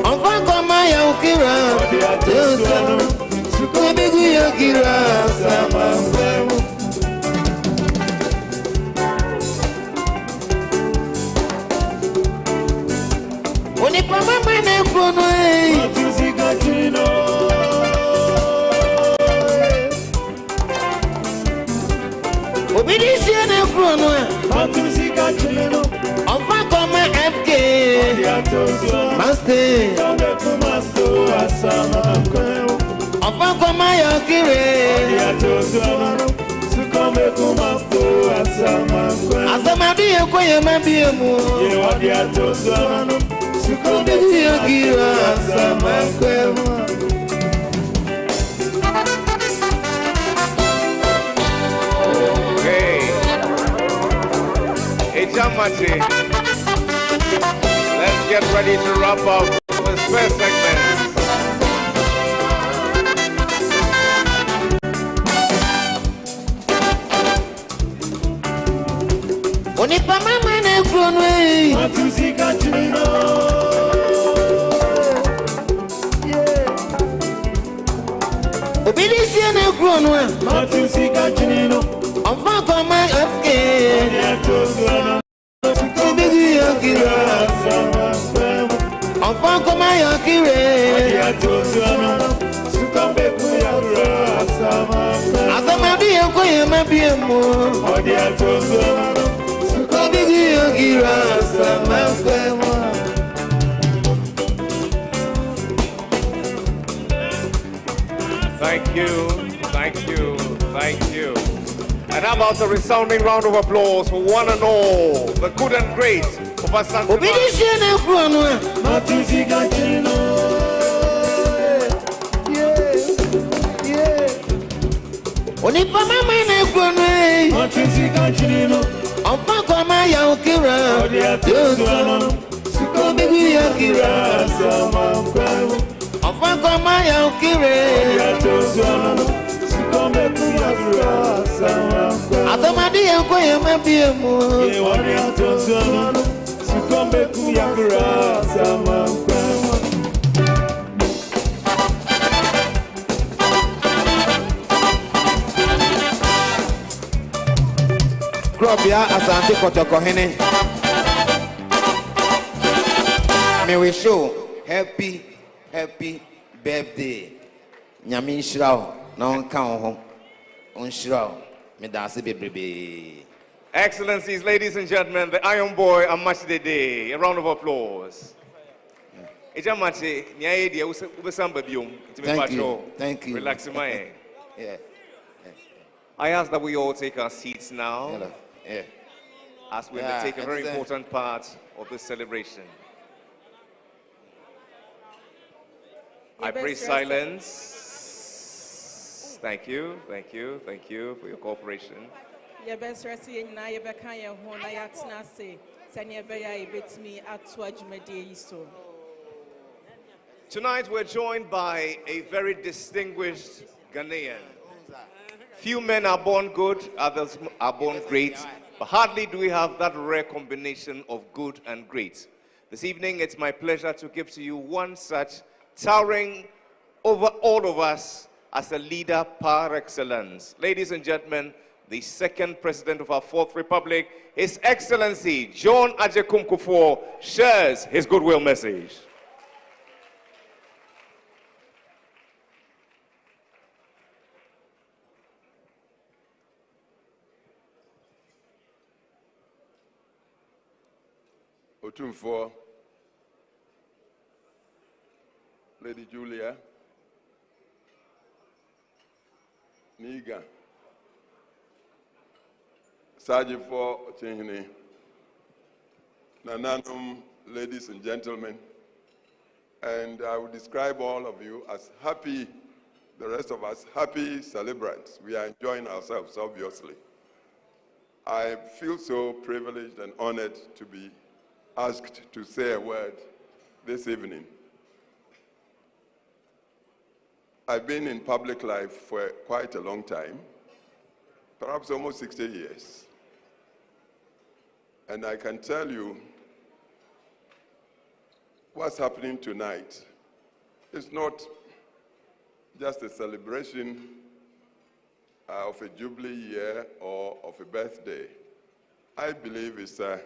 on Fankomaya Okira, Sukobigu Yakira, Sama. Only Pama Mane Bruno, Obedition and Bruno, on Fakoma FK, Master, on Fakoma Yakire, Asamadi Yakoya Mabiamu, Yakira, Sama. Jamachi. Let's get ready to wrap up this first segment. kira Enfant comme ya kire Asama bi en koye ma bi mo Bigi yo kira sama femo Thank you, thank you, thank you. And how about a resounding round of applause for one and all, the good and great of our Santa Enfant comme ya kire Atamadi en koye ma bi mo Crop ya asante kotoko hene Me wish you happy birthday. Nyami nshirao na onka ho. Onshirao me dance bebrebe. Excellencies, ladies and gentlemen, the Iron Boy Amachidede. A round of applause. Thank you. Relax your mind. Yeah. I ask that we all take our seats now. Yeah. As we take a very important part of this celebration. I pray silence. Thank you for your cooperation. Tonight we're joined by a very distinguished Ghanaian. Few men are born good, others are born great, but hardly do we have that rare combination of good and great. This evening it's my pleasure to give to you one such towering over all of us as a leader par excellence. Ladies and gentlemen, the second president of our Fourth Republic, His Excellency John Otumfuo, shares his goodwill message. Otumfuo, Lady Julia, Niga, Sajifo Ochehine, Nananum, ladies and gentlemen, and I would describe all of you as happy, the rest of us, happy celebrants. We are enjoying ourselves, obviously. I feel so privileged and honored to be asked to say a word this evening. I've been in public life for quite a long time, perhaps almost 60 years. And I can tell you what's happening tonight is not just a celebration of a jubilee year or of a birthday. I believe it's a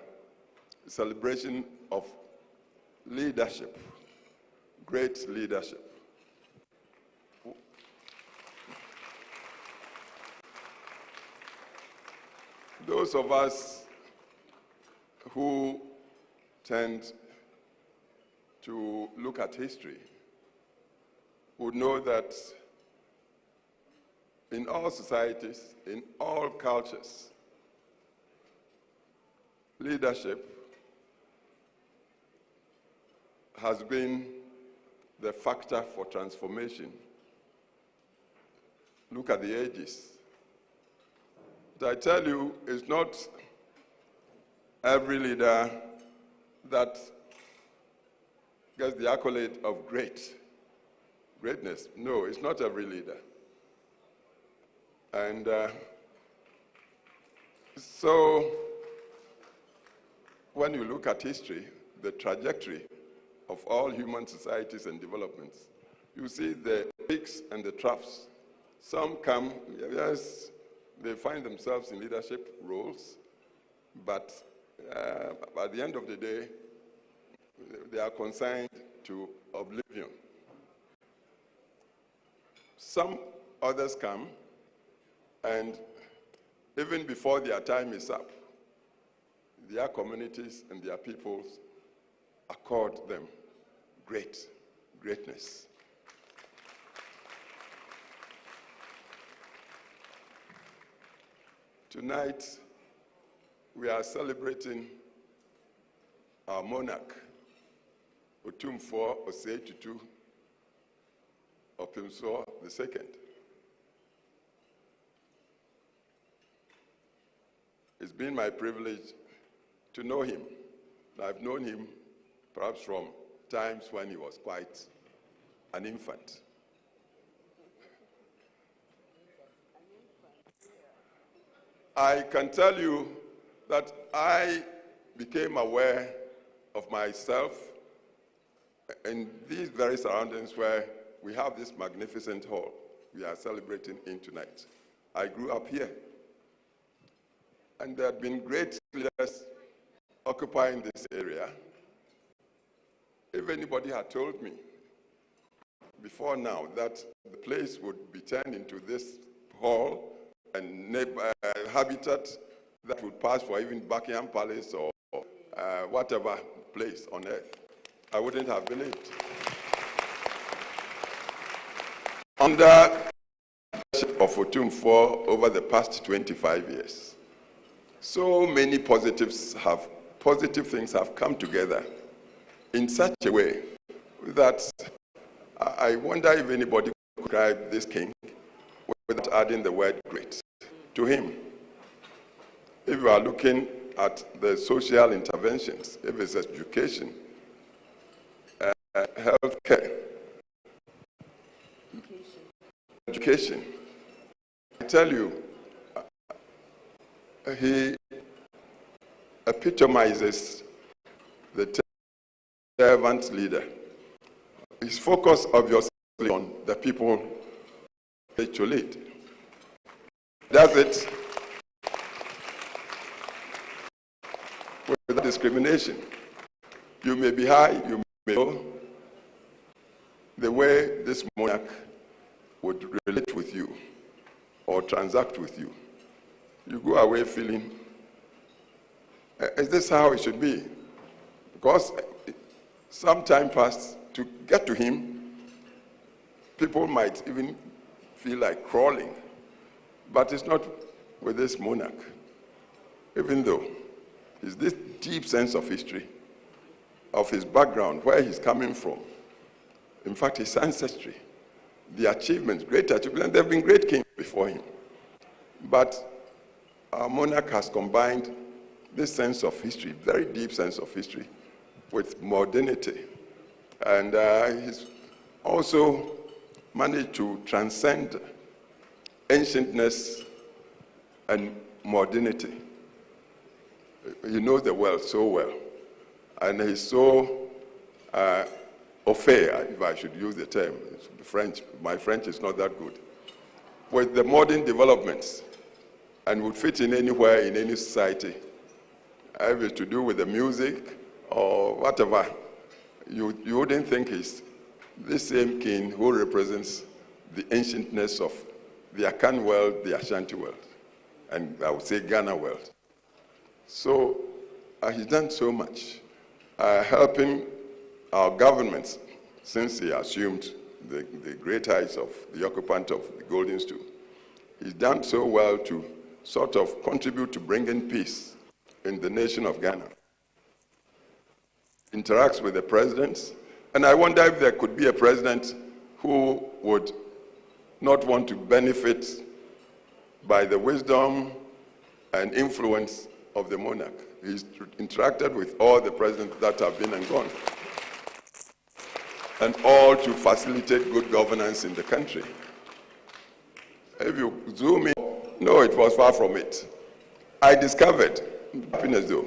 celebration of leadership, great leadership. Those of us who tend to look at history would know that in all societies, in all cultures, leadership has been the factor for transformation. Look at the ages. But I tell you, it's not every leader that gets the accolade of greatness. No, it's not every leader. And so when you look at history, the trajectory of all human societies and developments, you see the peaks and the troughs. Some come, yes, they find themselves in leadership roles, but at the end of the day, they are consigned to oblivion. Some others come, and even before their time is up, their communities and their peoples accord them greatness. Tonight, we are celebrating our monarch, Otumfuo Osei Tutu, Opemsuo II. It's been my privilege to know him. I've known him perhaps from times when he was quite an infant. I can tell you that I became aware of myself in these very surroundings where we have this magnificent hall we are celebrating in tonight. I grew up here, and there had been great leaders occupying this area. If anybody had told me before now that the place would be turned into this hall and habitat that would pass for even Buckingham Palace or whatever place on earth, I wouldn't have believed. Under the leadership of Otumfuo over the past 25 years, so many positive things have come together in such a way that I wonder if anybody could describe this king without adding the word great to him. If you are looking at the social interventions, if it's education, healthcare, education, I tell you, he epitomizes the servant leader. His focus obviously on the people to lead. Does it without discrimination. You may be high, you may be low. The way this monarch would relate with you or transact with you, you go away feeling, is this how it should be? Because some time passed, to get to him, people might even feel like crawling. But it's not with this monarch. Even though it's this deep sense of history, of his background, where he's coming from, in fact, his ancestry, the achievements, great achievements, and there have been great kings before him. But our monarch has combined this sense of history, very deep sense of history, with modernity. And he's also managed to transcend ancientness and modernity. He knows the world so well. And he's so au fait, if I should use the term, French. My French is not that good. With the modern developments, and would fit in anywhere, in any society. If it's to do with the music or whatever, you wouldn't think he's the same king who represents the ancientness of the Akan world, the Ashanti world, and I would say Ghana world. So he's done so much, helping our governments since he assumed the great heights of the occupant of the Golden Stool. He's done so well to sort of contribute to bringing peace in the nation of Ghana. Interacts with the presidents, and I wonder if there could be a president who would not want to benefit by the wisdom and influence of the monarch. He's interacted with all the presidents that have been and gone, and all to facilitate good governance in the country. If you zoom in, no, it was far from it. I discovered, happiness though,